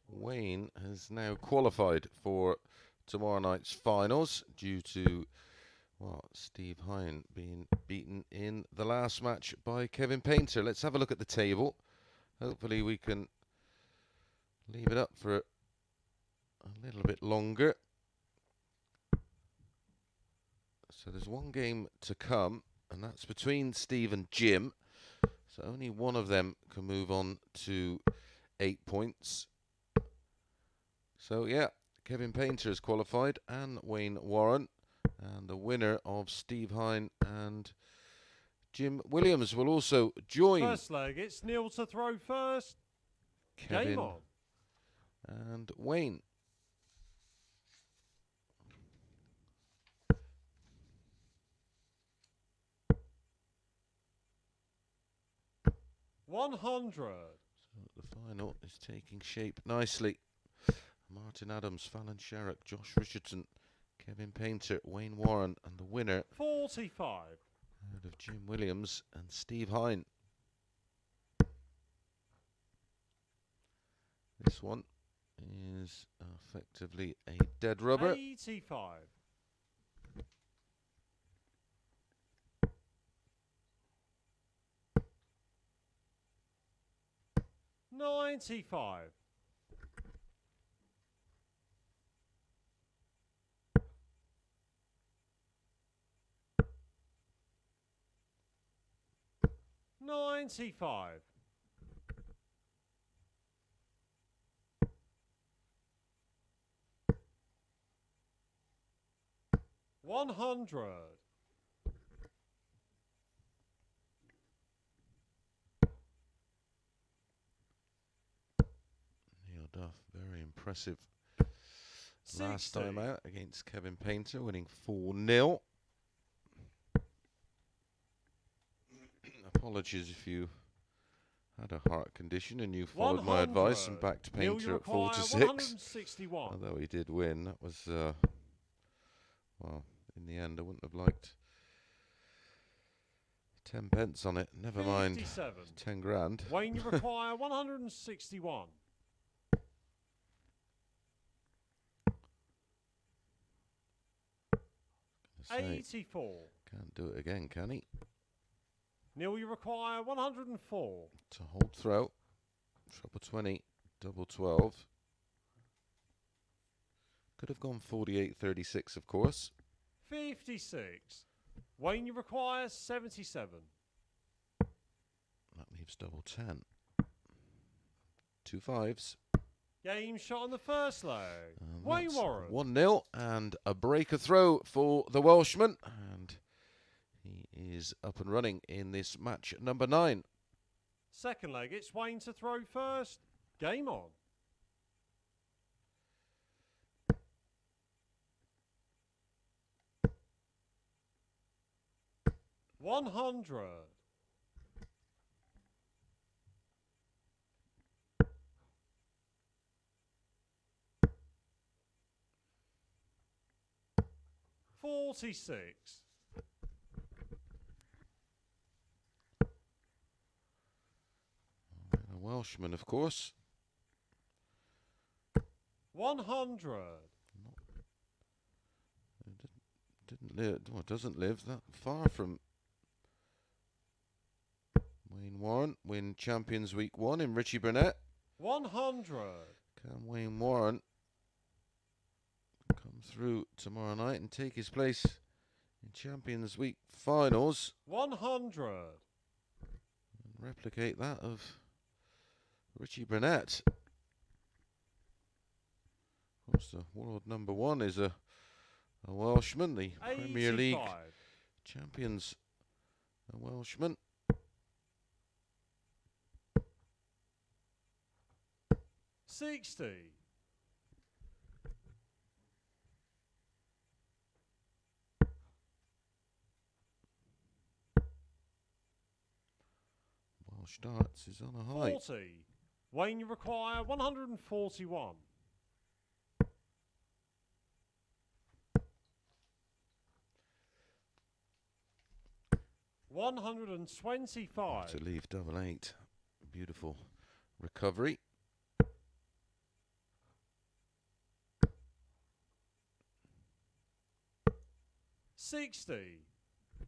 Wayne has now qualified for tomorrow night's finals due to, well, Steve Hein being beaten in the last match by Kevin Painter. Let's have a look at the table. Hopefully we can leave it up for a little bit longer. So there's one game to come, and that's between Steve and Jim. So only one of them can move on to 8 points. So yeah, Kevin Painter has qualified and Wayne Warren. And the winner of Steve Hein and Jim Williams will also join. First leg, it's Neil to throw first. Kevin Game on. and Wayne. $100. So the final is taking shape nicely. Martin Adams, Fallon Sherrock, Josh Richardson, Kevin Painter, Wayne Warren, and the winner 45. out of Jim Williams and Steve Hein. This one is effectively a dead rubber. 85. 95. 95. 100. Neil Duff, very impressive. 60. Last time out against Kevin Painter, winning 4-0. Apologies if you had a heart condition and you followed my advice and backed Painter at 4-6. Although he did win, that was, well, in the end I wouldn't have liked 10 pence on it. Never 57. mind 10 grand. Wayne, you require 161. Say, 84. can't do it again, can he? Neil, you require 104. To hold throw, treble 20, double 12. Could have gone 48-36, of course. 56. Wayne, you require 77. That leaves double 10. 2 5s. Game shot on the first leg. And Wayne that's Warren. 1-0 and a breaker throw for the Welshman. And he is up and running in this match number 9. Second leg, it's Wayne to throw first. Game on. $100. 46. A Welshman, of course. 100. Didn't live, well, doesn't live that far from Wayne Warren. Win Champions Week 1 in Richie Burnett. 100. Can Wayne Warren come through tomorrow night and take his place in Champions Week finals? 100. And replicate that of Richie Burnett. Of course, the world number 1 is a Welshman, the 85. Premier League champions, a Welshman. 60. Welsh darts is on a high. 40. Wayne, you require 141. 125. To leave double 8. Beautiful recovery. $60.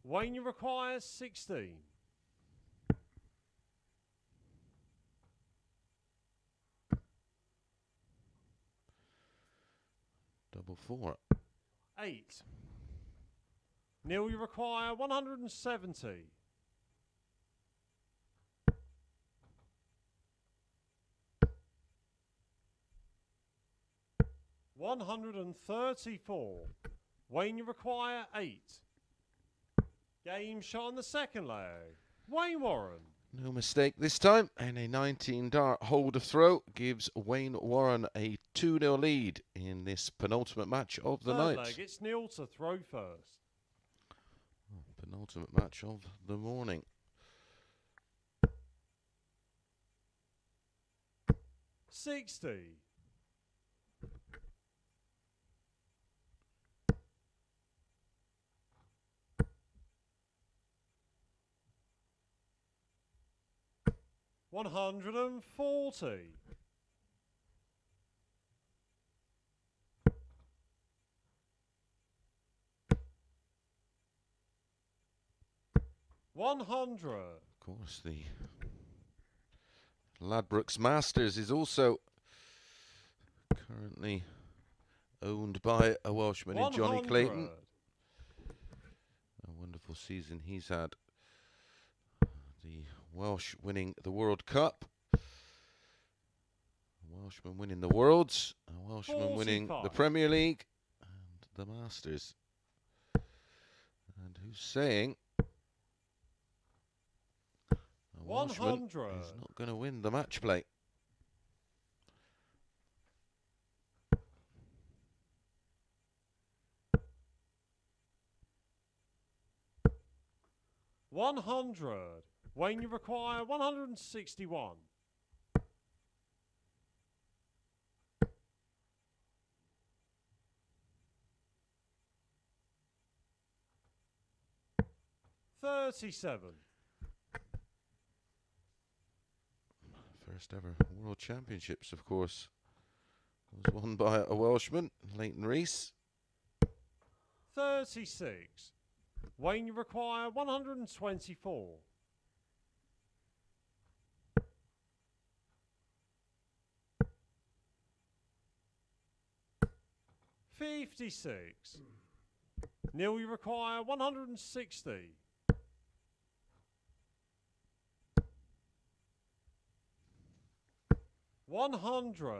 Wayne, you require 16. Double 4. 8. Neil, you require 170. $134. Wayne, you require 8. Game shot on the second leg. Wayne Warren. No mistake this time, and a 19-dart hold of throw gives Wayne Warren a 2-0 lead in this penultimate match of the Third night. leg, it's Neil to throw first. Penultimate match of the morning. 60. $140. $100. Of course, the Ladbrokes Masters is also currently owned by a Welshman in Johnny 100. Clayton. A wonderful season he's had. The Welsh winning the World Cup. A Welshman winning the Worlds. A Welshman winning the 45. Premier League. And the Masters. And who's saying a Welshman 100. is not going to win the match play. $100. Wayne, you require 161. $37. First ever World Championships, of course, was won by a Welshman, Leighton Rees. 36. Wayne, you require 124. $56. Neil, you require 160. $100.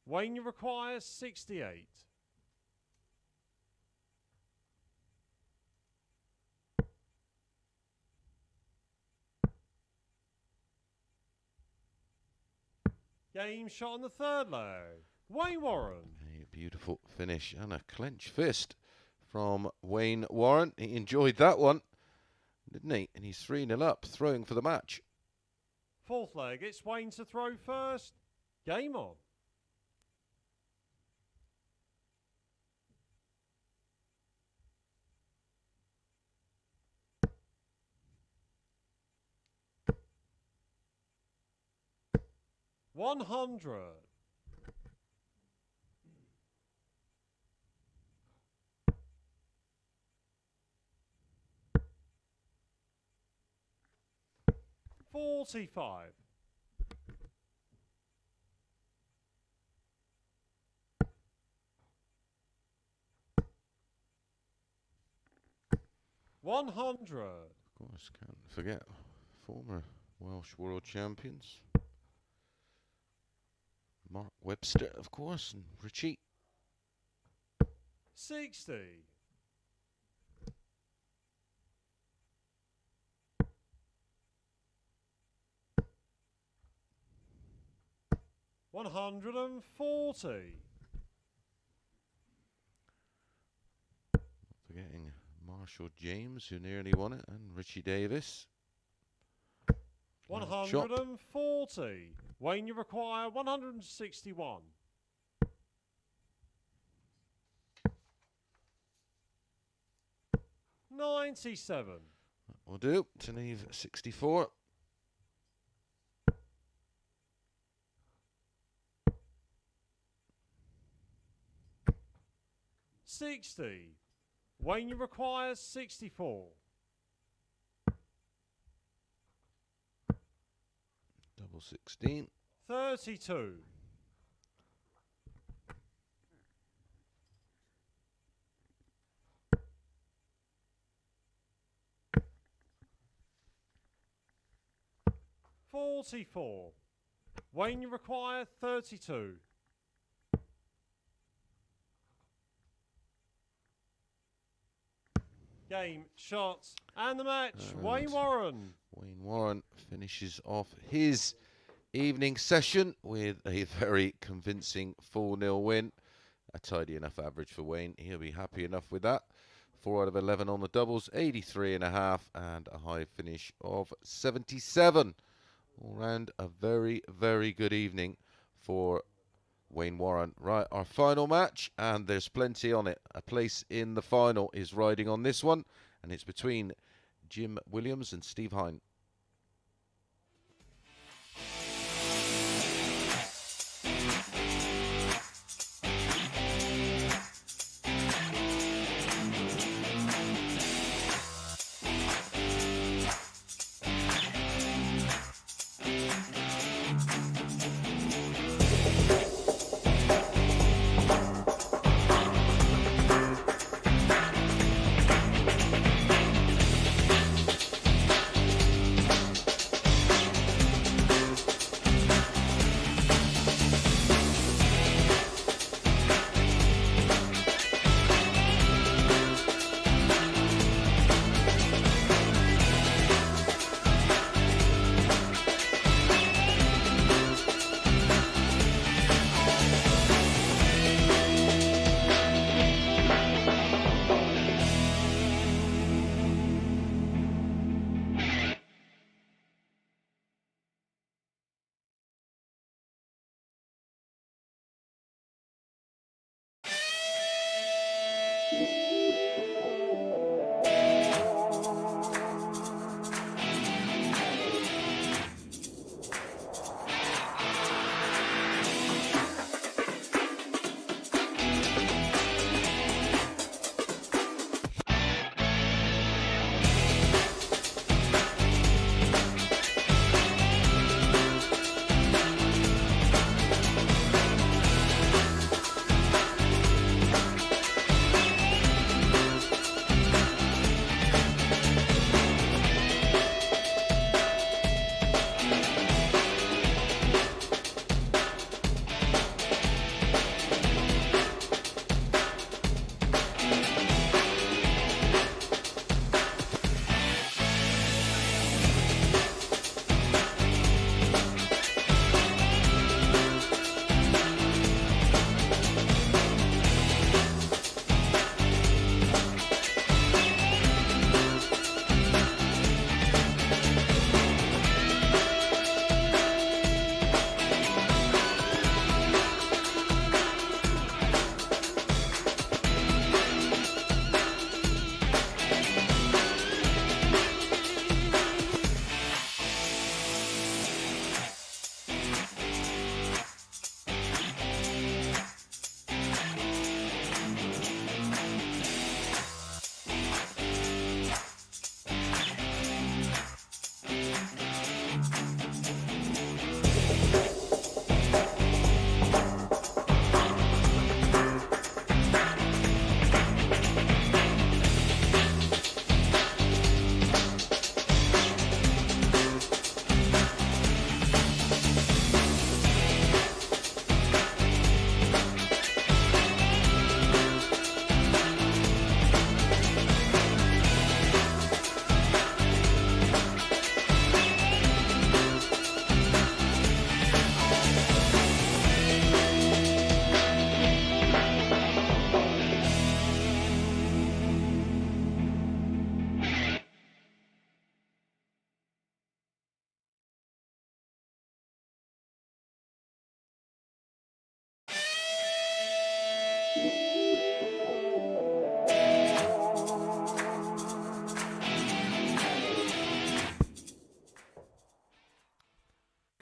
Wayne, you require 68. Game shot on the third leg. Wayne Warren. A beautiful finish and a clenched fist from Wayne Warren. He enjoyed that one, didn't he? And he's 3-0 up, throwing for the match. Fourth leg, it's Wayne to throw first. Game on. $100. $45. $100. Of course, can't forget former Welsh World Champions. Mark Webster, of course, and Richie. 60. $140. Forgetting Marshall James, who nearly won it, and Richie Davis. Shot. 140. Wayne, you require 161. $97. will do to leave 64. 60. Wayne requires 64. Double 16. 32. 44. Wayne, you require 32. Game, shots, and the match. And Wayne Warren. Wayne Warren finishes off his evening session with a very convincing 4-0 win. A tidy enough average for Wayne. He'll be happy enough with that. 4 out of 11 on the doubles, 83.5, and a high finish of 77. All round, a very, very good evening for Wayne Warren. Right, our final match, and there's plenty on it. A place in the final is riding on this one, and it's between Jim Williams and Steve Hein.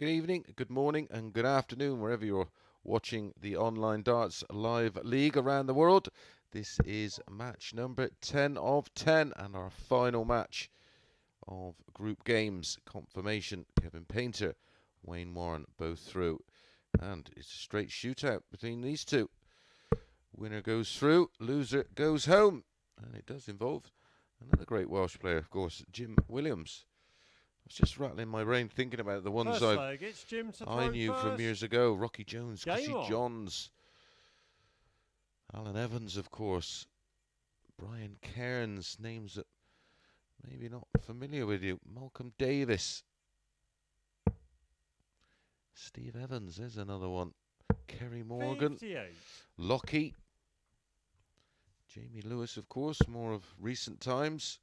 good evening, good morning, and good afternoon, wherever you're watching the Online Darts Live League around the world. This is match number 10 of 10 and our final match of group games. Confirmation, Kevin Painter, Wayne Warren, both through. And it's a straight shootout between these two. Winner goes through, loser goes home. And it does involve another great Welsh player, of course, Jim Williams. I was just rattling my brain thinking about the ones I knew from years ago. Rocky Jones, Chrissy Johns, Alan Evans, of course, Brian Cairns, names that maybe not familiar with you. Malcolm Davis, Steve Evans, there's another one. Kerry Morgan, 58. Lockie, Jamie Lewis, of course, more of recent times.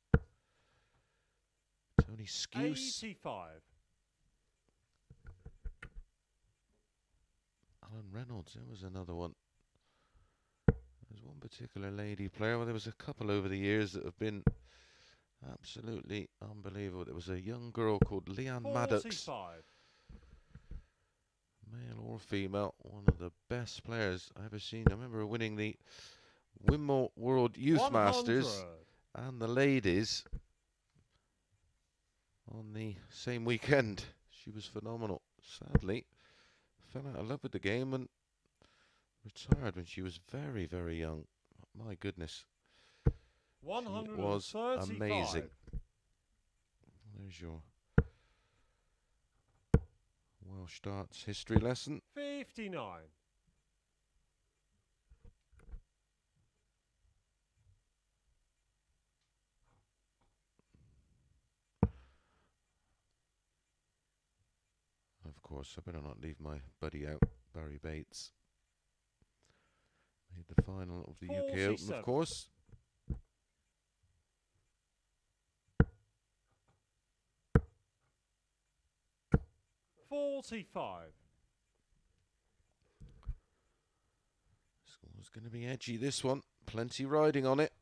Tony Skuse, 85. Alan Reynolds, there was another one. There's one particular lady player. Well, there was a couple over the years that have been absolutely unbelievable. There was a young girl called Leanne Maddox, male or female, one of the best players I've ever seen. I remember her winning the Wimbledon World Youth 100. Masters and the ladies on the same weekend. She was phenomenal. Sadly, fell out of love with the game and retired when she was very, very young. My goodness. She was amazing. There's your Welsh darts history lesson. 59. Of course, I better not leave my buddy out, Barry Bates. Made the final of the 47. UK Open, of course. $45. Score's going to be edgy, this one. Plenty riding on it.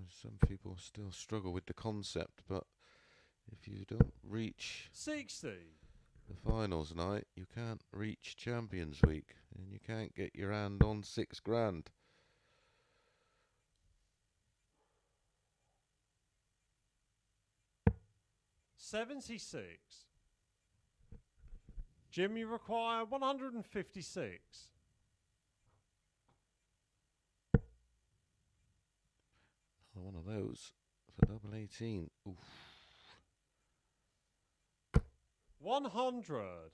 Some people still struggle with the concept, but if you don't reach 60. the finals night, you can't reach Champions Week, and you can't get your hand on £6 grand. $76. Jim, you require 156. One of those for double 18. Oof. 100.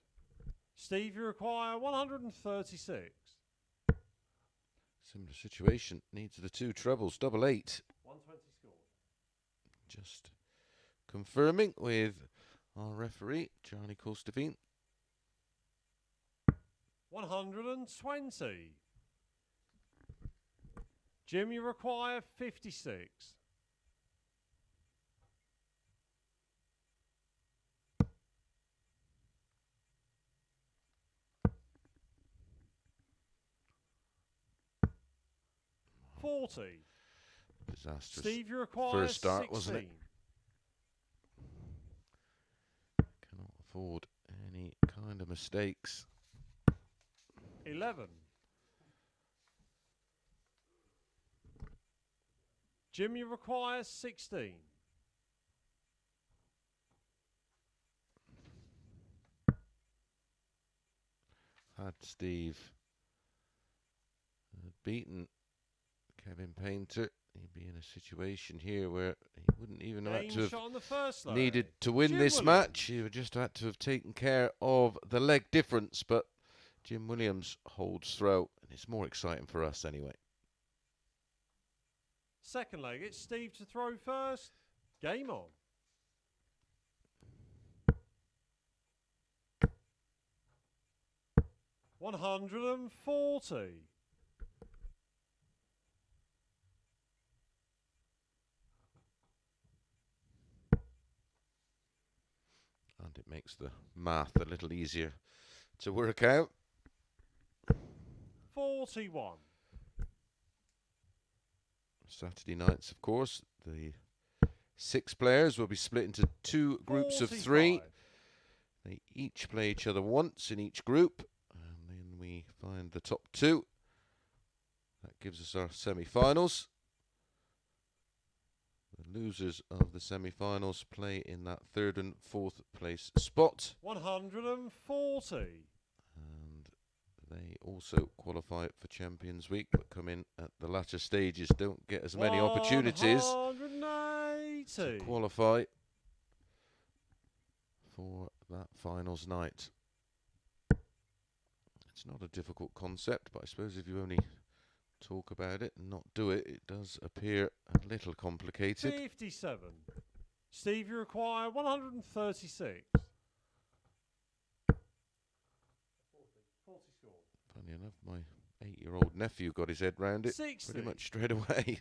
Steve, you require 136. Similar situation. Needs the two trebles. Double 8. 120 score. Just confirming with our referee, Charlie Colstevine. 120. Jim, you require 56. $40. Disastrous. Steve, you require first start, 16. wasn't it? Cannot afford any kind of mistakes. 11. Jim, you require 16. Had Steve beaten Kevin Painter, he'd be in a situation here where he wouldn't even have to have needed to win this match. He would just had to have taken care of the leg difference, but Jim Williams holds throw, and it's more exciting for us anyway. Second leg, it's Steve to throw first. Game on. $140. And it makes the math a little easier to work out. 41. Saturday nights, of course, the 6 players will be split into 2 groups of 3. 45. They each play each other once in each group, and then we find the top 2. That gives us our semi-finals. The losers of the semi-finals play in that 3rd and 4th place spot. 140. And they also qualify for Champions Week, but come in at the latter stages, don't get as many opportunities 180. to qualify for that finals night. It's not a difficult concept, but I suppose if you only talk about it and not do it, it does appear a little complicated. 57. Steve, you require 136. 40 short. Funny enough, my 8-year-old nephew got his head round it 60. pretty much straight away.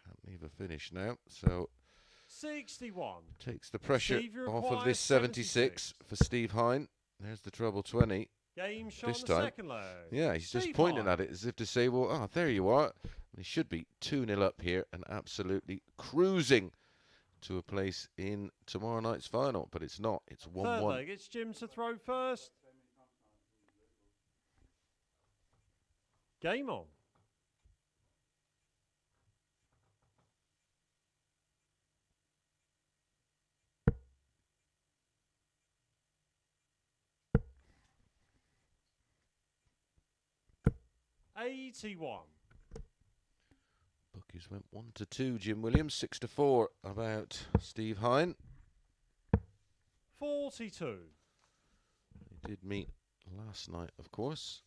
Can't leave a finish now, so 61. takes the pressure Steve, you off of require this 76 for Steve Hein. There's the treble 20. Game shot This on the time. second leg. Yeah, he's just Steve pointing Hein. at it as if to say, well, ah, there you are. And he should be 2-0 up here and absolutely cruising to a place in tomorrow night's final. But it's not. It's 1-1. Third leg, it's Jim to throw first. Game on. $81. Bookies went 1-2. Jim Williams 6-4 about Steve Hein. 42. They did meet last night, of course.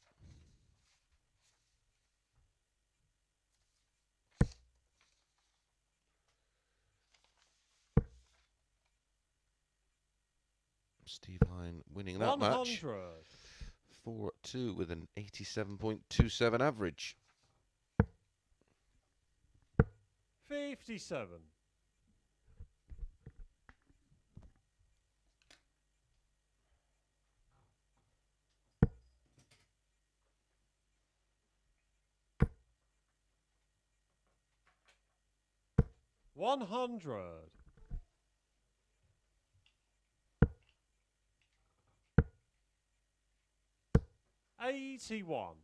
Steve Hein winning that 100. match 4-2 with an 87.27 average. 57. $100. 81.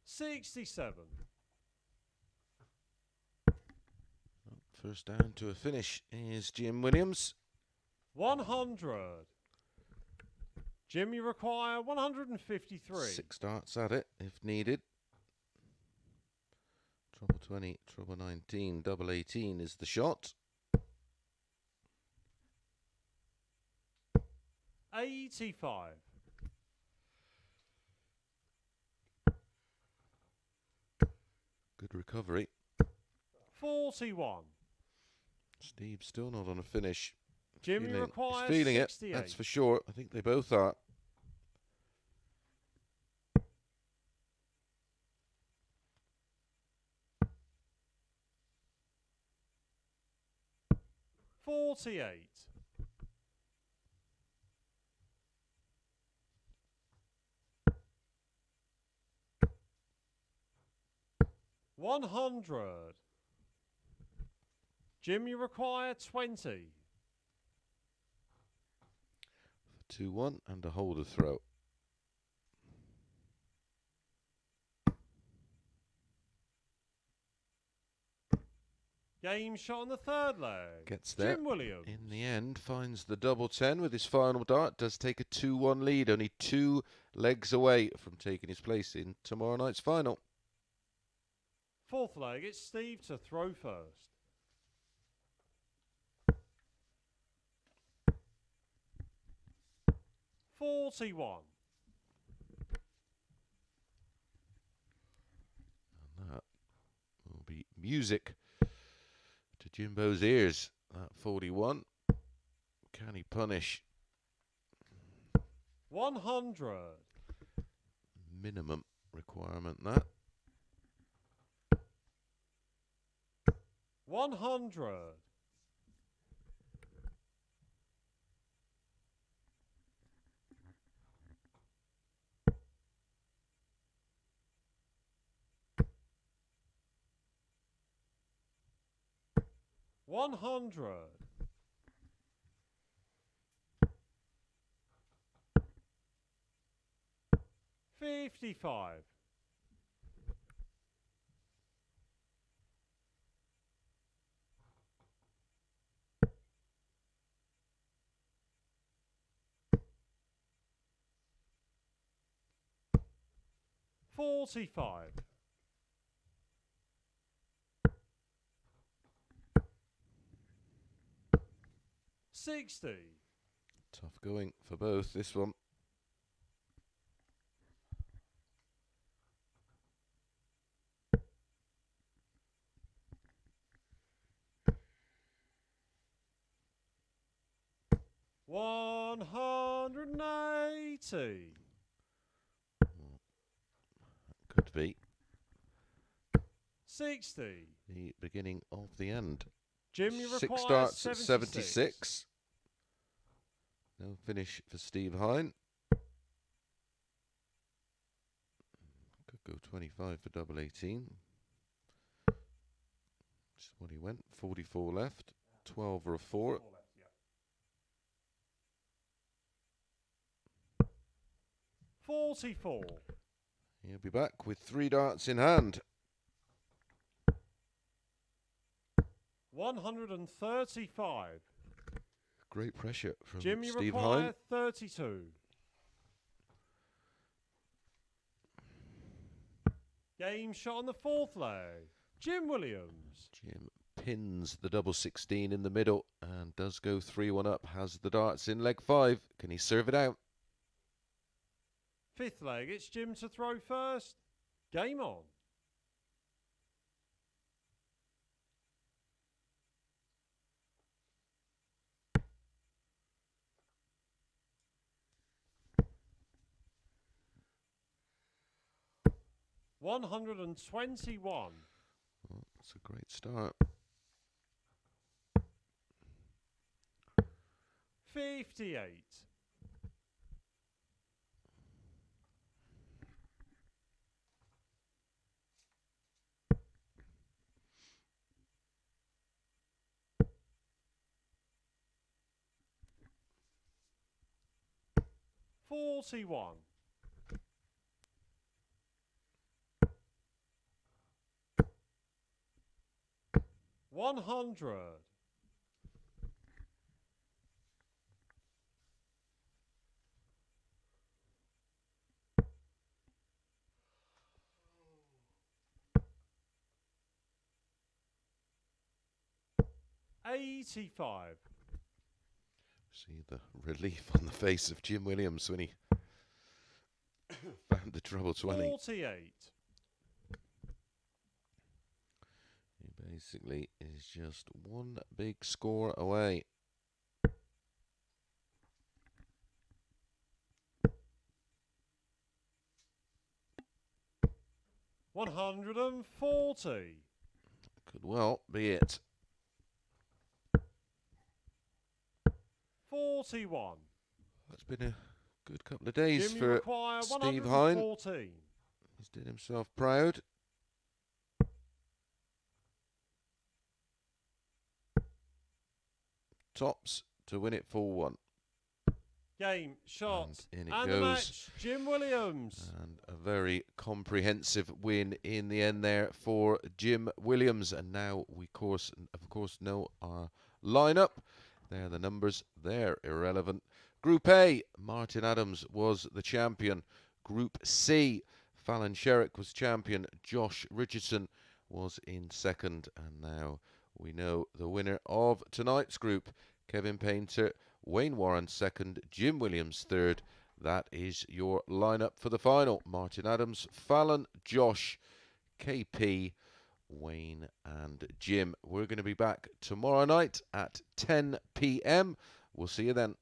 67. First down to a finish is Jim Williams. 100. Jim, you require 153. 6 starts at it if needed. Treble 20, treble 19, double 18 is the shot. 85. Good recovery. 41. Steve's still not on a finish. Jim, you require He's feeling 68. it, that's for sure. I think they both are. $48. 100. Jim, you require 20. 2-1 and a holder throw. Game shot on the third leg. Gets there. Jim Williams. In the end, finds the double 10 with his final dart. Does take a 2-1 lead. Only 2 legs away from taking his place in tomorrow night's final. Fourth leg, it's Steve to throw first. $41. And that will be music to Jimbo's ears. That 41. Can he punish 100. Minimum requirement, that. 100. 100. 55. 45. 60. Tough going for both, this one. 180. Could be 60. the beginning of the end. Jim, you 6 require starts at 76. 76. No finish for Steve Hein. Could go 25 for double 18. Just what he went. 44 left. 12 or a 4. 44. He'll be back with 3 darts in hand. 135. Great pressure from Jim, you Steve require Hein. 32. Game shot on the 4th leg. Jim Williams. Jim pins the double 16 in the middle and does go 3-1 up. Has the darts in leg 5. Can he serve it out? 5th leg, it's Jim to throw first. Game on. $121. Well, that's a great start. 58. 41. 100. 85. See the relief on the face of Jim Williams when he found the treble 20. 48. He basically is just one big score away. $140. Could well be it. 41. It's been a good couple of days Jim, you for require Steve Hein. 114. He's did himself proud. Tops to win it 4-1. Game, shot, And in it and the goes. match, Jim Williams. And a very comprehensive win in the end there for Jim Williams. And now we of course know our lineup. There are the numbers. They're irrelevant. Group A, Martin Adams was the champion. Group C, Fallon Sherrick was champion. Josh Richardson was in second. And now we know the winner of tonight's group. Kevin Painter, Wayne Warren second, Jim Williams third. That is your lineup for the final. Martin Adams, Fallon, Josh, KP, Wayne and Jim. We're going to be back tomorrow night at 10 p.m. We'll see you then.